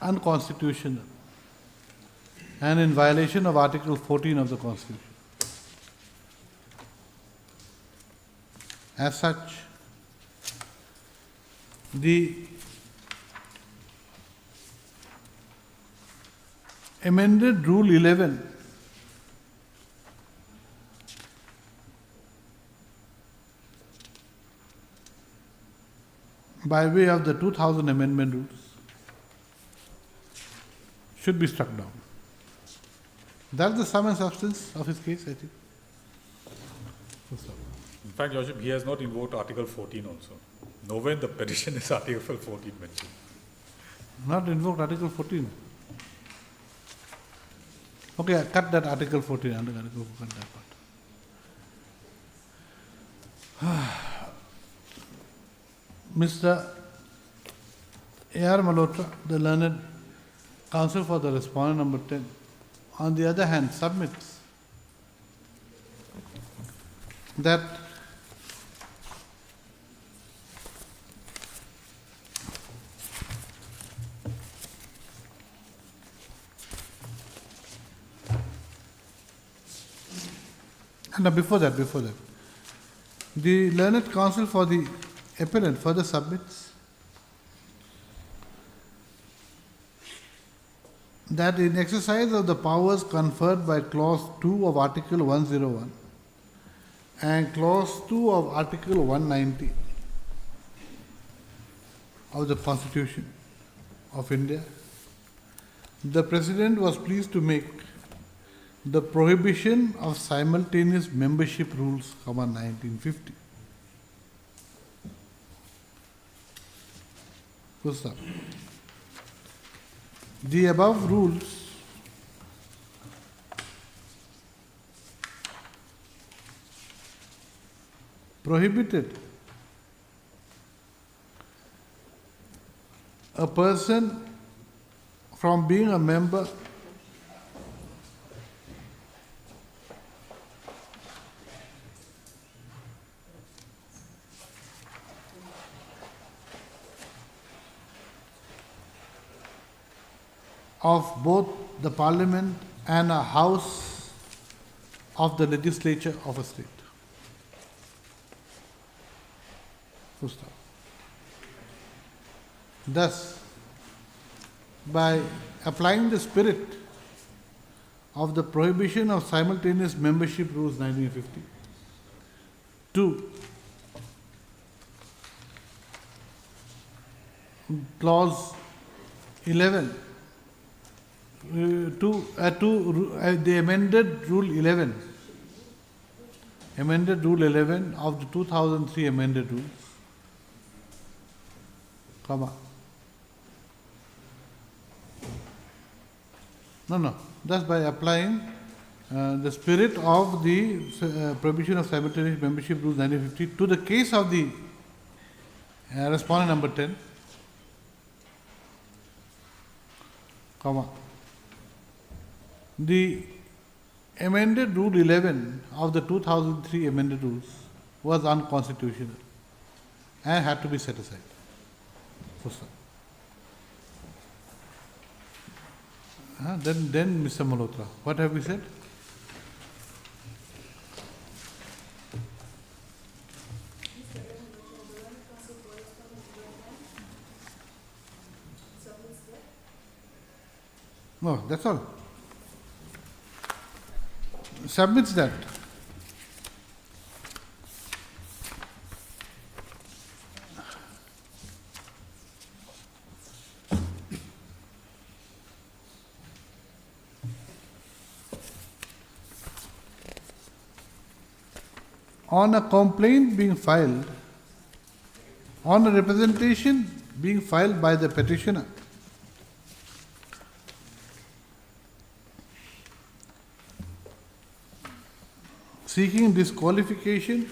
unconstitutional and in violation of Article 14 of the Constitution. As such, the amended Rule 11 by way of the 2000 amendment rules should be struck down. That's the sum and substance of his case, I think. In fact, Your Worship, he has not invoked Article 14 also. Nowhere in the petition is Article 14 mentioned. Not invoked Article 14. Okay, cut that Article 14, cut that part. Mr. A.R. Malhotra, the learned counsel for the respondent number 10, on the other hand, submits that no, before that, the learned counsel for the appellant further submits that in exercise of the powers conferred by Clause 2 of Article 101 and Clause 2 of Article 190 of the Constitution of India, the President was pleased to make the prohibition of simultaneous membership rules, 1950. Full stop. The above rules prohibited a person from being a member of both the parliament and a house of the legislature of a state. Full stop. Thus, by applying the spirit of the prohibition of simultaneous membership rules 1950 to clause 11 the amended rule 11 of the 2003 amended rules, comma. Thus by applying the spirit of the prohibition of simultaneous membership rules 1950 to the case of the respondent number 10, comma. The amended rule 11 of the 2003 amended rules was unconstitutional and had to be set aside. Full stop. Then Mr. Malhotra, what have we said? No, that's all. Submits that. On a complaint being filed, on a representation being filed by the petitioner, seeking disqualification.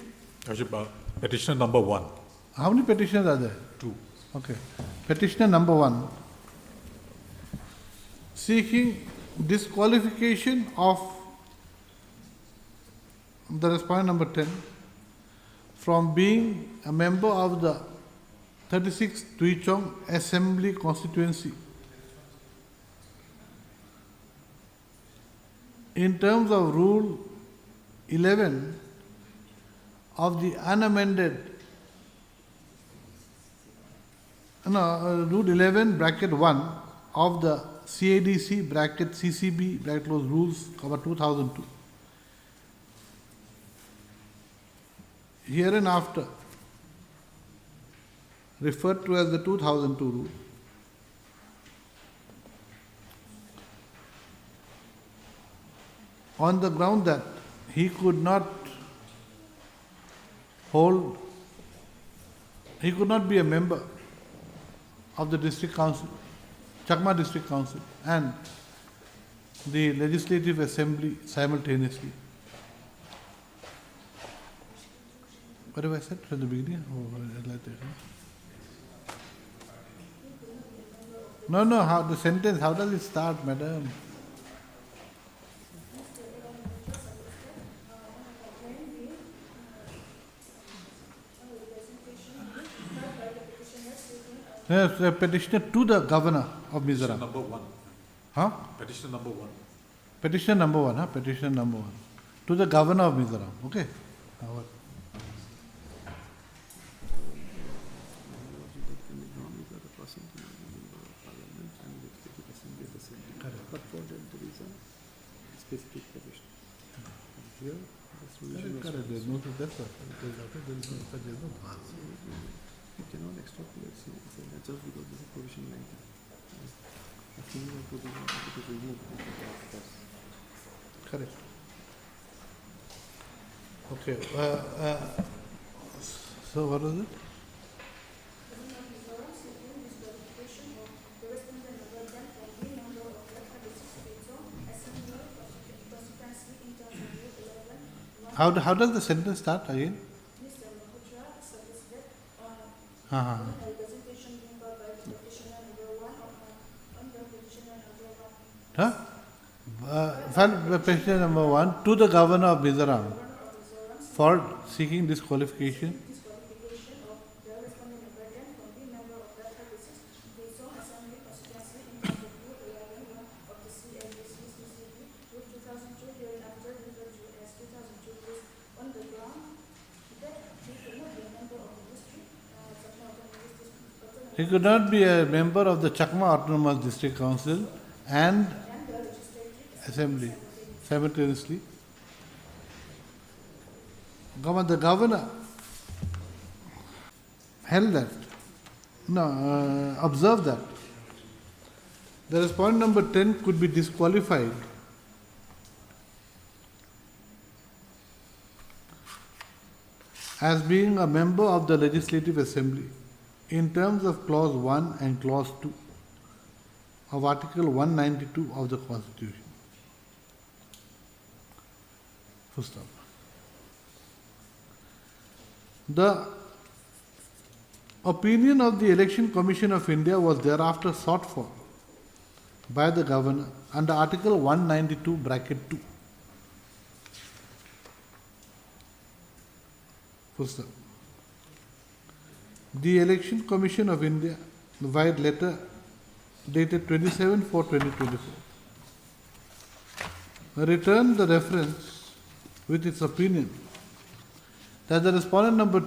Petitioner number 1. How many petitioners are there? 2. Okay. Petitioner number 1, seeking disqualification of the respondent number 10 from being a member of the 36th Tui Chong Assembly Constituency in terms of Rule 11 of the unamended, Rule 11 bracket 1 of the CADC bracket CCB bracket close rules cover 2002. Hereinafter referred to as the 2002 rule, on the ground that he could not be a member of the district council, Chakma district council, and the legislative assembly simultaneously. What have I said from the beginning? No, how the sentence, how does it start, madam? Yes, a petitioner to the governor of Mizoram. Petitioner number 1. Huh? Petitioner number 1. Petitioner number 1, huh? Petitioner number 1. To the governor of Mizoram. Okay? What? But for that there is a specific provision. Here, this provision Correct. There's no, that's what. There's no pass. you cannot extrapolate, say that just because there is a provision like that. A similar provision that is removed from the clause. Correct. Okay. So what was it? How does the sentence start again? Huh? File petition number 1 to the Governor of Mizoram for seeking disqualification. He could not be a member of the Chakma Autonomous District Council and Assembly simultaneously. The governor held that, observed that the respondent number 10 could be disqualified as being a member of the Legislative Assembly in terms of Clause 1 and Clause 2 of Article 192 of the Constitution. Full stop. The opinion of the Election Commission of India was thereafter sought for by the governor under Article 192 bracket 2. Full stop. The Election Commission of India, via letter dated 27/4/2024, returned the reference with its opinion that the respondent number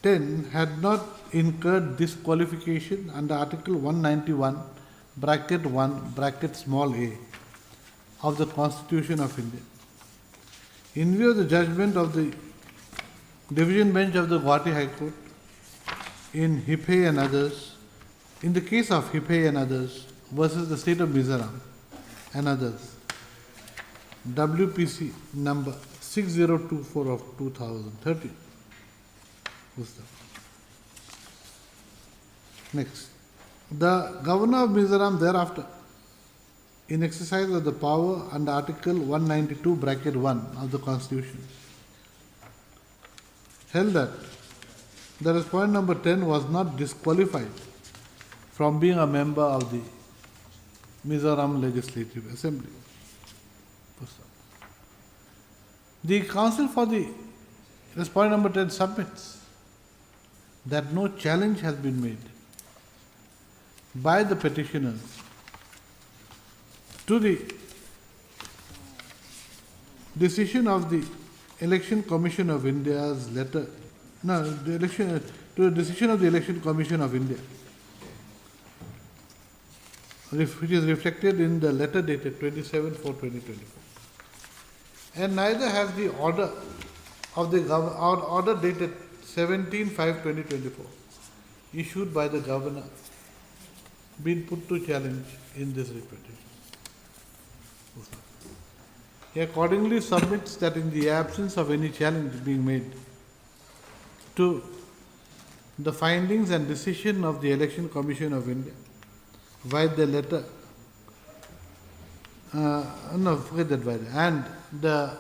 10 had not incurred disqualification under Article 191 bracket 1 bracket small a of the Constitution of India. In view of the judgment of the Division Bench of the Guwahati High Court in Hiphey and others, in the case of Hiphey and others versus the state of Mizoram and others, WPC number 6024 of 2013. Next, the Governor of Mizoram thereafter, in exercise of the power under Article 192 bracket 1 of the Constitution, held that the respondent number 10 was not disqualified from being a member of the Mizoram Legislative Assembly. The counsel for the respondent number 10 submits that no challenge has been made by the petitioners to the decision of the Election Commission of India's letter, to the decision of the Election Commission of India, which is reflected in the letter dated 27/4/2024. And neither has the order of the order dated 17/5/2024 issued by the governor been put to challenge in this petition. He accordingly submits that in the absence of any challenge being made to the findings and decision of the Election Commission of India via the letter, and the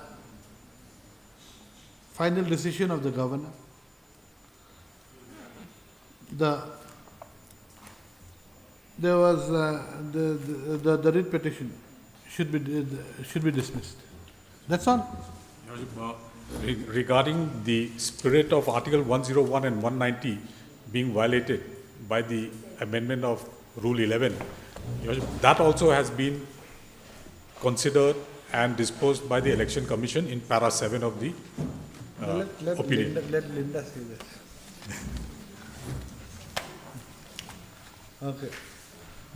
final decision of the governor, there was the writ petition should be dismissed. That's all. Regarding the spirit of Article 101 and 190 being violated by the amendment of Rule 11, that also has been considered and disposed by the Election Commission in Para 7 of the opinion. Let Linda say this. Okay.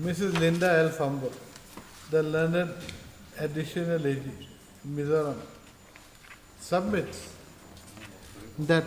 Mrs. Linda L. Fambo, the learned additional AG, Mizoram, submits that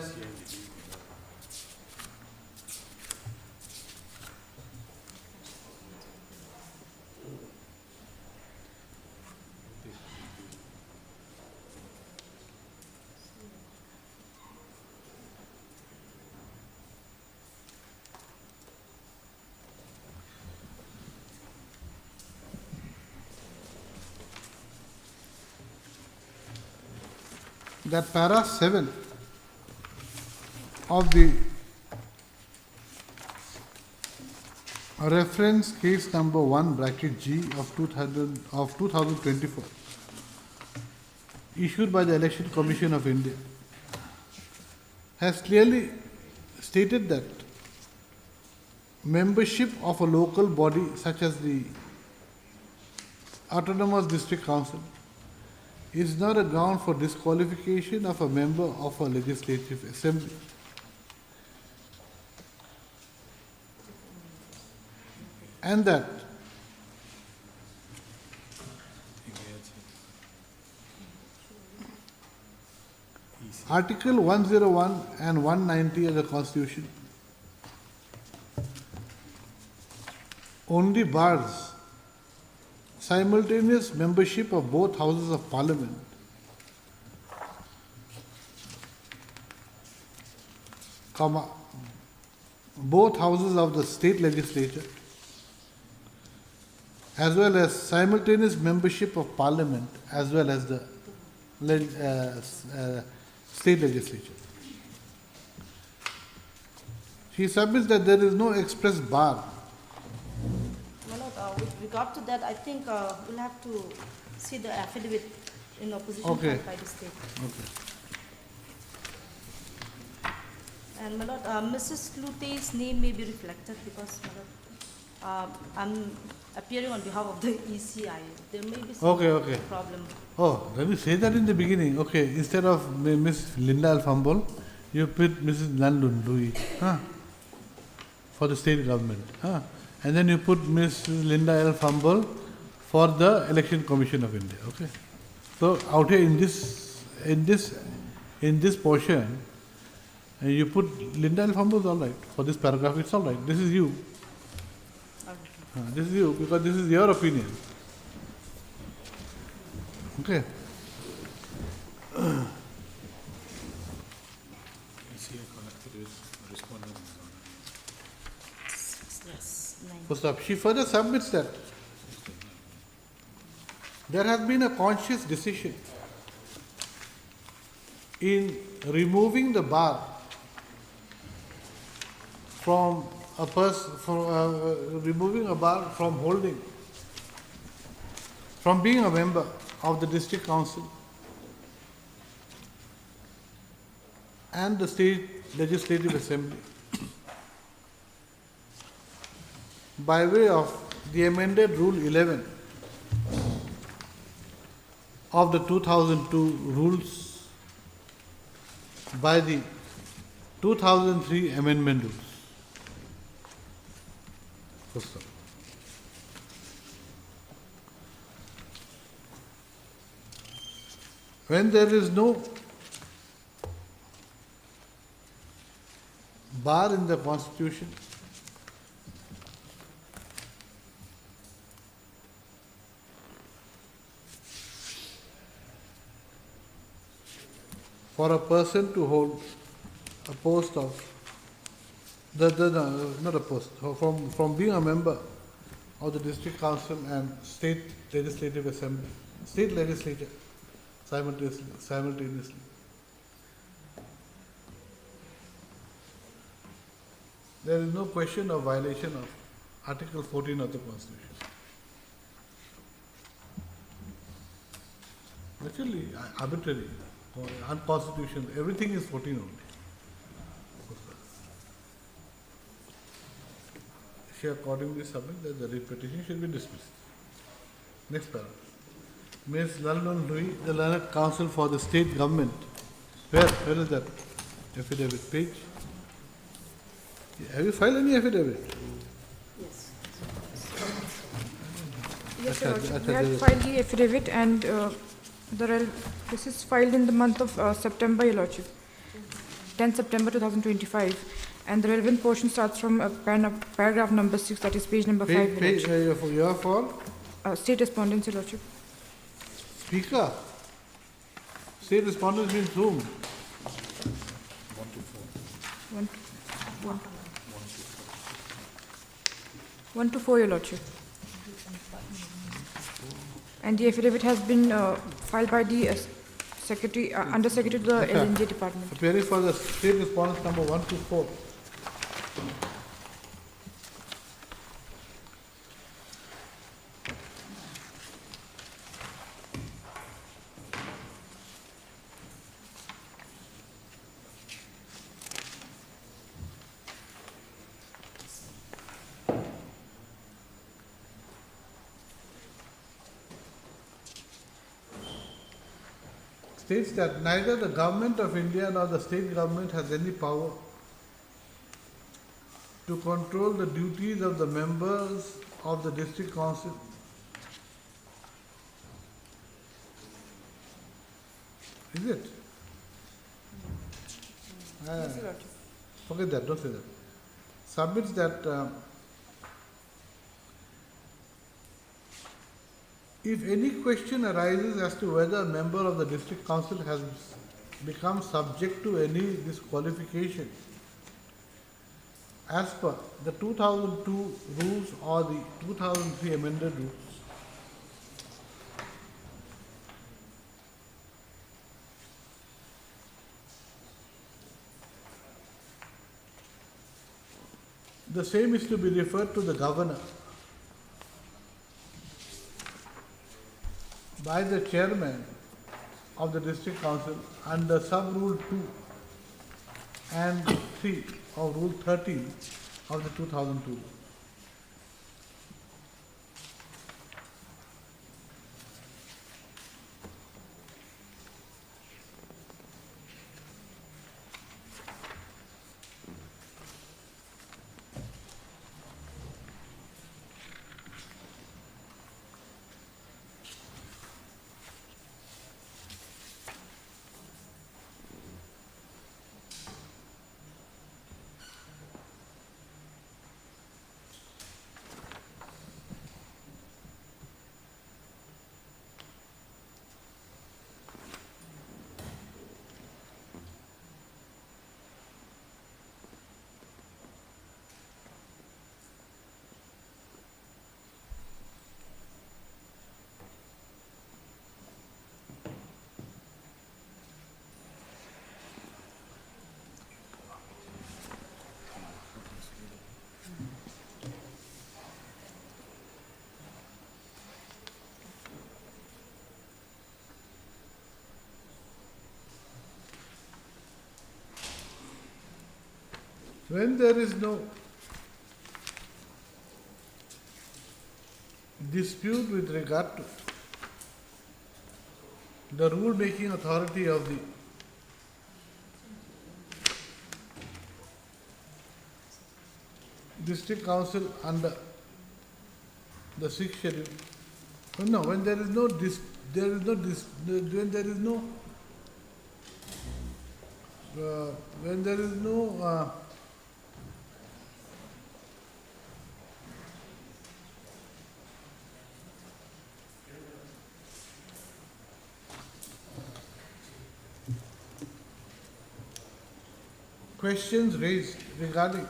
Para 7 of the Reference case number 1 bracket G of 2024 issued by the Election Commission of India has clearly stated that membership of a local body such as the Autonomous District Council is not a ground for disqualification of a member of a legislative assembly. And that Article 101 and 190 of the Constitution only bars simultaneous membership of both houses of parliament comma, both houses of the state legislature, as well as simultaneous membership of parliament as well as the state legislature. She submits that there is no express bar. With regard to that, I think we'll have to see the affidavit in opposition Okay. filed by the state. Okay. And my lord, Mrs. Lute's name may be reflected because, my lord, I'm appearing on behalf of the ECI. There may be some Okay. problem. Oh, let me say that in the beginning. Okay, instead of Miss Linda Alfambol, you put Mrs. Nanlun Louis for the state government. And then you put Miss Linda Alfambol for the Election Commission of India. Okay. So out here in this portion, you put Linda Alfambol is all right. For this paragraph, it's all right. This is you. This is you because this is your opinion. Okay. Yes, 9. First up, she further submits that there has been a conscious decision in removing the bar from a person, removing a bar from holding, from being a member of the district council and the state legislative assembly by way of the amended Rule 11 of the 2002 rules by the 2003 amendment rules. First up. When there is no bar in the Constitution, for a person to hold a post of not a post, from being a member of the district council and state legislative assembly, state legislature simultaneously. There is no question of violation of Article 14 of the Constitution. Actually, arbitrary or unconstitutional, everything is 14 only. She accordingly submits that the writ petition should be dismissed. Next paragraph. Ms. Lalnon Louis, the learned counsel for the state government. Where is that affidavit page? Have you filed any affidavit? Yes. Yes, Your Lordship. We have filed the affidavit and this is filed in the month of September, Your Lordship. 10 September 2025. And the relevant portion starts from paragraph number 6, that is page number 5. Page, you are for? State respondents, Your Lordship. Speaker. State respondents means whom? 1 to 4, Your Lordship. And the affidavit has been filed by the Secretary, Under Secretary to the LNJ Department. Appearing for the state respondents number 1 to 4. states that neither the government of India nor the state government has any power to control the duties of the members of the district council. Is it? Forget that, don't say that. Submits that if any question arises as to whether a member of the district council has become subject to any disqualification as per the 2002 rules or the 2003 amended rules, the same is to be referred to the governor by the chairman of the district council under sub rule 2 and 3 of rule 13 of the 2002. When there is no dispute with regard to the rule-making authority of the district council under the sixth schedule. No, when there is no questions raised regarding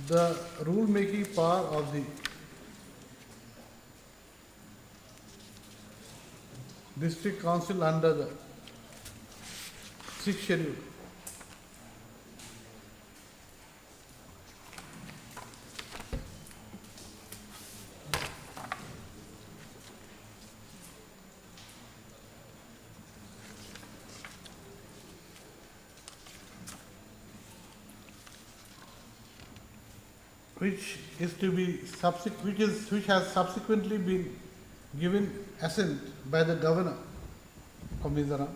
the rule-making power of the district council under the sixth schedule. Which has subsequently been given assent by the governor of Mizoram.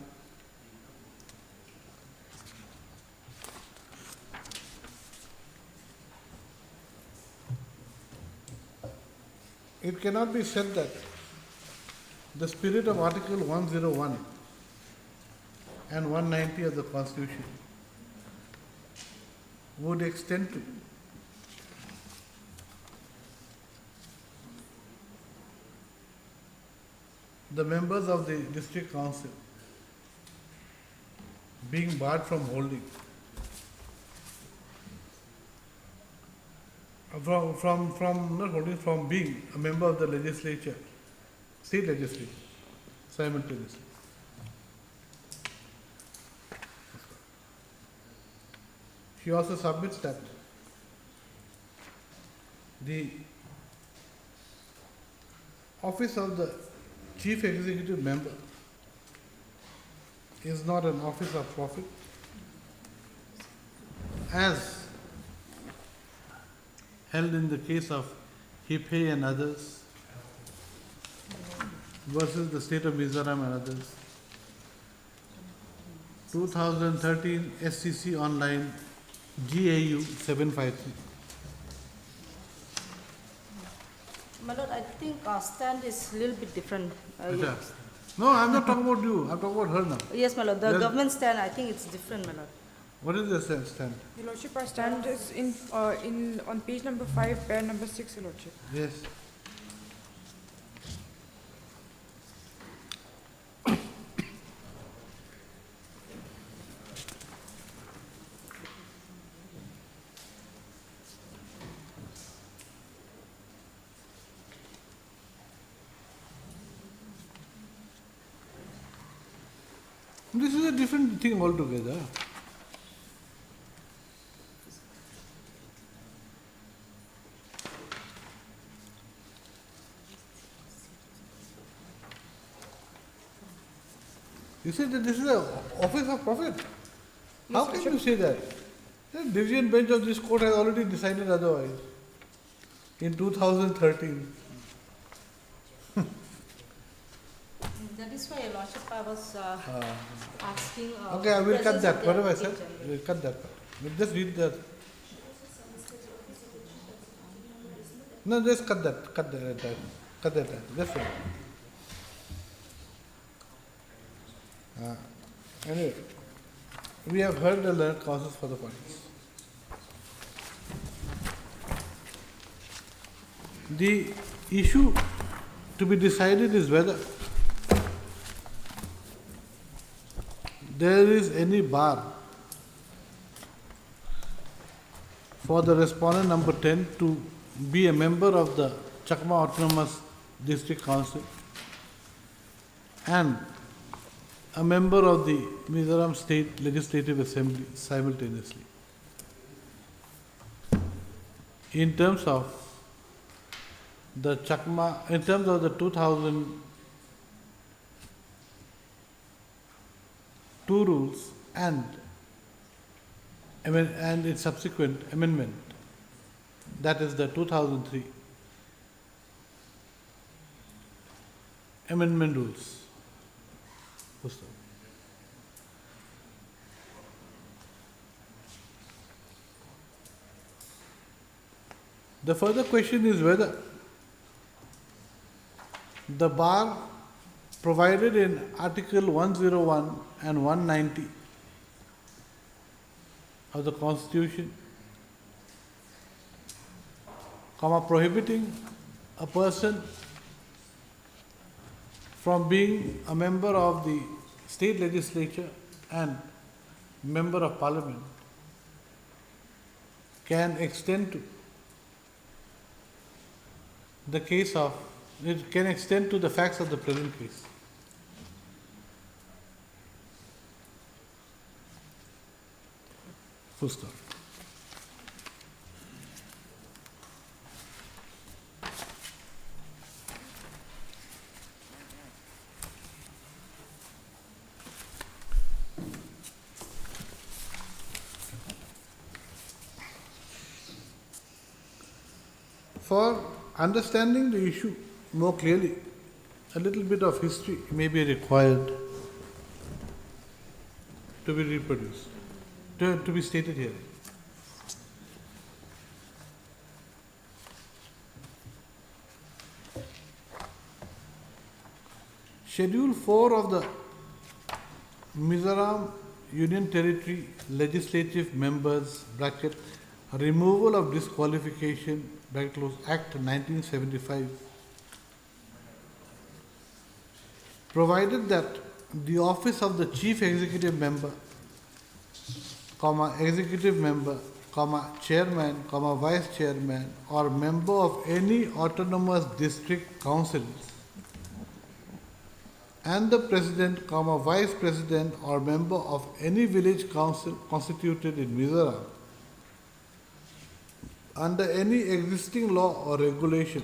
It cannot be said that the spirit of Article 101 and 190 of the Constitution would extend to the members of the district council being barred from holding, from being a member of the legislature, state legislature, simultaneously. She also submits that the office of the Chief Executive Member is not an office of profit, as held in the case of Hiphe and others versus the state of Mizoram and others. 2013 SCC Online GAU 753. My lord, I think our stand is a little bit different. Yes. No, I'm not talking about you. I'm talking about her now. Yes, my lord. The Yes. government stand, I think it's different, my lord. What is the stand? Your Lordship, our stand is on page number 5, pair number 6, Your Lordship. Yes. This is a different thing altogether. You say that this is an office of profit. How can you say that? The division bench of this court has already decided otherwise in 2013. That is why, Your Lordship, I was asking. Okay, I will cut presence that. of the Whatever I advocate said, general. we'll cut that part. We'll just read that. No, just cut that. Cut that. That's right. Anyway, we have heard the learned causes for the parties. The issue to be decided is whether there is any bar for the respondent number 10 to be a member of the Chakma Autonomous District Council and a member of the Mizoram State Legislative Assembly simultaneously. In terms of the Chakma, in terms of the 2002 rules and its subsequent amendment, that is the 2003 amendment rules. The further question is whether the bar provided in Article 101 and 190 of the Constitution, prohibiting a person from being a member of the state legislature and member of parliament can extend to the case of, it can extend to the facts of the present case. Full stop. For understanding the issue more clearly, a little bit of history may be required to be reproduced, to be stated here. Schedule 4 of the Mizoram Union Territory Legislative Members bracket Removal of Disqualification Act 1975 provided that the office of the Chief Executive Member, Executive Member, Chairman, Vice Chairman or member of any autonomous district councils and the President, Vice President or member of any village council constituted in Mizoram under any existing law or regulation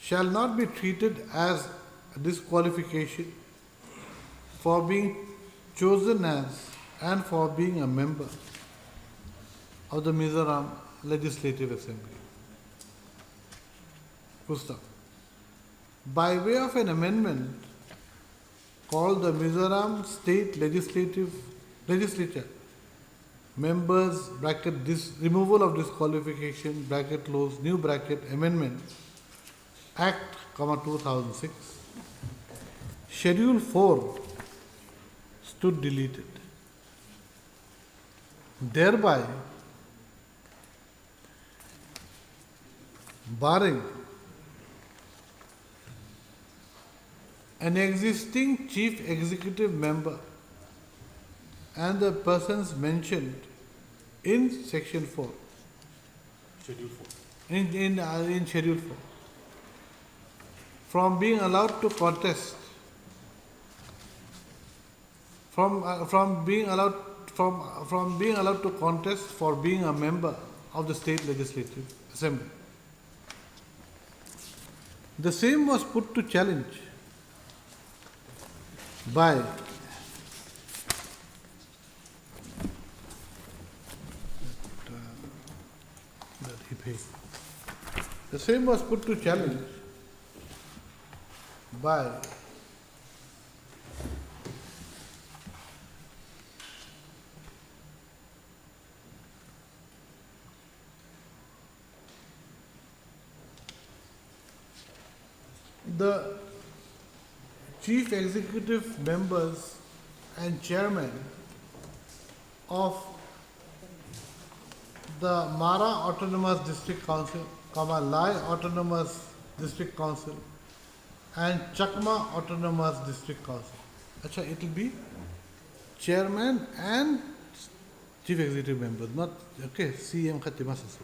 shall not be treated as a disqualification for being chosen as and for being a member of the Mizoram Legislative Assembly. Full stop. By way of an amendment called the Mizoram State Legislature members bracket this removal of disqualification bracket close new bracket amendment Act, 2006. Schedule 4 stood deleted. Thereby barring an existing chief executive member and the persons mentioned in section 4. Schedule 4. In schedule 4. From being allowed to contest, from being allowed to contest for being a member of the state legislative assembly. The same was put to challenge by the same was put to challenge by the chief executive members and chairman of the Mara Autonomous District Council, Lai Autonomous District Council and Chakma Autonomous District Council. Acha, it will be chairman and chief executive members, not, okay, CM Khatima Sasu.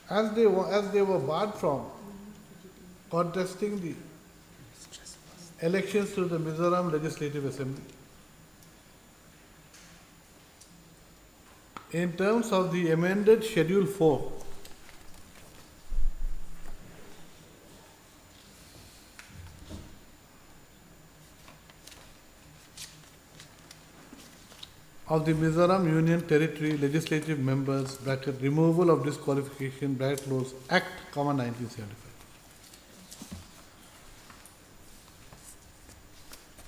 As they were barred from contesting the elections to the Mizoram Legislative Assembly, in terms of the amended Schedule 4, of the Mizoram Union Territory Legislative Members bracket removal of disqualification bracket close Act, 1975.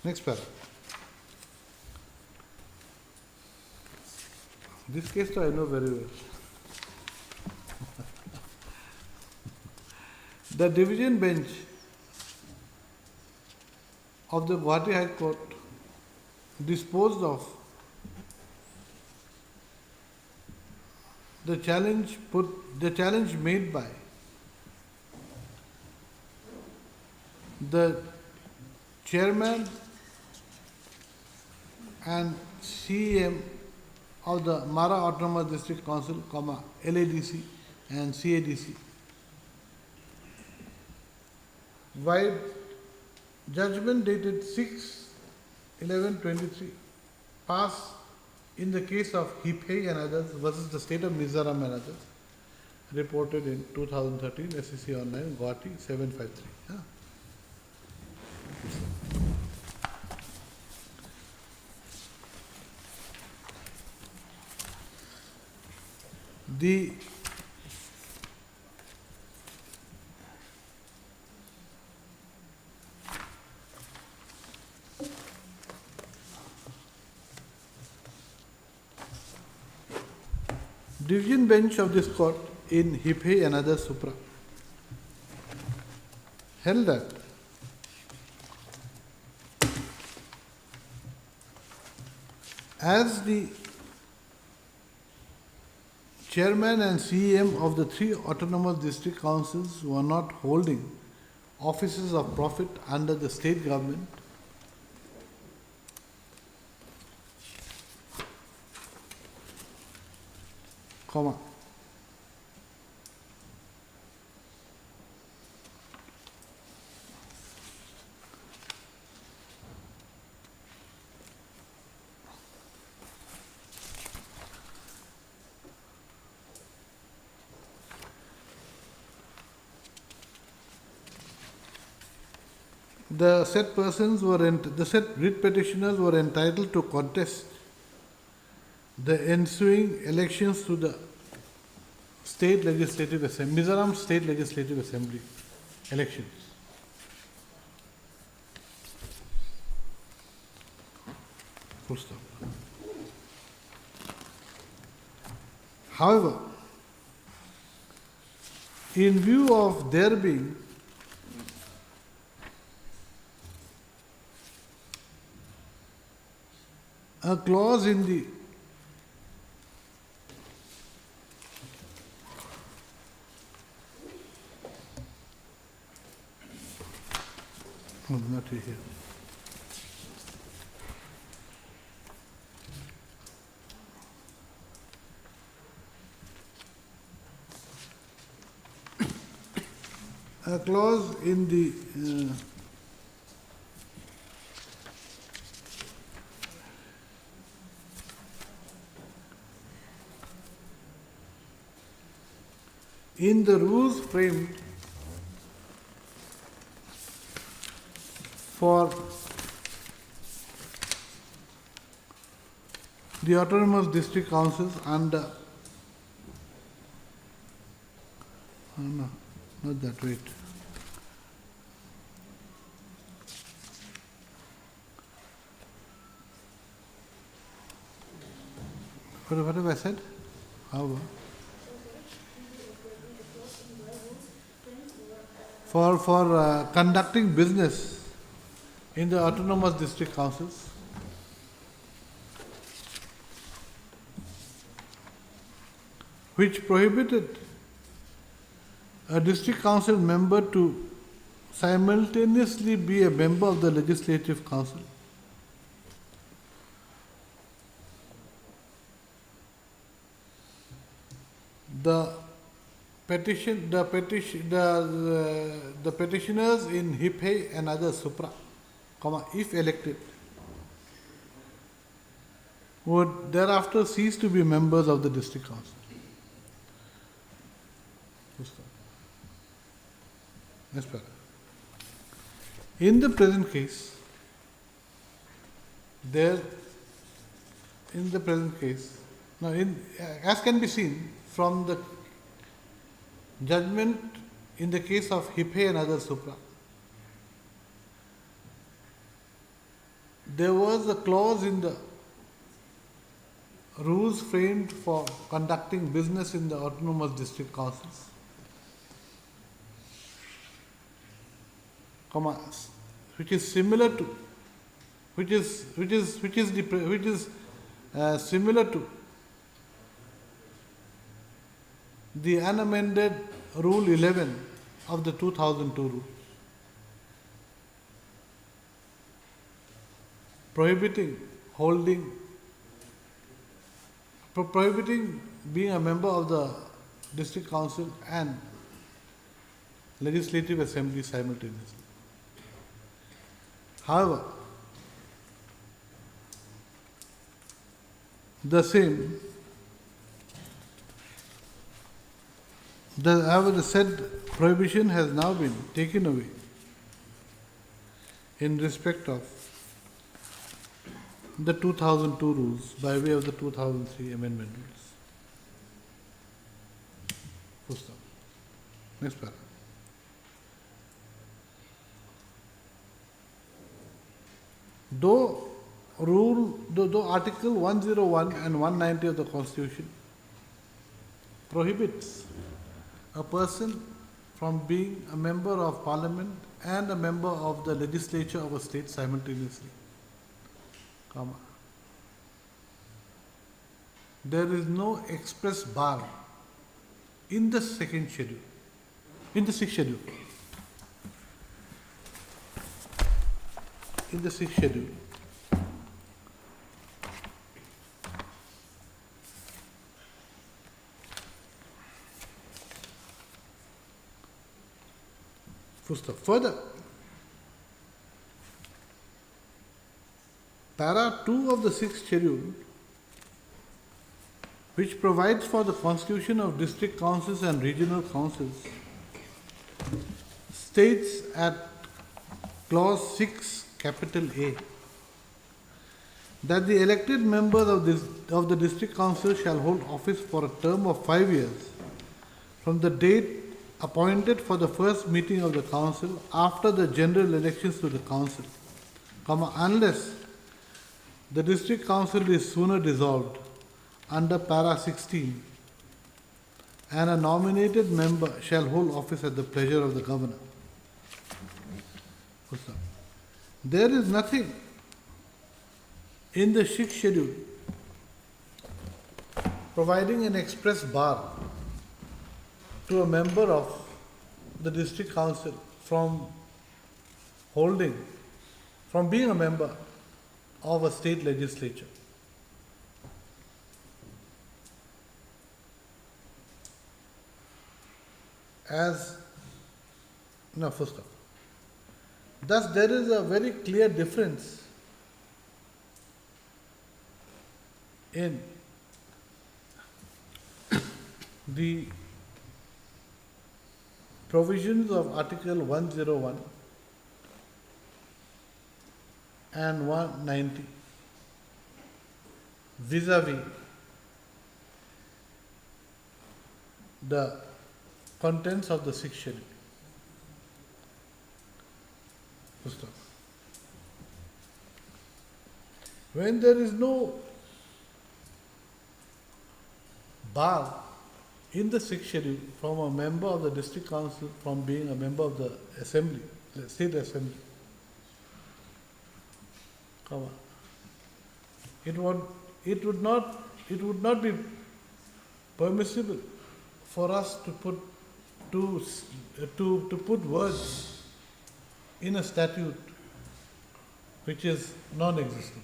Next paragraph. This case I know very well. The division bench of the Guwahati High Court disposed of the challenge made by the chairman and CEM of the Mara Autonomous District Council, LADC and CADC, by judgment dated 6/11/23 passed in the case of Hiphei and others versus the state of Mizoram and others, reported in 2013, SEC Online, Guwahati 753. Yeah. The division bench of this court in Hiphei and others Supra held that as the chairman and CEM of the 3 autonomous district councils were not holding offices of profit under the state government, the said persons the said writ petitioners were entitled to contest the ensuing elections to the State Legislative Assembly, Mizoram State Legislative Assembly elections. Full stop. However, in view of there being a clause in the not here. A clause in the rules framed for the autonomous district councils under no, not that, wait. What have I said? How? For conducting business in the autonomous district councils, which prohibited a district council member to simultaneously be a member of the legislative council. The petitioners in Hiphe and others, Supra, if elected, would thereafter cease to be members of the district council. Next paragraph. In the present case, as can be seen from the judgment in the case of Hiphe and other Supra, there was a clause in the rules framed for conducting business in the autonomous district councils, which is similar to the unamended Rule 11 of the 2002 rules, prohibiting being a member of the district council and legislative assembly simultaneously. However, the said prohibition has now been taken away in respect of the 2002 rules by way of the 2003 amendment rules. Full stop. Next paragraph. Though Article 101 and 190 of the Constitution prohibits a person from being a member of Parliament and a member of the legislature of a state simultaneously, there is no express bar in the sixth schedule. In the sixth schedule, further, Para 2 of the 6th schedule, which provides for the constitution of district councils and regional councils, states at clause 6, capital A, that the elected members of the district council shall hold office for a term of 5 years from the date appointed for the first meeting of the council after the general elections to the council, unless the district council is sooner dissolved under para 16, and a nominated member shall hold office at the pleasure of the governor. There is nothing in the 6th schedule providing an express bar to a member of the district council from being a member of a state legislature. First off. Thus, there is a very clear difference in the provisions of Article 101 and 190 vis-a-vis the contents of the 6th schedule. First off. When there is no bar in the 6th schedule from a member of the district council from being a member of the assembly, the state assembly, it would not be permissible for us to put words in a statute which is non-existent.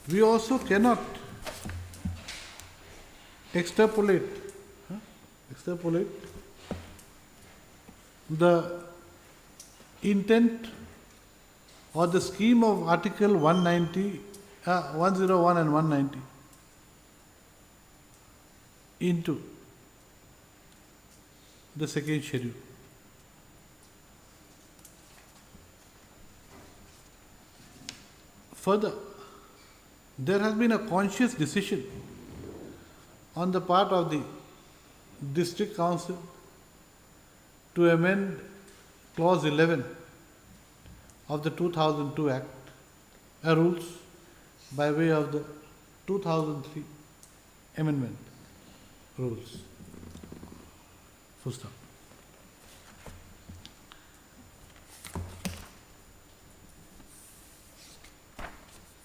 We also cannot extrapolate the intent or the scheme of Article 101 and 190 into the 2nd schedule. Further, there has been a conscious decision on the part of the district council to amend clause 11 of the 2002 Act, rules by way of the 2003 amendment rules. Full stop.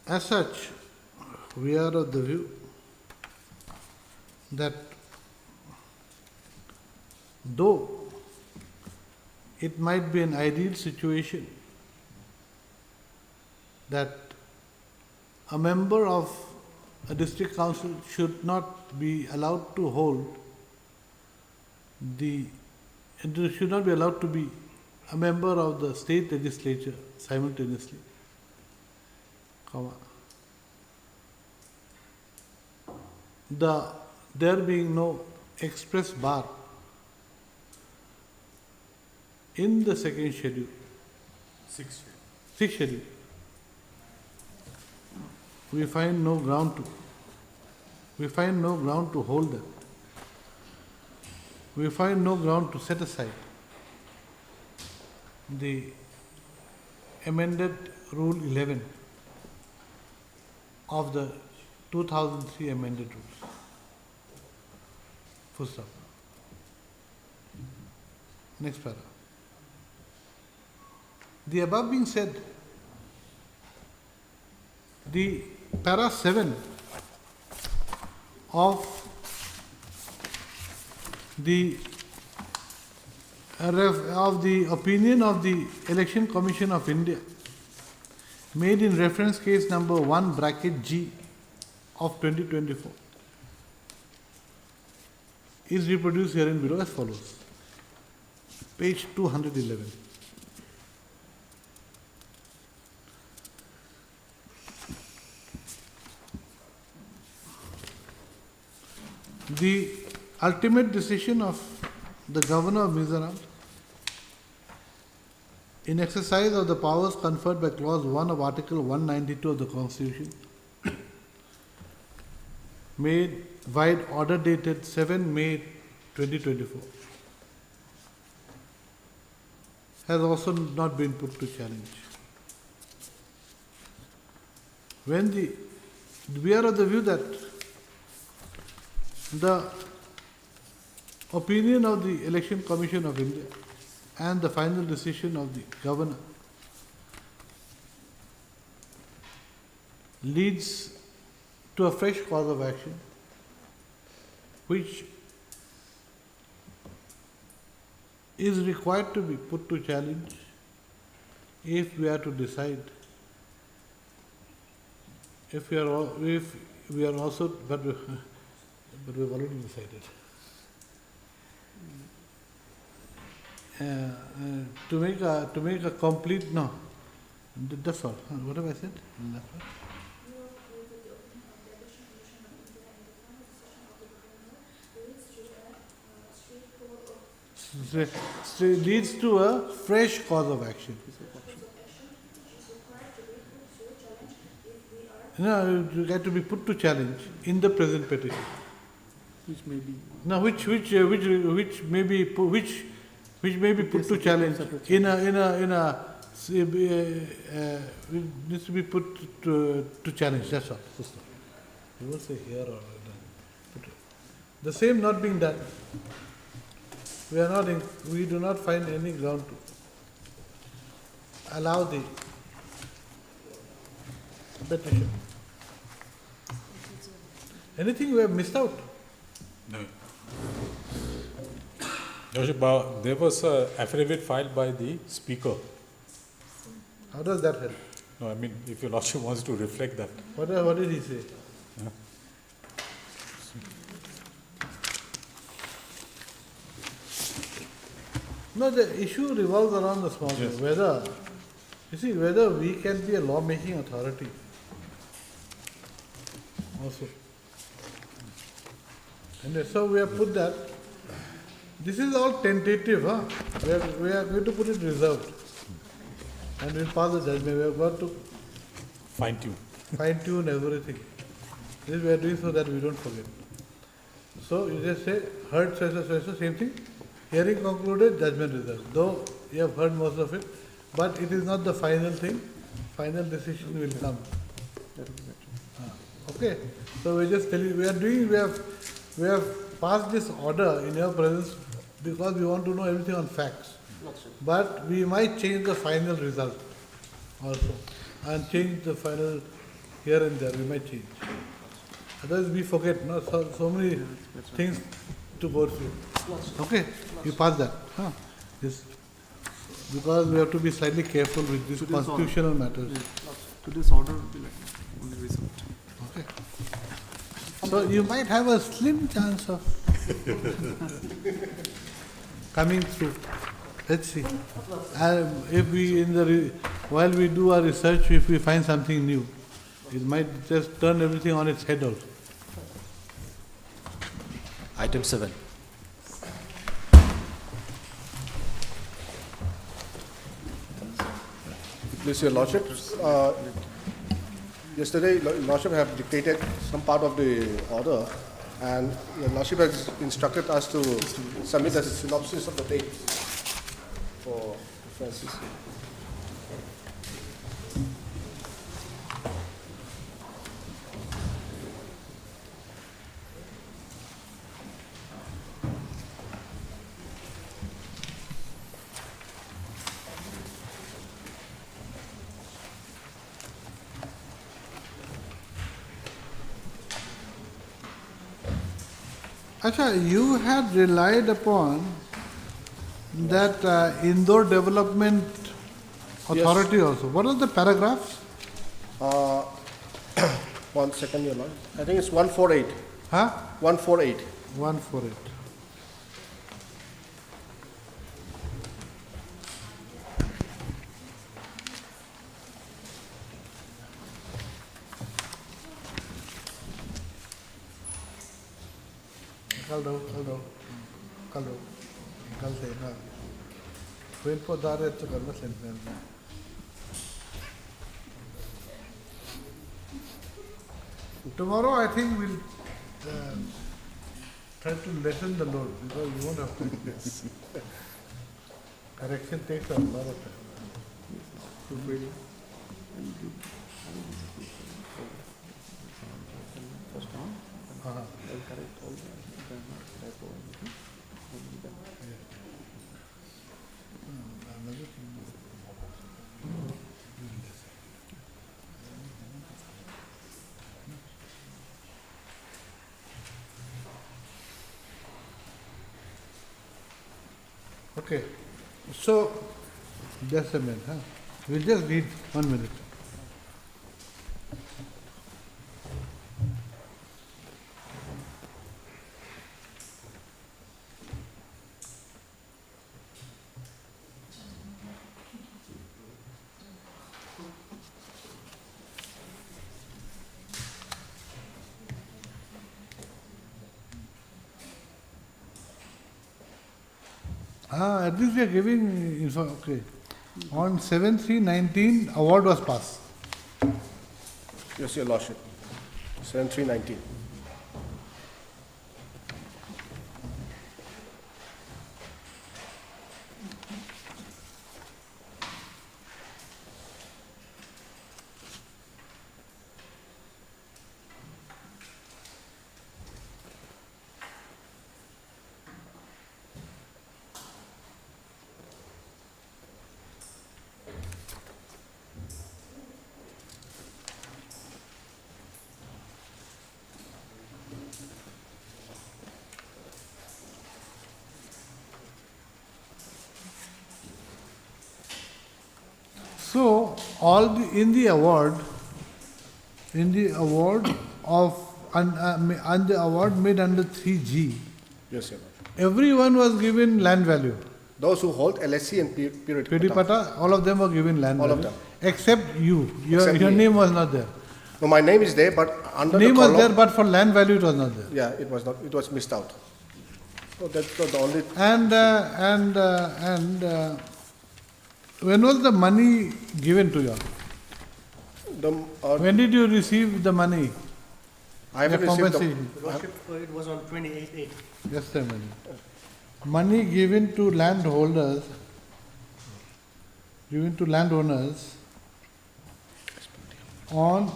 As such, we are of the view that though it might be an ideal situation that a member of a district council should not be allowed to be a member of the state legislature simultaneously, there being no express bar in the 2nd schedule, 6th schedule, we find no ground to hold that. We find no ground to set aside the amended Rule 11 of the 2003 amended rules. Full stop. Next paragraph. The above being said, the para 7 of the opinion of the Election Commission of India made in reference case number 1(G) of 2024 is reproduced herein below as follows. Page 211. The ultimate decision of the Governor of Mizoram in exercise of the powers conferred by Clause 1 of Article 192 of the Constitution, made vide order dated 7 May 2024, has also not been put to challenge. We are of the view that the opinion of the Election Commission of India and the final decision of the governor leads to a fresh cause of action which is required to be put to challenge if we are to decide if we are also, but we've already decided. To make a complete, no, that's all. What have I said? That's all. Leads to a fresh cause of action. No, you got to be put to challenge in the present petition. Which may be. Now, which may be put to challenge needs to be put to challenge. That's all. You won't say here or the same not being done. We do not find any ground to allow the petition. Anything we have missed out? No. Your Worship, there was an affidavit filed by the Speaker. How does that help? No, I mean, if Your Lordship wants to reflect that. What did he say? Yeah. No, the issue revolves around the small thing. Whether we can be a law-making authority also. And so we have put that. This is all tentative, huh? We are going to put it reserved. And we'll pass the judgment. We have got to fine-tune everything. This we are doing so that we don't forget. So you just say, heard so, same thing. Hearing concluded, judgment reserved. Though you have heard most of it, but it is not the final thing. Final decision will come. Okay. So we just tell you, we have passed this order in your presence because we want to know everything on facts. But we might change the final result also and change the final here and there. We might change. Otherwise we forget. No? So many things to go through. Okay, you pass that. Huh? Because we have to be slightly careful with these constitutional matters. To this order will be like only result. Okay. So you might have a slim chance of coming through. Let's see. If we while we do our research, if we find something new, it might just turn everything on its head also. Item 7. Please, Your Lordship, yesterday Your Lordship have dictated some part of the order, and Your Lordship has instructed us to submit a synopsis of the date for Francis. Acha, you had relied upon that Indore Development Authority also. What are the paragraphs? 1 second, Your Lord. I think it's 148. Huh? 148. 148. कल से हाँ पधारे तो करना sentence में tomorrow I think we'll try to lessen the load because you won't have to correction takes a lot of time. First one, I'll correct all the grammar, typo, everything. Only then. Another thing. Okay, so just a minute, huh? We'll just read 1 minute. At least we are giving info. Okay. On 7/3/19, award was passed. Yes, Your Lordship. 7/3/19. So, in the award of and the award made under 3G, Yes, Your Lordship. everyone was given land value. Those who hold LSC and Piri Pata, all of them were given land All of value. them. Except you. Except Your me. name was not there. No, my name is there, but under Name the was column, there, but for land value it was not there. yeah, it was not. It was missed out. So that's the only. And when was the money given to you all? When did you receive the money? I haven't The received the. compensation? It was on 28/8. Just a minute. Money given to landowners on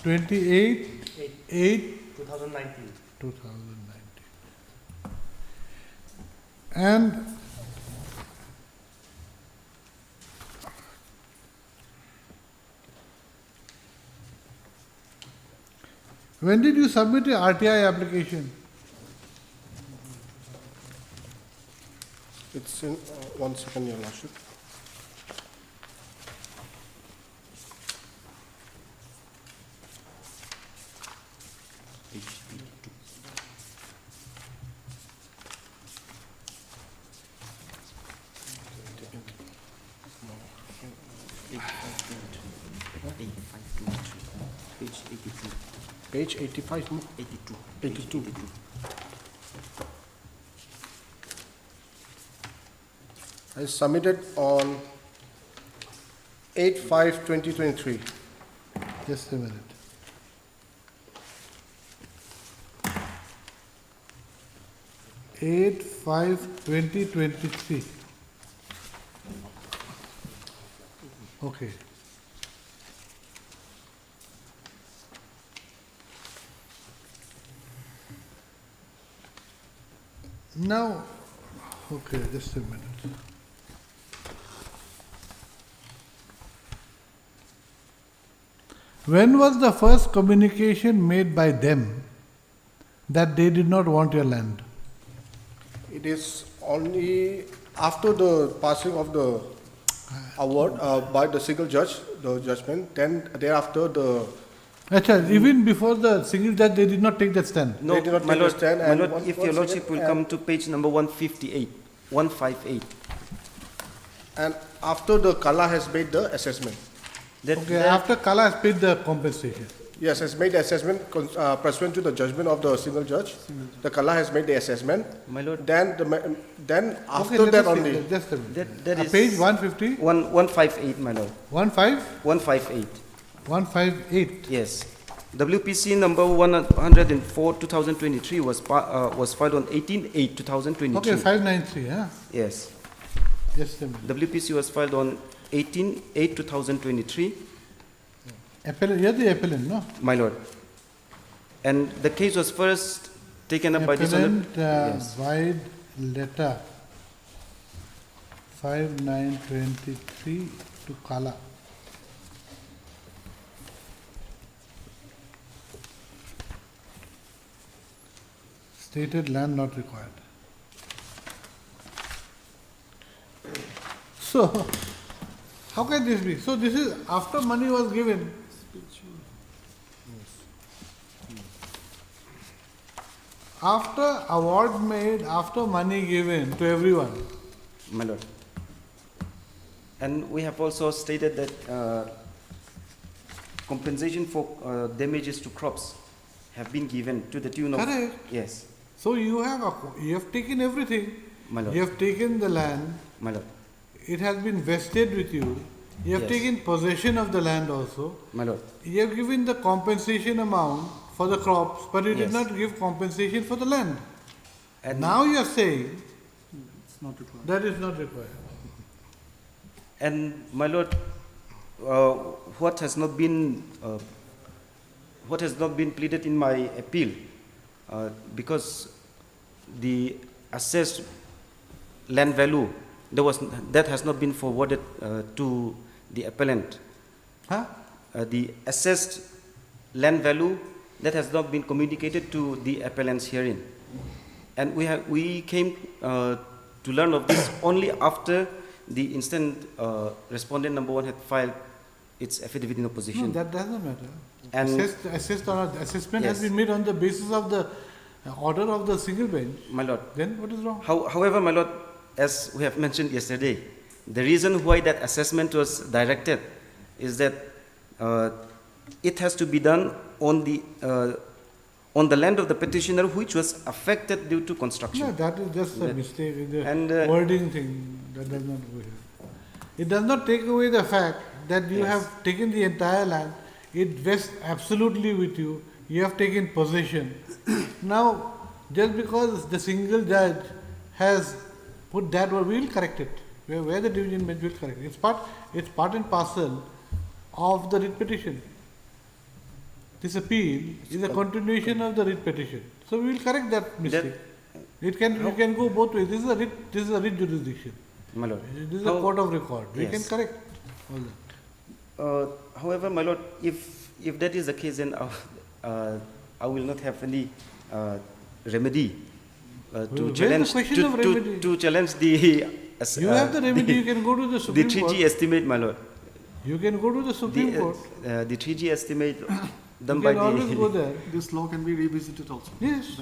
28/8/2019. 2019. And when did you submit your RTI application? It's in 1 second, Your Lordship. Page 85, no? 82. 82. I submitted on 8/5/2023. Just a minute. Eight 5/2023. Okay. Now, okay, just a minute. When was the first communication made by them that they did not want your land? It is only after the passing of the award by the single judge, the judgment, then thereafter the. Achha, even before the single judge, they did not take that stand. No, they did not my take lord, the stand. my And lord, one- if one your lordship second, will come to page number 158, 158. And after the Kala has made the assessment. That, Okay, after Kala has paid the compensation. Yes, has made the assessment pursuant to the judgment of the single judge. The Kala has made the assessment. My lord. Then after Okay, let that us see. only. Just a minute. That is Page 150? 158, my lord. 158? 158. Yes. WPC number 104 2023 was filed on 18/8/2023. Okay, 593, huh? Yes. Just a minute. WPC was filed on 18/8/2023. Appellant, you're the appellant, no? My lord. And the case was first taken up by this Appellant, yes. wide letter 5923 to Kala. Stated land not required. So, how can this be? So this is after money was given. After award made, after money given to everyone. My lord. And we have also stated that compensation for damages to crops have been given to the tune of... Correct. Yes. So you have taken everything. My lord. You have taken the land. My lord. It has been vested with you. You have Yes. taken possession of the land also. My lord. You have given the compensation amount for the crops, but you did Yes. not give compensation for the land. And Now you are saying It's not required. that is not required. And my lord, what has not been pleaded in my appeal, because the assessed land value that has not been forwarded to the appellant. Huh? The assessed land value that has not been communicated to the appellant's hearing, and we came to learn of this only after the instant respondent number 1 had filed its affidavit in opposition. No, that doesn't matter. And Assessment has Yes. been made on the basis of the order of the single bench. My lord. Then what is wrong? However, my lord, as we have mentioned yesterday, the reason why that assessment was directed is that it has to be done on the land of the petitioner which was affected due to construction. No, that is just a mistake in the and, wording thing. That does not go here. It does not take away the fact that you Yes. have taken the entire land. It vests absolutely with you. You have taken possession. Now, just because the single judge has put that word, we will correct it. Where the division bench will correct it. It's part and parcel of the writ petition. This appeal is a continuation of the writ petition. So we will correct that mistake. You can go both ways. This is a writ jurisdiction. My lord. This is a court of record. We can Yes. correct all that. However, my lord, if that is the case, then I will not have any remedy Where's to the challenge question of remedy? to challenge the. You have the remedy. You can go to the Supreme The 3G Court. estimate, my lord. You can go to the Supreme Court. The 3G estimate done You by can always the. go there. This law can be revisited also. Yes.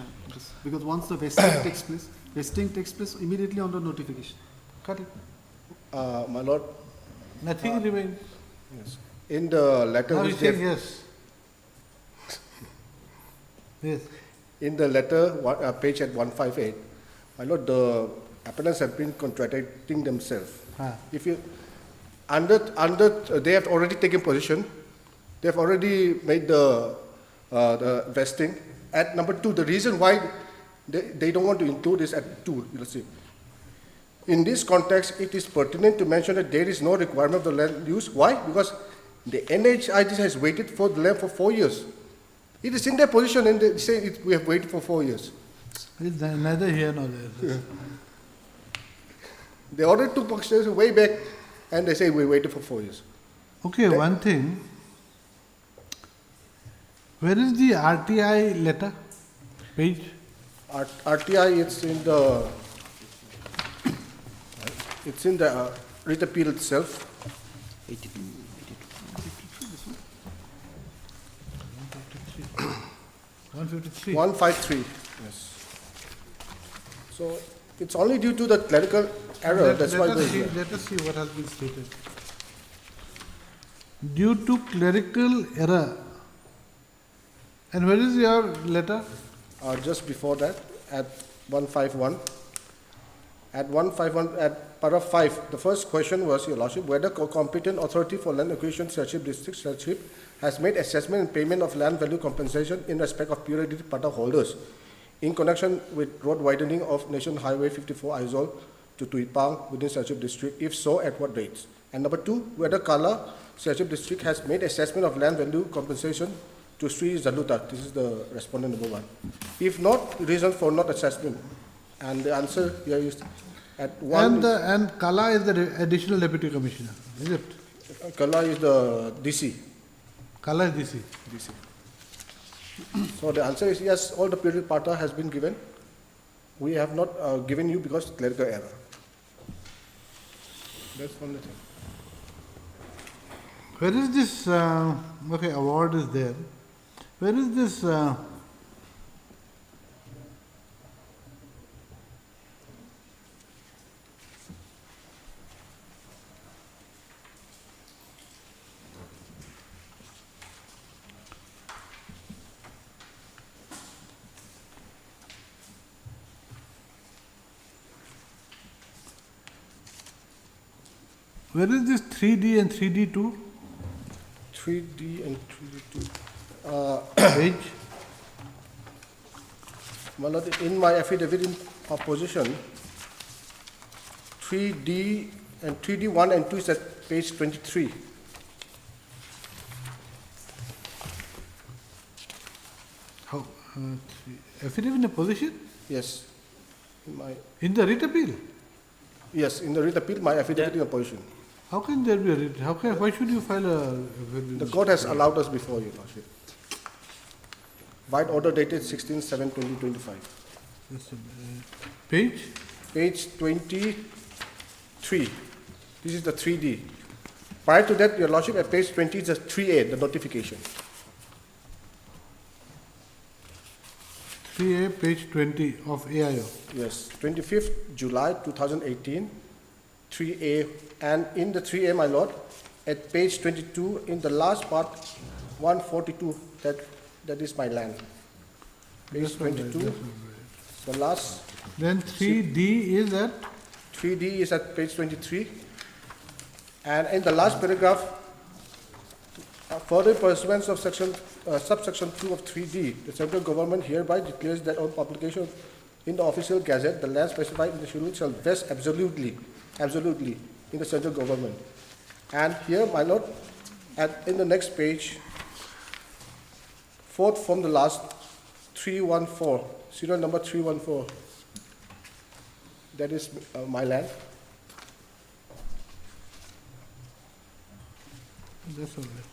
Because once the vesting takes place immediately on the notification. Correct. My lord, Nothing remains. yes. In the letter Now which he's they saying have, yes. Yes. in the letter, page at 158, my lord, the appellants have been contradicting themselves. Ah. If you, they have already taken position, they have already made the vesting. At number 2, the reason why they don't want to include this at 2, let's see. In this context, it is pertinent to mention that there is no requirement of the land use. Why? Because the NHID has waited for the land for 4 years. It is in their position and they say we have waited for 4 years. It's neither here nor there. They already took position way back and they say we waited for 4 years. Okay, one thing. Where is the RTI letter? Page? RTI, it's in the writ appeal itself. 153. 153. Yes. So it's only due to the clerical error. That's why we're here. Let us see what has been stated. Due to clerical error, And where is your letter? Just before that, at 151. At 151, at paragraph 5, the first question was, Your Lordship, whether competent authority for land acquisition, Sirchip District, Sirchip, has made assessment and payment of land value compensation in respect of periodic pata holders in connection with road widening of National Highway 54 Aizawl to Tuipang within Sirchip District. If so, at what rates? And number 2, whether Kala, Sirchip District, has made assessment of land value compensation to Sri Zaluta. This is the respondent number 1. If not, reason for not assessment. And the answer here is at 1. And Kala is the additional deputy commissioner, is it? Kala is the DC. Kala is DC. DC. So the answer is yes, all the periodic pata has been given. We have not given you because clerical error. That's one thing. Where is this, okay, award is there. Where is this, where is this 3D and 3D2? 3D and 3D2. Page? My Lord, in my affidavit in opposition, 3D and 3D1 and 2 is at page 23. How? Affidavit in opposition? Yes. In the writ appeal? Yes, in the writ appeal, my affidavit in opposition. How can there be a writ? Why should you file a... The court has allowed us before, Your Lordship. White order dated 16/7/2025. Page? Page 23. This is the 3D. Prior to that, Your Lordship, at page 20 is the 3A, the notification. 3A, page 20 of AIO. Yes, 25th July 2018, 3A. And in the 3A, my Lord, at page 22, in the last part, 142, that is my land. Page 22, the last. Then 3D is at? 3D is at page 23. And in the last paragraph, further pursuance of subsection 2 of 3D, the central government hereby declares that on publication in the official gazette, the land specified in the schedule shall vest absolutely in the central government. And here, my Lord, in the next page, fourth from the last, 314, serial number 314, that is my land. That's all right.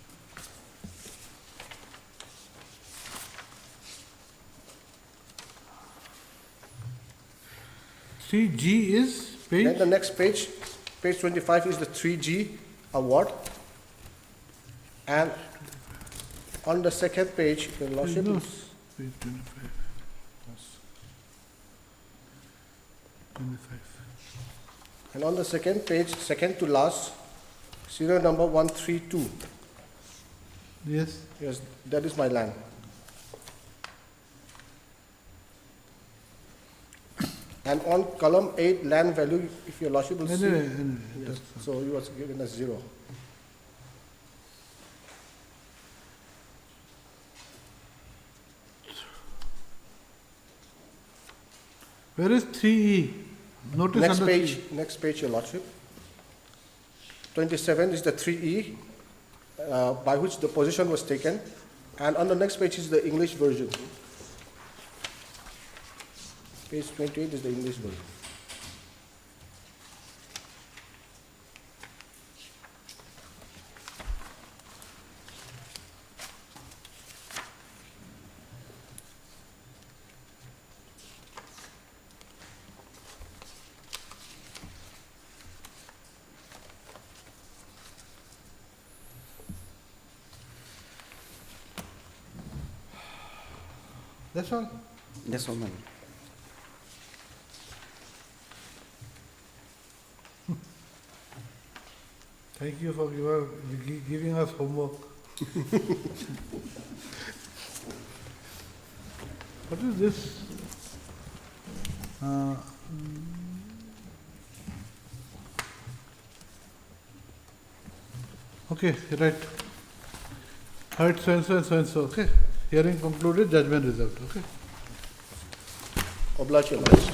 G is page? Then the next page, page 25 is the 3G award. And on the second page, Your Lordship, Page 25. 25. and on the second page, second to last, serial number 132. Yes. Yes, that is my land. And on column 8, land value, if Your Lordship will see. Anyway, Yes, so you was given as 0. Where is 3E? Notice Next under page, 3E. next page, Your Lordship. 27 is the 3E, by which the position was taken. And on the next page is the English version. Page 28 is the English version. That's all. That's all, man. Thank you for giving us homework. What is this? Okay, right. Heard so and so and so and so. Okay. Hearing concluded, judgment reserved. Okay. Oblige your lordship.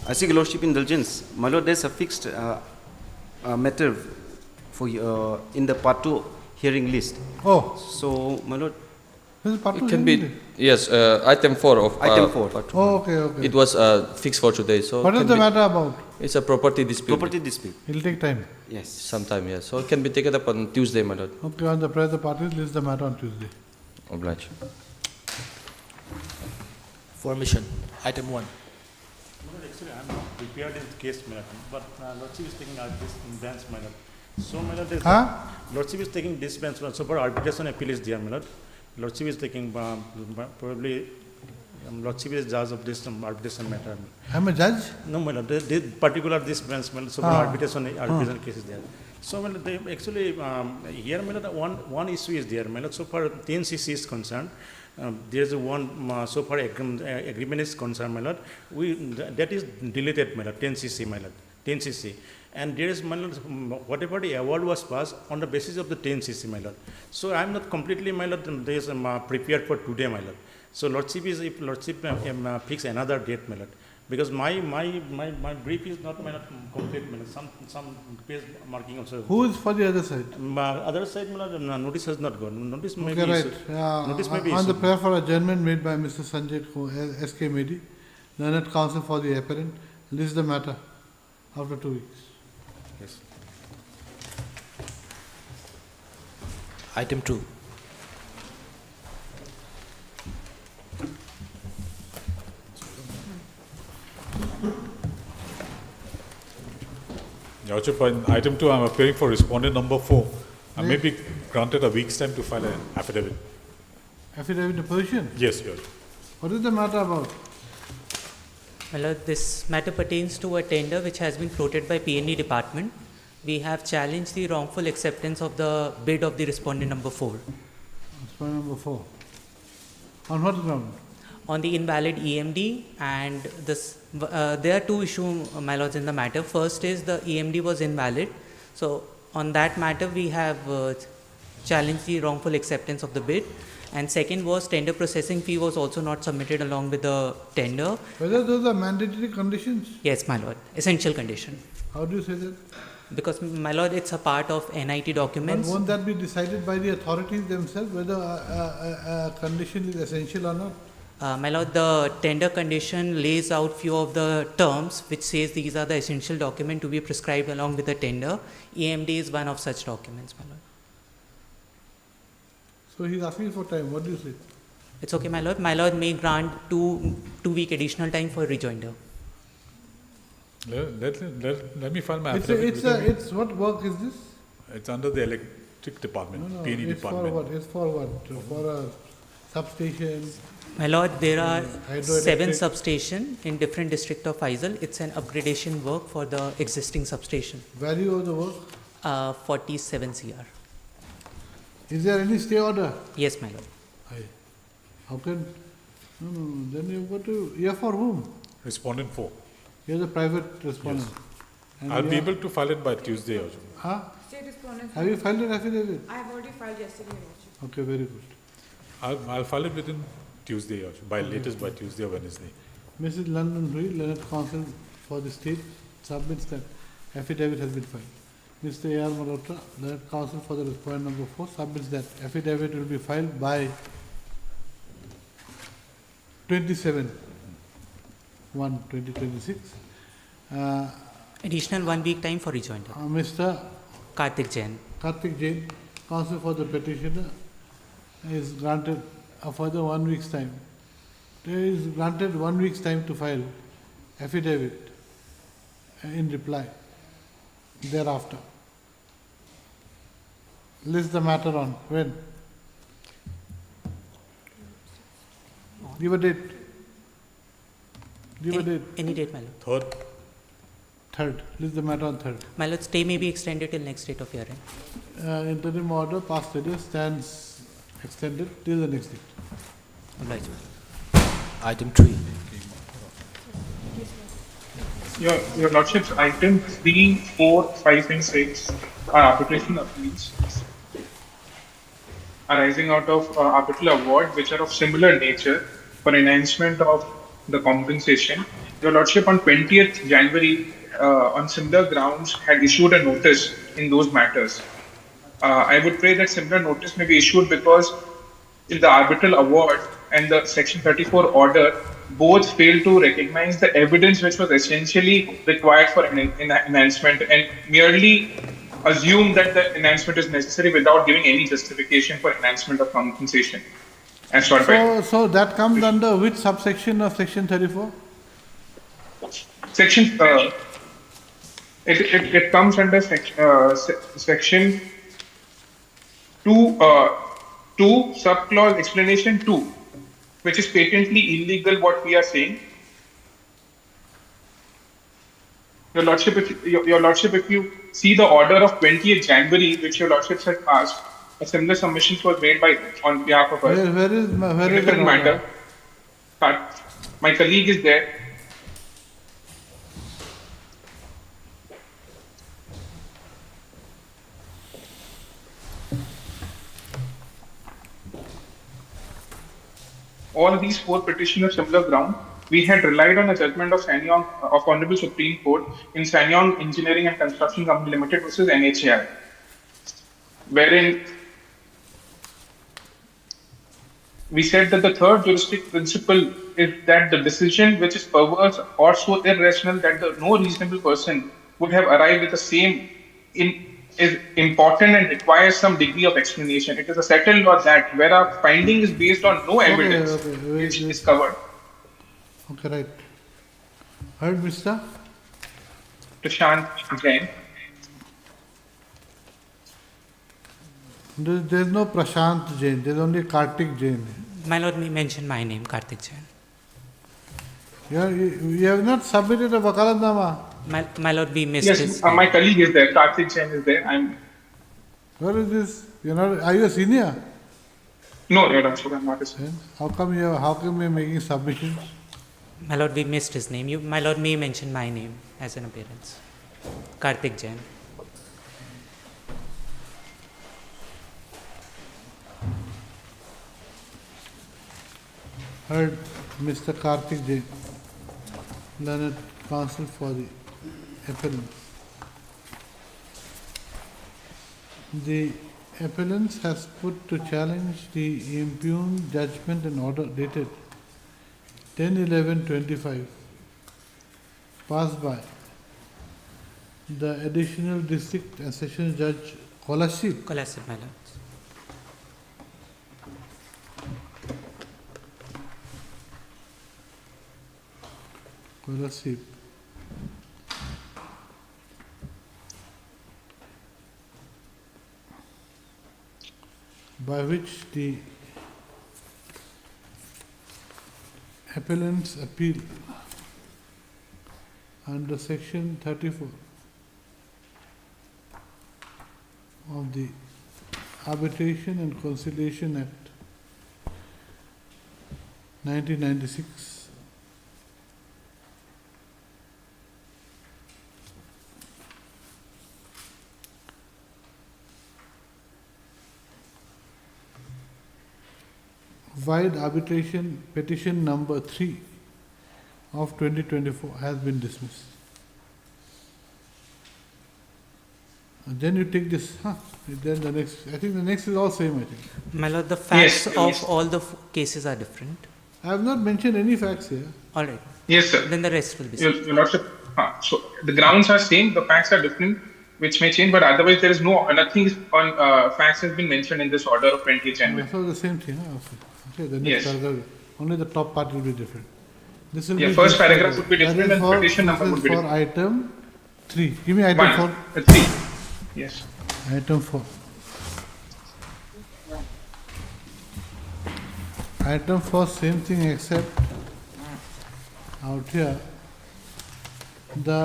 I seek Lordship indulgence. My Lord, there's a fixed matter for in the Part 2 hearing list. Oh. So, my Lord, This is part two It can hearing be, list? yes, item 4 of Item 4. part two. Oh, okay, okay. It was fixed for today, so. What is can the be- matter about? It's a property dispute. property dispute. It'll take time. Yes. Sometime, yes. So it can be taken up on Tuesday, my lord. Okay, on the present parties, list the matter on Tuesday. Oblige. Formation, item 1. Actually, I'm not prepared in case, my lord, but Lordship is taking this bench, my lord. So, my lord, Lordship is taking this bench, so for arbitration appeal is there, my lord. Lordship is taking probably Lordship is judge of this arbitration matter. I'm a judge? No, my lord, this particular this bench, my lord, so for arbitration case is there. So, my lord, actually here, my lord, one issue is there, my lord. So far 10cc is concerned. There is one so far agreement is concerned, my lord. That is deleted, my lord. 10cc, my lord. 10cc. And there is, my lord, whatever the award was passed on the basis of the 10cc, my lord. So I am not completely, my lord, there is prepared for today, my lord. So Lordship is, if Lordship fix another date, my lord. Because my brief is not complete. Some page marking also. Who is for the other side? Other side, notice has not gone. Notice may Okay, be right. issued. Notice may be On the issued. prayer for adjournment made by Mr. Sanjay S.K. Medi, learned counsel for the apparent, list the matter after 2 weeks. Yes. Item 2. Your Lordship, on item 2, I'm appearing for respondent number 4. I may be granted a week's time to file an affidavit. Affidavit opposition? Yes, Your Lordship. What is the matter about? My Lord, this matter pertains to a tender which has been floated by PNE department. We have challenged the wrongful acceptance of the bid of the respondent number 4. Respondent number 4. On what ground? On the invalid EMD, and this, there are two issues, my lords, in the matter. First is the EMD was invalid. So on that matter, we have challenged the wrongful acceptance of the bid. And second was tender processing fee was also not submitted along with the tender. Whether those are mandatory conditions? Yes, my lord, essential condition. How do you say that? Because, my lord, it's a part of NIT documents. But won't that be decided by the authorities themselves whether a condition is essential or not? My lord, the tender condition lays out few of the terms which says these are the essential documents to be prescribed along with the tender. EMD is one of such documents, my lord. So he's asking for time. What do you say? It's okay, my lord. My lord may grant two-week additional time for rejoinder. Let me file my It's affidavit. it's what work is this? It's under the electric department, No, PNE it's department. for what? It's for what? For a substation? My lord, there are Hydroelectric? 7 substations in different districts of Faisal. It's an upgradation work for the existing substation. Value of the work? 47 CR. Is there any stay order? Yes, my lord. How can? No. Then you've got to. You're for whom? Respondent 4. You're the private respondent. And I'll we be are- able to file it by Tuesday, Your Lordship. Huh? State respondents. Have you filed an affidavit? I have already filed yesterday, Your Lordship. Okay, very good. I'll file it within Tuesday, Your Lordship, by latest by Tuesday or Wednesday. Mrs. London Hui, Learned Counsel for the state, submits that affidavit has been filed. Mr. A.R. Malhotra, Learned Counsel for the respondent number 4, submits that affidavit will be filed by 27/1/2026. Additional 1 week time for rejoinder. Mr. Karthik Jain. Karthik Jain, counsel for the petitioner, is granted a further 1 week's time. There is granted 1 week's time to file affidavit in reply thereafter. List the matter on when? Give a date. Give a date. Any date, my lord. Third. Third. List the matter on third. My lord, stay may be extended till next date of hearing. Interim order past status stands extended till the next date. Obliged. Item 3. Your Lordship's item 3, 4, 5, and 6 are arbitration appeals arising out of arbitral award which are of similar nature for enhancement of the compensation. Your Lordship on 20th January on similar grounds had issued a notice in those matters. I would pray that similar notice may be issued because in the arbitral award and the Section 34 order, both fail to recognize the evidence which was essentially required for enhancement and merely assume that the enhancement is necessary without giving any justification for enhancement of compensation. And So that comes under which subsection of Section 34? Section, it comes under Section 2, subclause explanation 2, which is patently illegal what we are saying. Your Lordship, if you see the order of 20th January, which Your Lordship had passed, a similar submission was made on behalf of us. Where is It the doesn't matter. My colleague is there. All these 4 petitions of similar ground, we had relied on a judgment of Sanyong of Honorable Supreme Court in Sanyong Engineering and Construction Company Limited versus NHAI, wherein we said that the third juristic principle is that the decision which is perverse or so irrational that no reasonable person would have arrived at the same is important and requires some degree of explanation. It is a settled law that where a finding is based on no evidence which is covered. Okay, right. Heard, Mr. Prashant Jain. There's no Prashant Jain, there's only Kartik Jain. My lord, may mention my name, Kartik Jain. You have not submitted a Vakalatnama. My lord, we missed Yes, his my colleague is there. Kartik Jain is there. Where is this? You're not, are you a senior? No, Your Honor, I'm not a senior. How come you're making submissions? My lord, we missed his name. My lord may mention my name as an appearance. Kartik Jain. Heard, Mr. Kartik Jain, learned counsel for the appellant. The appellant has put to challenge the impugned judgment and order dated 10/11/25 passed by the additional district and sessions judge Kolasip. Kolasip, my lord. Kolasip. By which the appellant's appeal under section 34 of the Arbitration and Conciliation Act 1996 wide arbitration petition number 3 of 2024 has been dismissed. And then you take this, then the next, I think the next is all same, I think. My lord, the facts of all the cases are different. I have not mentioned any facts here. All right. Yes, sir. Then the rest will be Your Lordship, so the grounds are same, the facts are different, which may change, but otherwise there is nothing on facts has been mentioned in this order of 20th January. So the same thing, okay, the next paragraph, only the top part will be different. This will be first paragraph would be different and petition number would be for different. item 3. Give me item 4. 3. Yes. Item 4. Item 4, same thing except out here, the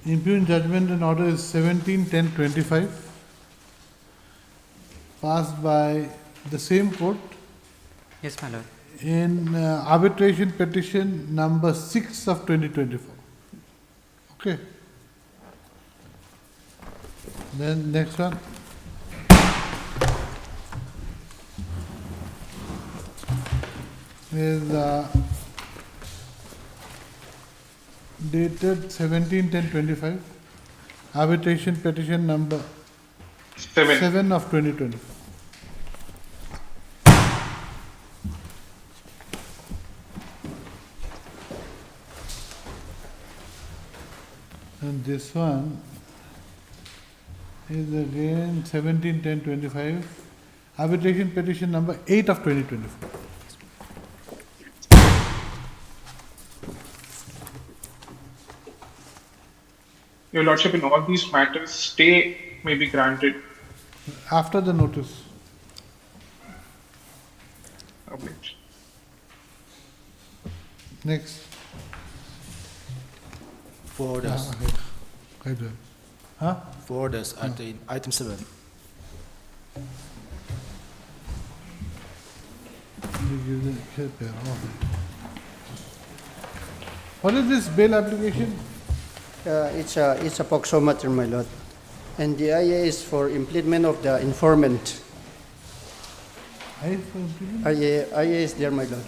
impugned judgment and order is 17/10/25 passed by the same court. Yes, my lord. In arbitration petition number 6 of 2024. Okay. Then next one. Is dated 17/10/25. Arbitration petition number 7 of 2024. And this one is again 17/10/25. Arbitration petition number 8 of 2024. Your Lordship, in all these matters, stay may be granted. After the notice. Obliged. Next. For orders. Huh? For orders at item 7. What is this bail application? It's a POCSO matter, my lord. And the IA is for implement of the informant. IA is there, my lord.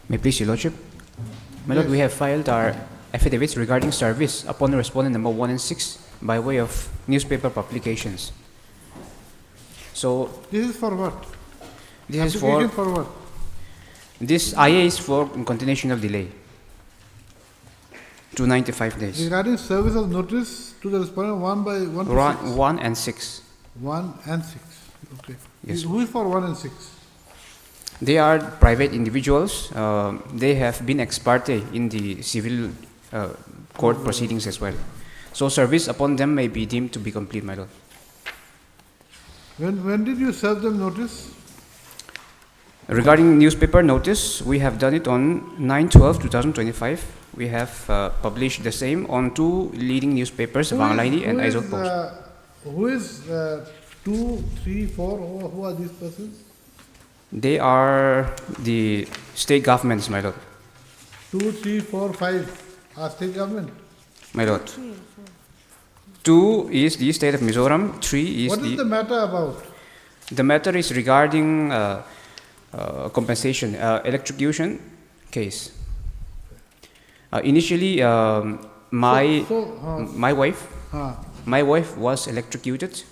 May I please, Your Lordship? My Lord, we have filed our affidavits regarding service upon respondent number 1 and 6 by way of newspaper publications. So, This is for what? this is Application for, for what? this IA is for continuation of delay to 95 days. Regarding service of notice to the respondent 1 by 1 to 6. 1 and 6. 1 and 6. Okay. Yes. Who is for 1 and 6? They are private individuals. They have been ex parte in the civil court proceedings as well. So service upon them may be deemed to be complete, my lord. When did you serve them notice? Regarding newspaper notice, we have done it on 9/12/2025. We have published the same on 2 leading newspapers, Banglaini and Aizot Post. Who is 2, 3, 4? Who are these persons? They are the state governments, my lord. 2, 3, 4, 5 are state government. My lord. 2 is the state of Mizoram. 3 is What is the matter about? The matter is regarding compensation, electrocution case. Initially, my wife was electrocuted,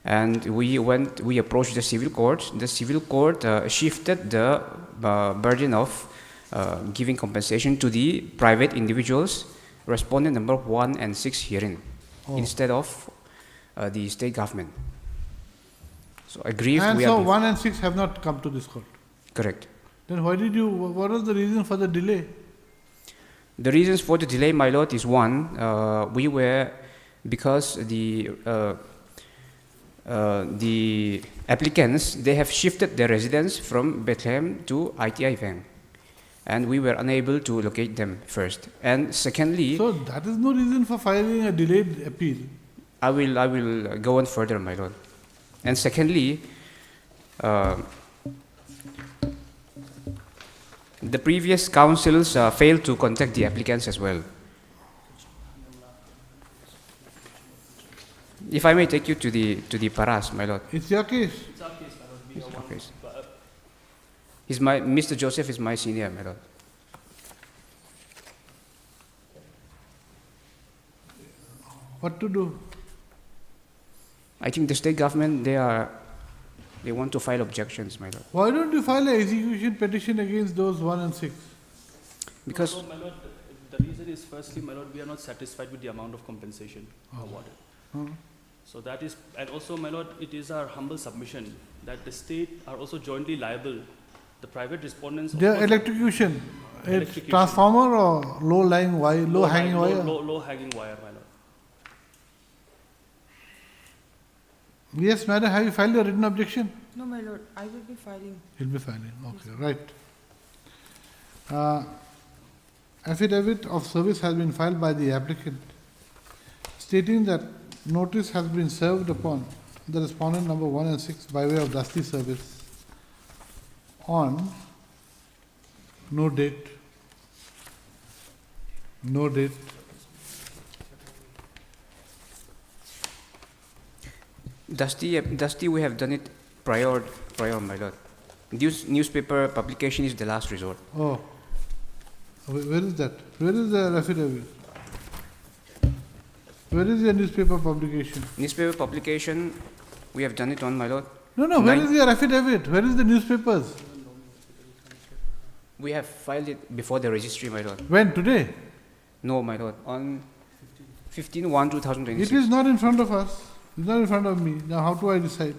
and we approached the civil court. The civil court shifted the burden of giving compensation to the private individuals, respondent number 1 and 6 herein, instead of the state government. So aggrieved. And so 1 and 6 have not come to this court. Correct. Then what was the reason for the delay? The reasons for the delay, my lord, is one, because the applicants, they have shifted their residence from Bethlehem to ITI Vang, and we were unable to locate them first. And secondly, so that is no reason for filing a delayed appeal. I will go on further, my lord. And secondly, the previous councils failed to contact the applicants as well. If I may take you to the Paras, my lord. It's your case. It's our case, my lord. It's our case. Mr. Joseph is my senior, my lord. What to do? I think the state government, they want to file objections, my lord. Why don't you file an execution petition against those 1 and 6? Because my lord, the reason is firstly, my lord, we are not satisfied with the amount of compensation awarded. So that is, and also, my lord, it is our humble submission that the state are also jointly liable. The private respondents. Their electrocution, it's transformer or low-lying wire, low-hanging wire? Low-hanging wire, my lord. Yes, madam, have you filed a written objection? No, my lord, I will be filing. You'll be filing, okay, right. Affidavit of service has been filed by the applicant stating that notice has been served upon the respondent number 1 and 6 by way of dusty service on no date. Dusty, we have done it prior, my lord. Newspaper publication is the last resort. Oh, where is that? Where is the affidavit? Where is your newspaper publication? Newspaper publication, we have done it on, my lord. No, where is your affidavit? Where is the newspapers? We have filed it before the registry, my lord. When? Today? No, my lord. On 15/1/2026. It is not in front of us. It's not in front of me. Now, how do I decide?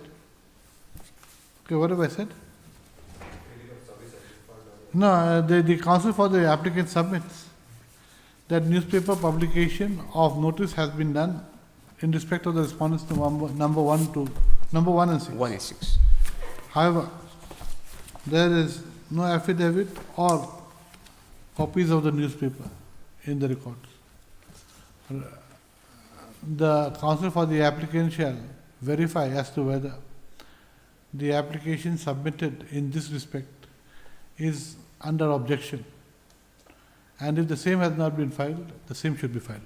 Okay, what have I said? No, the counsel for the applicant submits that newspaper publication of notice has been done in respect of the respondents to number 1 and 6. 1 and 6. However, there is no affidavit or copies of the newspaper in the records. The counsel for the applicant shall verify as to whether the application submitted in this respect is under objection, and if the same has not been filed, the same should be filed.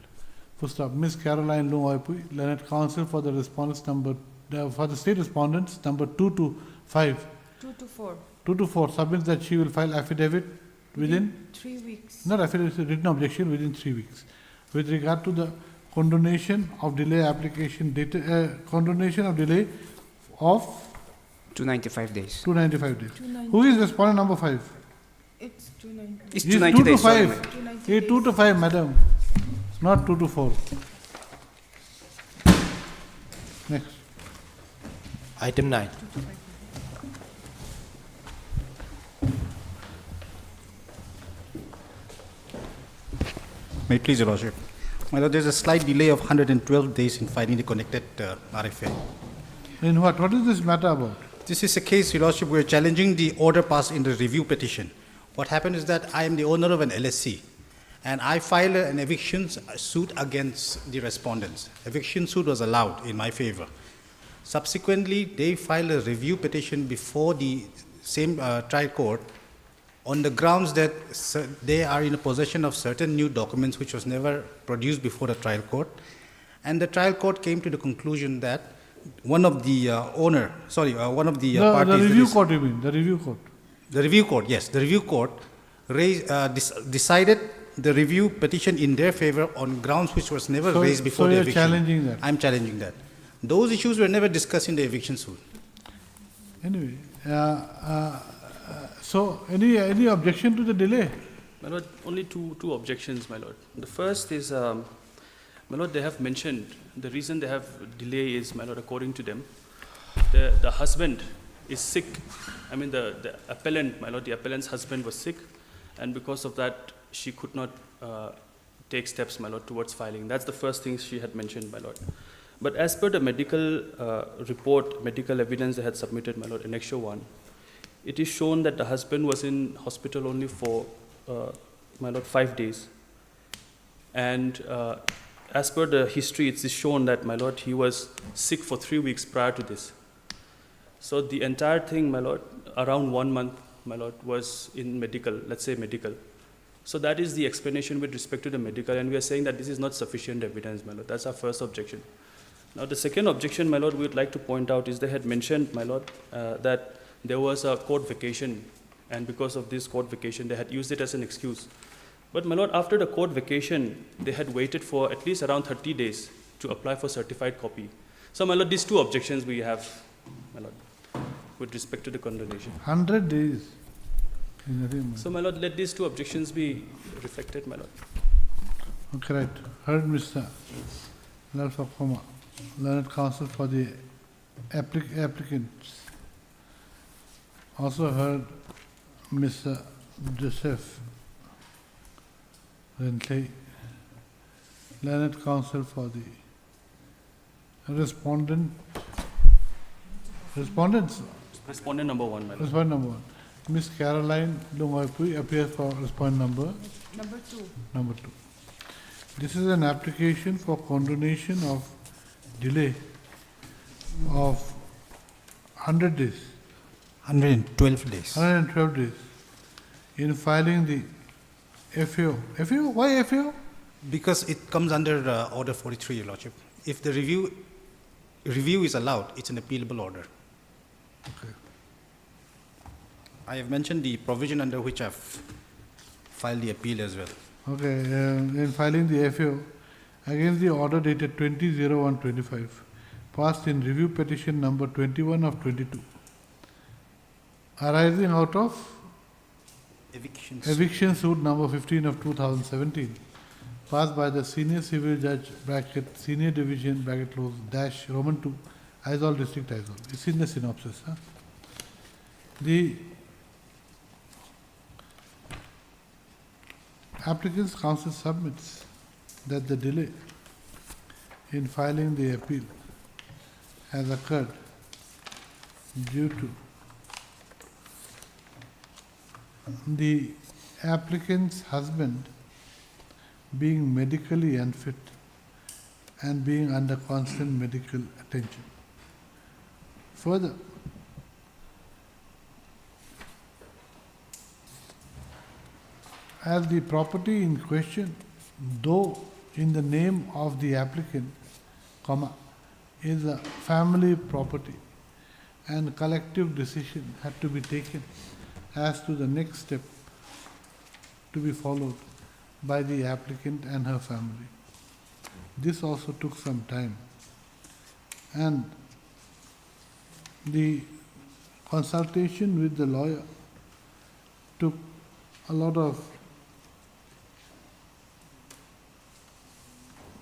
Full stop. Ms. Caroline Lung Oipui, Learned Counsel for the respondents for the state respondents number 2 to 5. 2 to 4. 2 to 4 submits that she will file affidavit within 3 weeks. not affidavit, written objection within 3 weeks. With regard to the condonation of delay application, condonation of delay of 295 days. 295 days. 290. Who is respondent number 5? It's 290. It's It's 290 2 to days. sorry, 5. madam. 290 It's 2 to 5, madam. It's not 2 to 4. Next. Item 9. May it please your Lordship. My Lord, there's a slight delay of 112 days in filing the connected RFA. In what? What is this matter about? This is a case, Your Lordship, we're challenging the order passed in the review petition. What happened is that I am the owner of an LSC, and I filed an eviction suit against the respondents. Eviction suit was allowed in my favor. Subsequently, they filed a review petition before the same trial court on the grounds that they are in a possession of certain new documents which was never produced before the trial court. And the trial court came to the conclusion that one of the one of the parties... The review court, you mean? The review court? The review court, yes. The review court decided the review petition in their favor on grounds which was never raised before the eviction. So you're challenging that? I'm challenging that. Those issues were never discussed in the eviction suit. Anyway, so any objection to the delay? My Lord, only two objections, my Lord. The first is, my Lord, they have mentioned the reason they have delay is, my Lord, according to them, the husband is sick. I mean, the appellant, my Lord, the appellant's husband was sick, and because of that, she could not take steps, my Lord, towards filing. That's the first thing she had mentioned, my Lord. But as per the medical report, medical evidence they had submitted, my Lord, Annexure 1, it is shown that the husband was in hospital only for, my Lord, 5 days. And as per the history, it is shown that, my Lord, he was sick for 3 weeks prior to this. So the entire thing, my Lord, around 1 month, my Lord, was in medical, let's say medical. So that is the explanation with respect to the medical, and we are saying that this is not sufficient evidence, my Lord. That's our first objection. Now the second objection, my Lord, we would like to point out is they had mentioned, my Lord, that there was a court vacation, and because of this court vacation, they had used it as an excuse. But, my Lord, after the court vacation, they had waited for at least around 30 days to apply for certified copy. So, my Lord, these two objections we have, my Lord, with respect to the condonation. 100 days. So, my Lord, let these two objections be reflected, my Lord. Okay, right. Heard Mr. Lalfa Koma, Learned Counsel for the applicants. Also heard Mr. Joseph Rentley, Learned Counsel for the respondents. Respondent number 1, my Lord. Respondent number 1. Miss Caroline Lungoipui appears for respondent number 2. Number 2. This is an application for condonation of delay of 100 days. 112 days. 112 days in filing the FAO. FAO? Why FAO? Because it comes under Order 43, Your Lordship. If the review is allowed, it's an appealable order. Okay. I have mentioned the provision under which I've filed the appeal as well. Okay, in filing the FAO against the order dated 20/01/25, passed in review petition number 21 of 22, arising out of eviction suit number 15 of 2017, passed by the Senior Civil Judge bracket Senior Division bracket close dash Roman 2, Aizawl District, Aizawl. It's in the synopsis. Huh? The applicant's counsel submits that the delay in filing the appeal has occurred due to the applicant's husband being medically unfit and being under constant medical attention. Further, as the property in question, though in the name of the applicant, is a family property, and collective decision had to be taken as to the next step to be followed by the applicant and her family. This also took some time. And the consultation with the lawyer took a lot of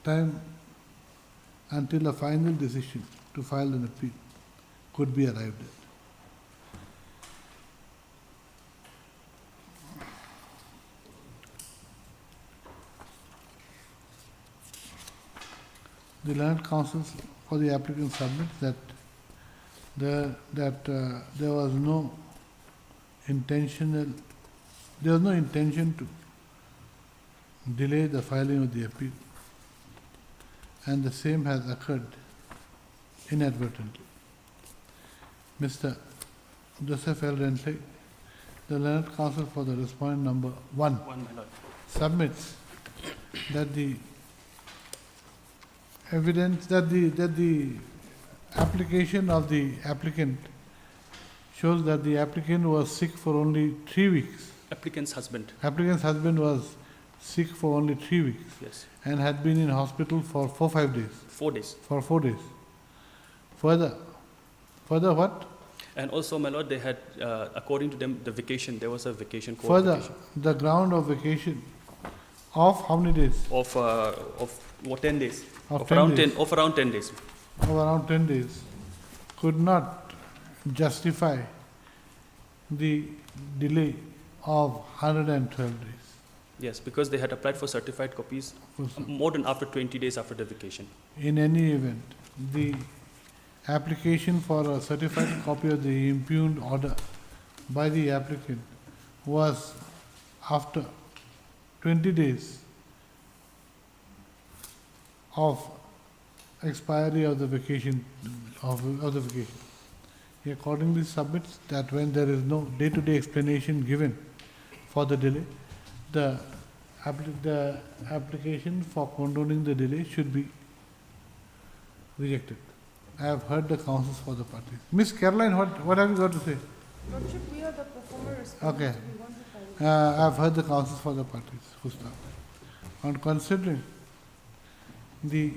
time until a final decision to file an appeal could be arrived at. The land council for the applicant submits that there was no intention to delay the filing of the appeal, and the same has occurred inadvertently. Mr. Joseph L. Rentley, the land council for the respondent number 1, my lord. submits that the evidence that the application of the applicant shows that the applicant was sick for only 3 weeks. Applicant's husband. Applicant's husband was sick for only 3 weeks. Yes. And had been in hospital for 4-5 days. 4 days. For 4 days. Further what? And also, my lord, they had, according to them, the vacation, there was a vacation. Further, the ground of vacation of how many days? Of 10 days. Of 10 days. Of around 10 days. Of around 10 days could not justify the delay of 112 days. Yes, because they had applied for certified copies more than after 20 days after the vacation. In any event, the application for a certified copy of the impugned order by the applicant was after 20 days of expiry of the vacation. He accordingly submits that when there is no day-to-day explanation given for the delay, the application for condoning the delay should be rejected. I have heard the counsels for the parties. Miss Caroline, what have you got to say? Lordship, we are the performer Okay. I have heard the counsels for the parties. On considering the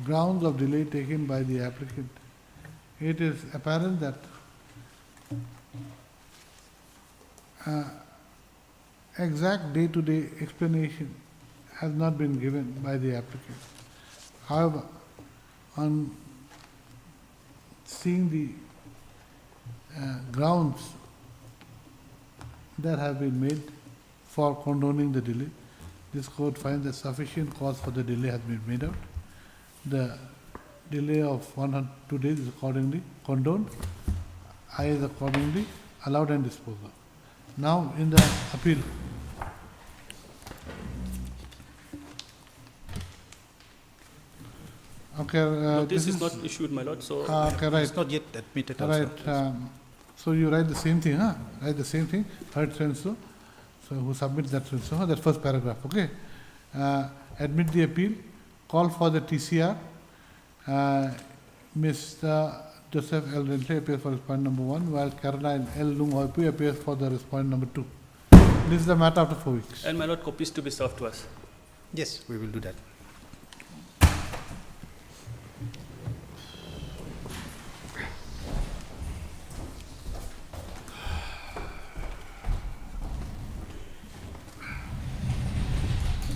grounds of delay taken by the applicant, it is apparent that exact day-to-day explanation has not been given by the applicant. However, on seeing the grounds that have been made for condoning the delay, this court finds that sufficient cause for the delay has been made out. The delay of 102 days is accordingly condoned. I is accordingly allowed and disposed of. Now, in the appeal, okay. Notice is not issued, my lord, so okay, right. It's not yet admitted also. Right. So you write the same thing, huh? Write the same thing, heard so and so. So who submits that so and so, that first paragraph, okay? Admit the appeal, call for the TCR. Mr. Joseph L. Rentley appears for respondent number 1, while Caroline L. Lung Hoipu appears for the respondent number 2. This is the matter after 4 weeks. and my lord, copies to be served to us. Yes, we will do that.